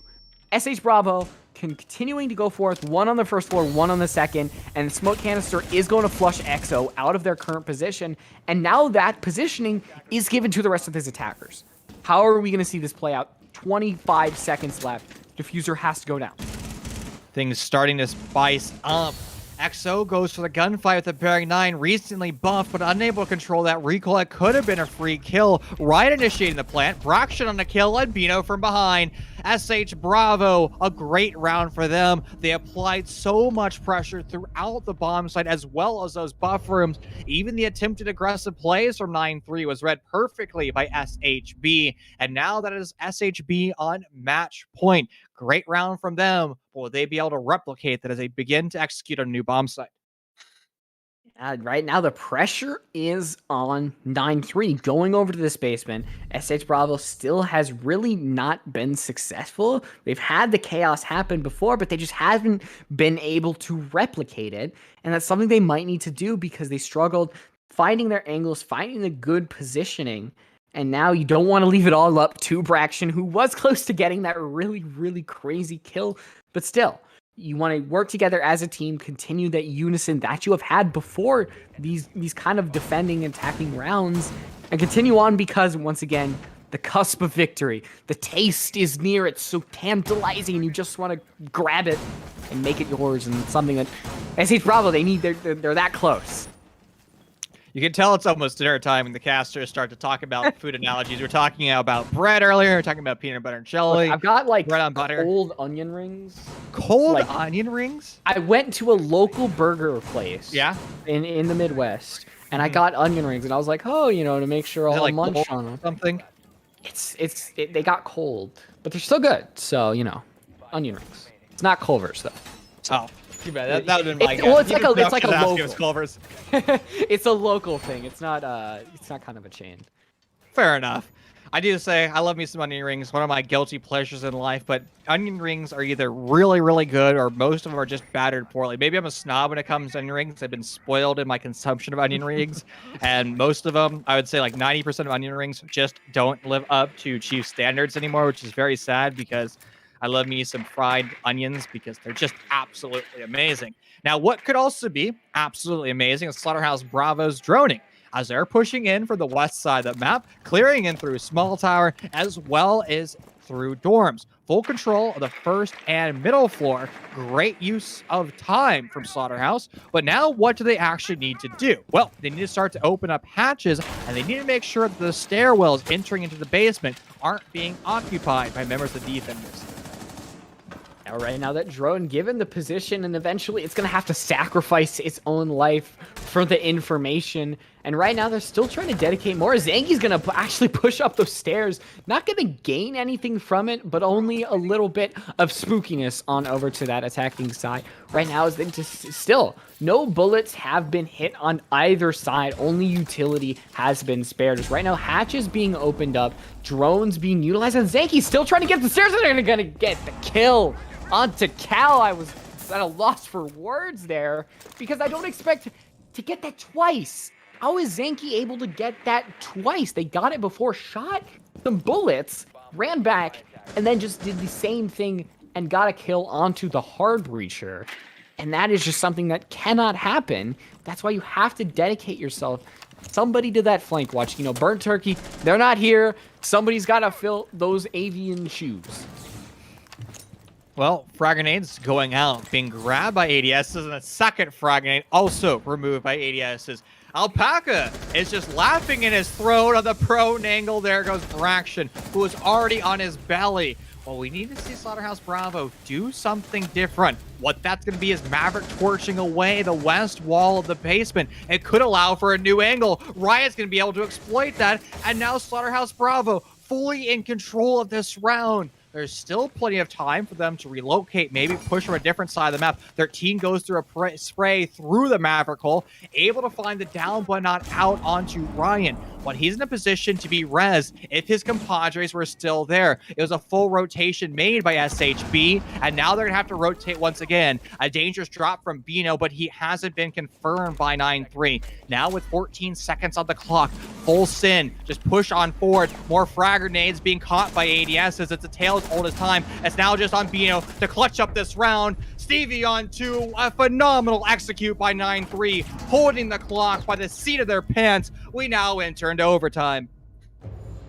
B: SH Bravo continuing to go forth, 1 on the first floor, 1 on the second, and Smoke Canister is going to flush EXO out of their current position. And now that positioning is given to the rest of his attackers. How are we going to see this play out? 25 seconds left. Diffuser has to go down.
A: Things starting to spice up. EXO goes for the gunfight with the Bearing 9, recently buffed, but unable to control that recoil. It could have been a free kill. Riot initiating the plant. Broxton on the kill, and Bino from behind. SH Bravo, a great round for them. They applied so much pressure throughout the bomb site as well as those buff rooms. Even the attempted aggressive plays from 9-3 was read perfectly by SHB. And now that is SHB on match point. Great round from them. Will they be able to replicate that as they begin to execute on a new bomb site?
B: Right now, the pressure is on 9-3 going over to this basement. SH Bravo still has really not been successful. They've had the chaos happen before, but they just haven't been able to replicate it. And that's something they might need to do because they struggled finding their angles, finding the good positioning. And now you don't want to leave it all up to Braxton, who was close to getting that really, really crazy kill. But still, you want to work together as a team, continue that unison that you have had before these kind of defending and attacking rounds, and continue on because, once again, the cusp of victory, the taste is near. It's so tantalizing, and you just want to grab it and make it yours. And it's something that SH Bravo, they're that close.
A: You can tell it's almost dinner time when the casters start to talk about food analogies. We were talking about bread earlier. We were talking about peanut butter and jelly.
B: Look, I've got like
A: bread on butter.
B: Cold onion rings.
A: Cold onion rings?
B: I went to a local burger place.
A: Yeah.
B: In the Midwest, and I got onion rings, and I was like, oh, to make sure I'll
A: like
B: munch on them.
A: Something.
B: They got cold, but they're still good. So onion rings. It's not Culver's though.
A: Oh. Too bad. That would have been my guess.
B: Well, it's like a local.
A: Culver's.
B: It's a local thing. It's not kind of a chain.
A: Fair enough. I do say I love me some onion rings. One of my guilty pleasures in life. But onion rings are either really, really good, or most of them are just battered poorly. Maybe I'm a snob when it comes to onion rings. I've been spoiled in my consumption of onion rings, and most of them, I would say like 90% of onion rings, just don't live up to Chief standards anymore, which is very sad because I love me some fried onions because they're just absolutely amazing. Now, what could also be absolutely amazing is Slaughterhouse Bravo's droning, as they're pushing in for the west side of the map, clearing in through Small Tower, as well as through dorms. Full control of the first and middle floor. Great use of time from Slaughterhouse. But now what do they actually need to do? Well, they need to start to open up hatches, and they need to make sure that the stairwells entering into the basement aren't being occupied by members of the defenders.
B: Right now, that drone, given the position, and eventually it's going to have to sacrifice its own life for the information. And right now, they're still trying to dedicate more. Zangi's going to actually push up those stairs. Not going to gain anything from it, but only a little bit of spookiness on over to that attacking side. Right now, is just still no bullets have been hit on either side. Only utility has been spared. As right now, hatches being opened up, drones being utilized, and Zangi's still trying to get the stairs, and they're going to get the kill onto Cal. I was at a loss for words there because I don't expect to get that twice. How is Zanki able to get that twice? They got it before, shot some bullets, ran back, and then just did the same thing and got a kill onto the hard breacher. And that is just something that cannot happen. That's why you have to dedicate yourself. Somebody to that flank watch. Burnt Turkey, they're not here. Somebody's got to fill those avian shoes.
A: Well, frag grenades going out, being grabbed by ADSs, and a second frag grenade also removed by ADSs. Alpaca is just laughing in his throat on the prone angle. There goes Braxton, who was already on his belly. Well, we need to see Slaughterhouse Bravo do something different. What that's going to be is Maverick torching away the west wall of the basement. It could allow for a new angle. Riot's going to be able to exploit that, and now Slaughterhouse Bravo fully in control of this round. There's still plenty of time for them to relocate, maybe push from a different side of the map. Their team goes through a spray through the Maverick hole, able to find the down but not out onto Ryan. But he's in a position to be res if his compadres were still there. It was a full rotation made by SHB, and now they're going to have to rotate once again. A dangerous drop from Bino, but he hasn't been confirmed by 9-3. Now with 14 seconds on the clock, full sin, just push on forward. More frag grenades being caught by ADS as it's a tale as old as time. It's now just on Bino to clutch up this round. Stevie on 2, a phenomenal execute by 9-3, holding the clock by the seat of their pants. We now enter into overtime.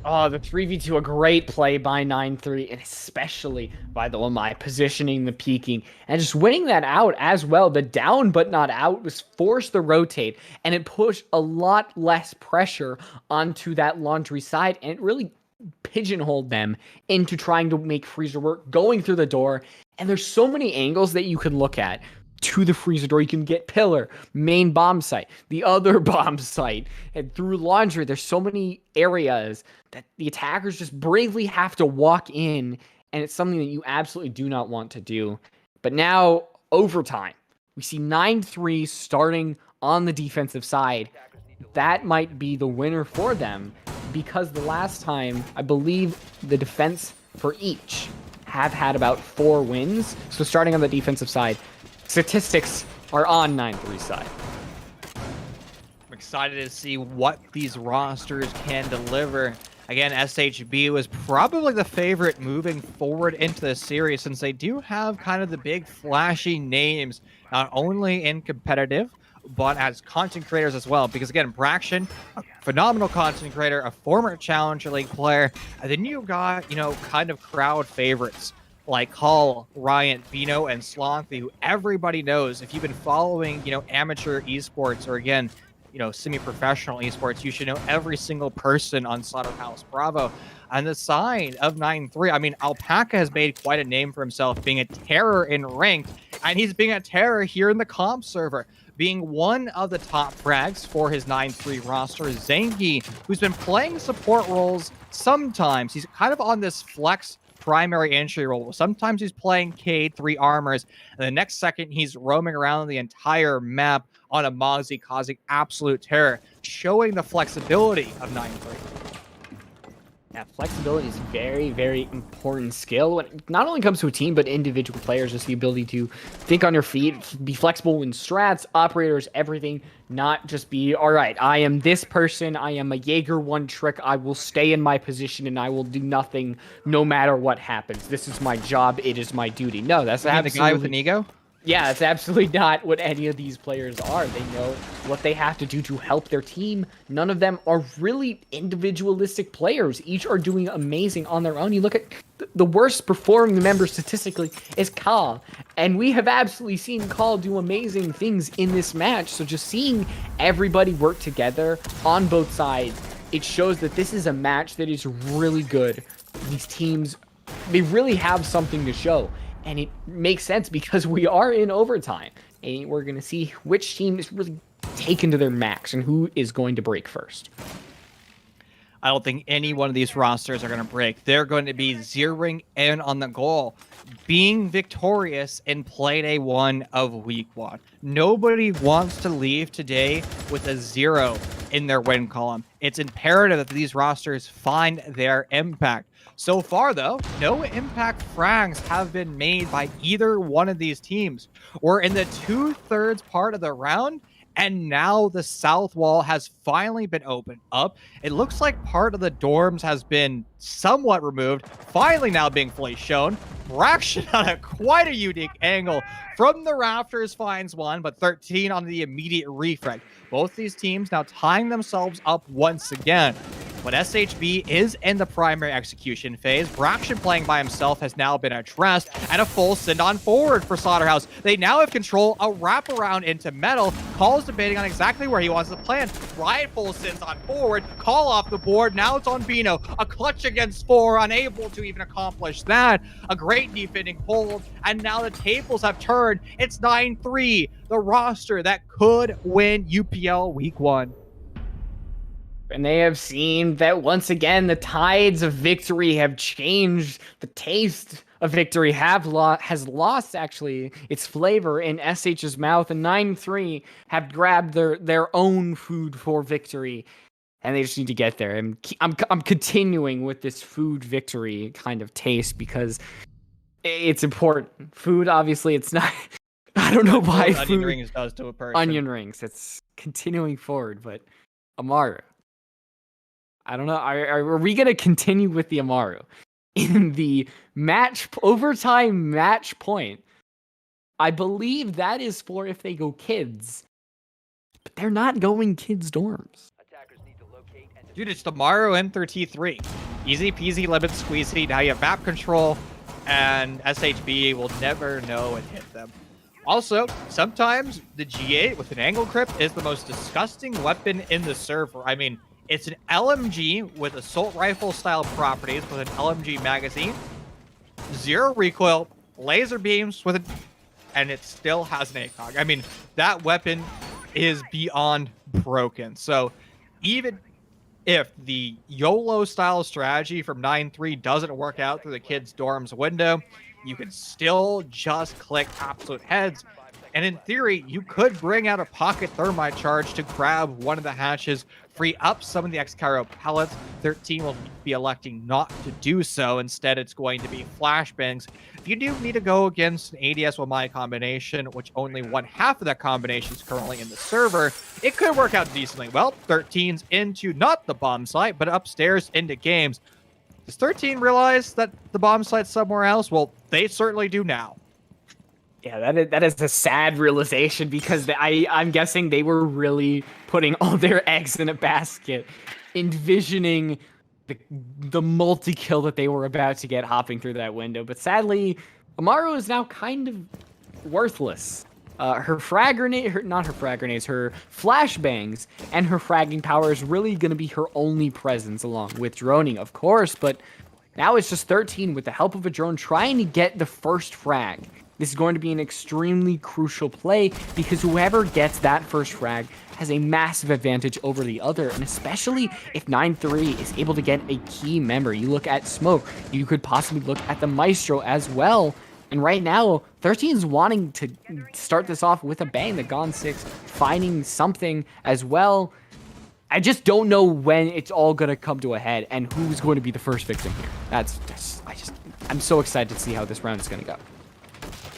B: Oh, the 3v2, a great play by 9-3, and especially by the Lamai positioning the peaking and just winning that out as well. The down but not out was forced to rotate, and it pushed a lot less pressure onto that laundry side, and it really pigeonholed them into trying to make Freezer work, going through the door. And there's so many angles that you can look at to the Freezer door. You can get pillar, main bomb site, the other bomb site, and through laundry. There's so many areas that the attackers just bravely have to walk in, and it's something that you absolutely do not want to do. But now, overtime. We see 9-3 starting on the defensive side. That might be the winner for them, because the last time, I believe the defense for each have had about 4 wins. So starting on the defensive side, statistics are on 9-3 side.
A: excited to see what these rosters can deliver. Again, SHB was probably the favorite moving forward into the series since they do have kind of the big flashy names, not only in competitive, but as content creators as well. Because again, Braxton, a phenomenal content creator, a former Challenger League player, and then you got, kind of crowd favorites like Hall, Ryan, Bino, and Slothy, who everybody knows. If you've been following, amateur esports or again, semi-professional esports, you should know every single person on Slaughterhouse Bravo. And the side of 9-3, I mean, Alpaca has made quite a name for himself, being a terror in ranked, and he's being a terror here in the comp server, being one of the top frags for his 9-3 roster. Zangi, who's been playing support roles sometimes. He's kind of on this flex primary entry role. Sometimes he's playing Cade 3 armors, and the next second he's roaming around the entire map on a Moxie, causing absolute terror, showing the flexibility of 9-3.
B: Yeah, flexibility is a very, very important skill when it not only comes to a team, but individual players. Just the ability to think on your feet, be flexible in strats, operators, everything. Not just be, all right, I am this person, I am a Jaeger one trick, I will stay in my position and I will do nothing no matter what happens. This is my job, it is my duty. No, that's
A: absolutely... the guy with an ego?
B: Yeah, it's absolutely not what any of these players are. They know what they have to do to help their team. None of them are really individualistic players. Each are doing amazing on their own. You look at the worst performing member statistically is Kal. And we have absolutely seen Kal do amazing things in this match. So just seeing everybody work together on both sides, it shows that this is a match that is really good. These teams, they really have something to show. And it makes sense because we are in overtime. And we're going to see which team is really taken to their max and who is going to break first.
A: I don't think any one of these rosters are going to break. They're going to be zeroing in on the goal, being victorious in play day 1 of week 1. Nobody wants to leave today with a 0 in their win column. It's imperative that these rosters find their impact. So far, though, no impact frags have been made by either one of these teams. We're in the 2/3 part of the round, and now the south wall has finally been opened up. It looks like part of the dorms has been somewhat removed, finally now being fully shown. Braxton on quite a unique angle from the rafters finds one, but 13 on the immediate refrag. Both these teams now tying themselves up once again. But SHB is in the primary execution phase. Braxton playing by himself has now been addressed, and a full send on forward for Slaughterhouse. They now have control, a wraparound into Metal. Call's debating on exactly where he wants to plant. Riot full sends on forward. Call off the board. Now it's on Bino. A clutch against 4, unable to even accomplish that. A great defending hold, and now the tables have turned. It's 9-3, the roster that could win UPL Week 1.
B: And they have seen that once again, the tides of victory have changed. The taste of victory has lost actually its flavor in SH's mouth. And 9-3 have grabbed their own food for victory. And they just need to get there. And I'm continuing with this food victory kind of taste because it's important. Food, obviously, it's not... I don't know why food...
A: Onion rings does to a person.
B: Onion rings. It's continuing forward, but Amaru. I don't know. Are we going to continue with the Amaru? In the overtime match point, I believe that is for if they go kids. But they're not going kids dorms.
A: Dude, it's the Amaru M30T3. Easy peasy lemon squeezy. Now you have map control, and SHB will never know and hit them. Also, sometimes the G8 with an angle crypt is the most disgusting weapon in the server. I mean, it's an LMG with assault rifle style properties with an LMG magazine, 0 recoil, laser beams with it, and it still has an ACOG. I mean, that weapon is beyond broken. So even if the YOLO style strategy from 9-3 doesn't work out through the kids' dorms window, you can still just click absolute heads. And in theory, you could bring out a pocket thermite charge to grab one of the hatches, free up some of the X-Cairo pellets. 13 will be electing not to do so. Instead, it's going to be flashbangs. If you do need to go against an ADS with my combination, which only one half of that combination is currently in the server, it could work out decently. Well, 13's into not the bomb site, but upstairs into games. Does 13 realize that the bomb site's somewhere else? Well, they certainly do now.
B: Yeah, that is a sad realization because I'm guessing they were really putting all their eggs in a basket, envisioning the multi-kill that they were about to get hopping through that window. But sadly, Amaru is now kind of worthless. Her frag grenade, not her frag grenades, her flashbangs and her fragging power is really going to be her only presence, along with droning, of course. But now it's just 13 with the help of a drone trying to get the first frag. This is going to be an extremely crucial play because whoever gets that first frag has a massive advantage over the other, and especially if 9-3 is able to get a key member. You look at Smoke, you could possibly look at the Maestro as well. And right now, 13 is wanting to start this off with a bang. The Gon6 finding something as well. I just don't know when it's all going to come to a head and who's going to be the first victim here. I'm so excited to see how this round is going to go.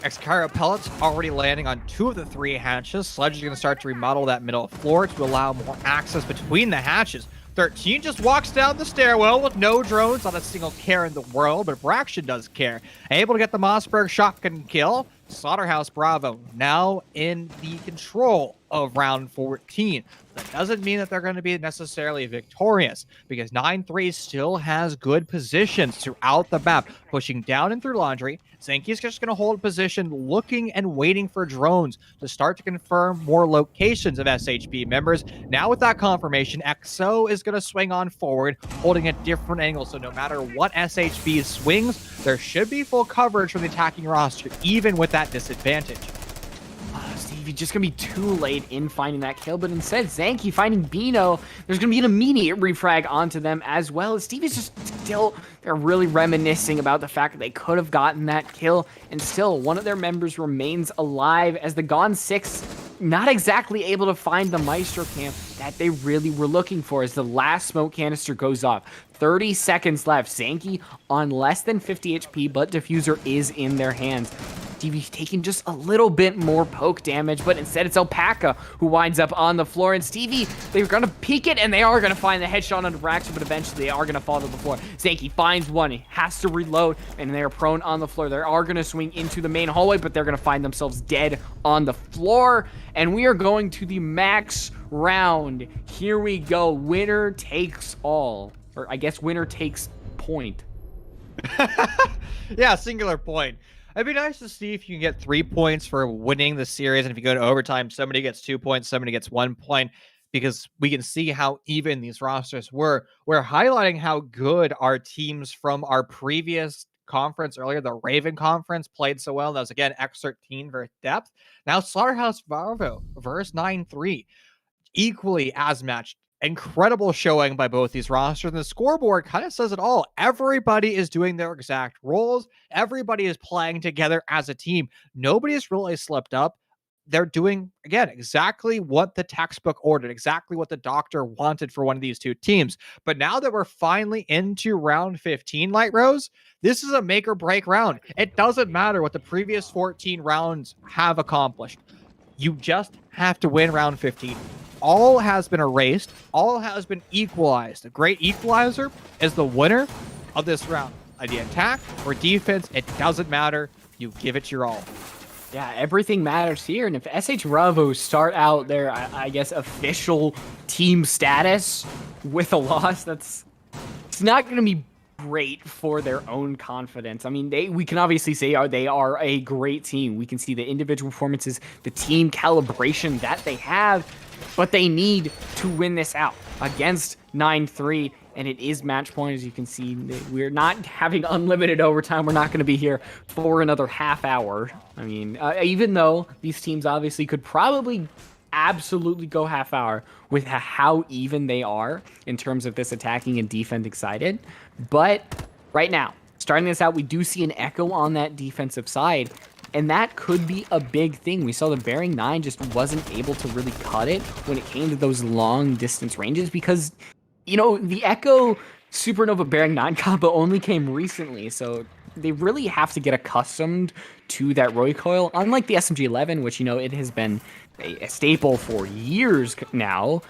A: X-Cairo pellets already landing on 2 of the 3 hatches. Sledge is going to start to remodel that middle floor to allow more access between the hatches. 13 just walks down the stairwell with no drones, not a single care in the world, but Braxton does care. Able to get the Mossberg shotgun kill. Slaughterhouse Bravo now in the control of round 14. That doesn't mean that they're going to be necessarily victorious, because 9-3 still has good positions throughout the map, pushing down and through laundry. Zenki's just going to hold position, looking and waiting for drones to start to confirm more locations of SHB members. Now with that confirmation, XO is going to swing on forward, holding a different angle. So no matter what SHB swings, there should be full coverage from the attacking roster, even with that disadvantage.
B: Stevie just gonna be too late in finding that kill, but instead Zanky finding Bino. There's gonna be an immediate refrag onto them as well. Stevie's just still, they're really reminiscing about the fact that they could have gotten that kill, and still one of their members remains alive as the Gon6 not exactly able to find the Maestro camp that they really were looking for as the last smoke canister goes off. 30 seconds left. Zanky on less than 50 HP, but Diffuser is in their hands. Stevie taking just a little bit more poke damage, but instead it's Alpaca who winds up on the floor. And Stevie, they're going to peek it, and they are going to find the headshot onto Braxton, but eventually they are going to fall to the floor. Zanky finds one. He has to reload, and they are prone on the floor. They are going to swing into the main hallway, but they're going to find themselves dead on the floor. And we are going to the max round. Here we go. Winner takes all. Or I guess winner takes point.
A: Yeah, singular point. It'd be nice to see if you can get 3 points for winning the series, and if you go to overtime, somebody gets 2 points, somebody gets 1 point, because we can see how even these rosters were. We're highlighting how good our teams from our previous conference earlier, the Raven conference, played so well. That was, again, X13 versus Depth. Now Slaughterhouse Bravo versus 9-3. Equally as matched. Incredible showing by both these rosters, and the scoreboard kind of says it all. Everybody is doing their exact roles. Everybody is playing together as a team. Nobody has really slipped up. They're doing, again, exactly what the textbook ordered, exactly what the doctor wanted for one of these two teams. But now that we're finally into round 15, Light Rose, this is a make or break round. It doesn't matter what the previous 14 rounds have accomplished. You just have to win round 15. All has been erased. All has been equalized. The great equalizer is the winner of this round. The attack or defense, it doesn't matter. You give it your all.
B: Yeah, everything matters here. And if SH Bravo start out their, I guess, official team status with a loss, it's not going to be great for their own confidence. I mean, we can obviously say they are a great team. We can see the individual performances, the team calibration that they have, but they need to win this out against 9-3, and it is match point. As you can see, we're not having unlimited overtime. We're not going to be here for another half hour. I mean, even though these teams obviously could probably absolutely go half hour with how even they are in terms of this attacking and defending sided. But right now, starting this out, we do see an echo on that defensive side. And that could be a big thing. We saw the Bearing 9 just wasn't able to really cut it when it came to those long distance ranges because, the Echo Supernova Bearing 9 combo only came recently. So they really have to get accustomed to that recoil. Unlike the SMG-11, which, it has been a staple for years now,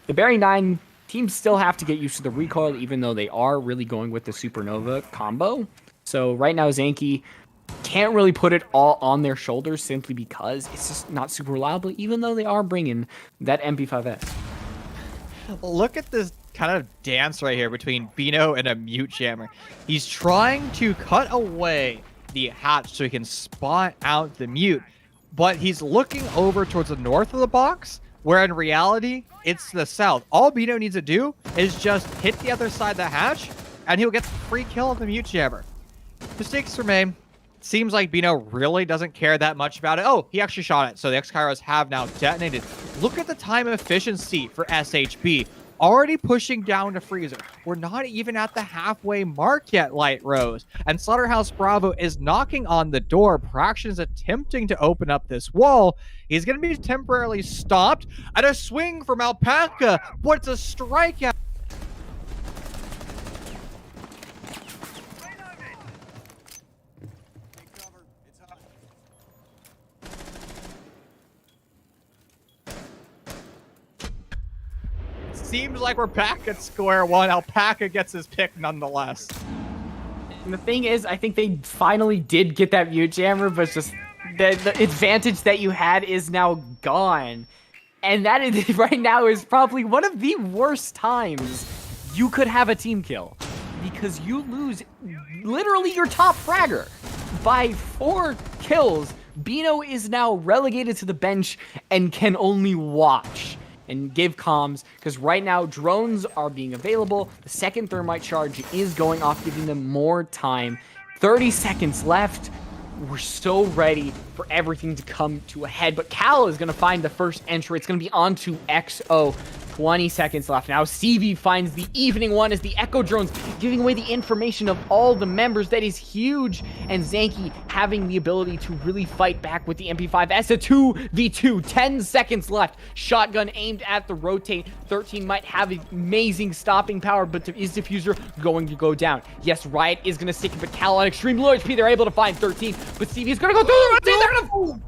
B: the Bearing 9 teams still have to get used to the recoil, even though they are really going with the Supernova combo. So right now, Zanky can't really put it all on their shoulders simply because it's just not super reliable, even though they are bringing that MP5S.
A: Look at this kind of dance right here between Bino and a Mute Jammer. He's trying to cut away the hatch so he can spot out the Mute, but he's looking over towards the north of the box, where in reality, it's the south. All Bino needs to do is just hit the other side of the hatch, and he'll get the free kill of the Mute Jammer. Mistakes remain. Seems like Bino really doesn't care that much about it. Oh, he actually shot it. So the X-Kairos have now detonated. Look at the time efficiency for SHB. Already pushing down to Freezer. We're not even at the halfway mark yet, Light Rose. And Slaughterhouse Bravo is knocking on the door. Praxian is attempting to open up this wall. He's going to be temporarily stopped. And a swing from Alpaca, but it's a strikeout. Seems like we're back at square one. Alpaca gets his pick nonetheless.
B: And the thing is, I think they finally did get that Mute Jammer, but just the advantage that you had is now gone. And that is, right now is probably one of the worst times you could have a team kill. Because you lose literally your top fragger by 4 kills. Bino is now relegated to the bench and can only watch and give comms, because right now drones are being available. The second thermite charge is going off, giving them more time. 30 seconds left. We're so ready for everything to come to a head, but Cal is going to find the first entry. It's going to be onto XO. 20 seconds left. Now CV finds the evening one as the Echo drones giving away the information of all the members. That is huge. And Zanky having the ability to really fight back with the MP5S. A 2v2. 10 seconds left. Shotgun aimed at the rotate. 13 might have amazing stopping power, but is Diffuser going to go down? Yes, Riot is going to stick it, but Cal on extreme low HP. They're able to find 13, but CV is going to go through.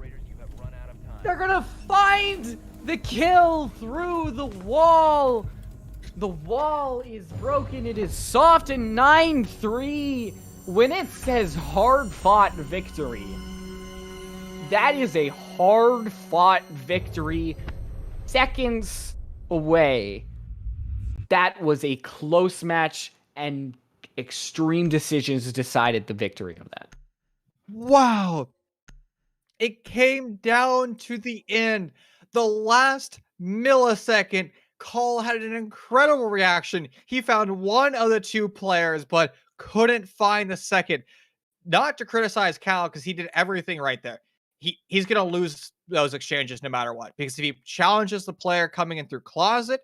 B: They're going to find the kill through the wall. The wall is broken. It is soft, and 9-3. When it says hard-fought victory, that is a hard-fought victory. Seconds away. That was a close match, and extreme decisions decided the victory of that.
A: Wow. It came down to the end. The last millisecond, Cole had an incredible reaction. He found one of the 2 players, but couldn't find the second. Not to criticize Cal, because he did everything right there. He's going to lose those exchanges no matter what. Because if he challenges the player coming in through Closet,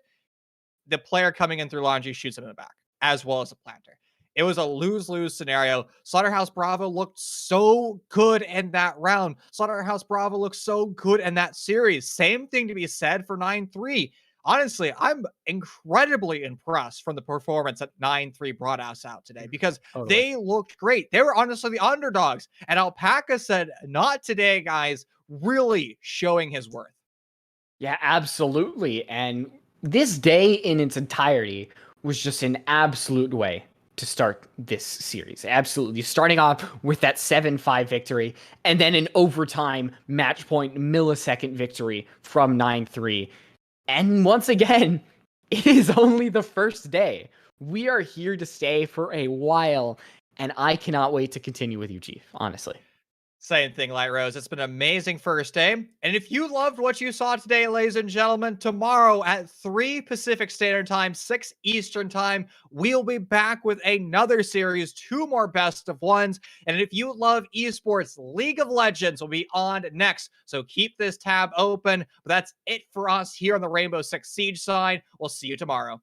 A: the player coming in through Laundry shoots him in the back, as well as the planter. It was a lose-lose scenario. Slaughterhouse Bravo looked so good in that round. Slaughterhouse Bravo looked so good in that series. Same thing to be said for 9-3. Honestly, I'm incredibly impressed from the performance that 9-3 brought us out today, because they looked great. They were honestly the underdogs. And Alpaca said, not today, guys, really showing his worth.
B: Yeah, absolutely. And this day in its entirety was just an absolute way to start this series. Absolutely. Starting off with that 7-5 victory, and then an overtime match point millisecond victory from 9-3. And once again, it is only the first day. We are here to stay for a while, and I cannot wait to continue with you, Chief, honestly.
A: Same thing, Light Rose. It's been an amazing first day. And if you loved what you saw today, ladies and gentlemen, tomorrow at 3 Pacific Standard Time, 6 Eastern Time, we'll be back with another series, 2 more best of ones. And if you love esports, League of Legends will be on next. So keep this tab open. But that's it for us here on the Rainbow Six Siege side. We'll see you tomorrow.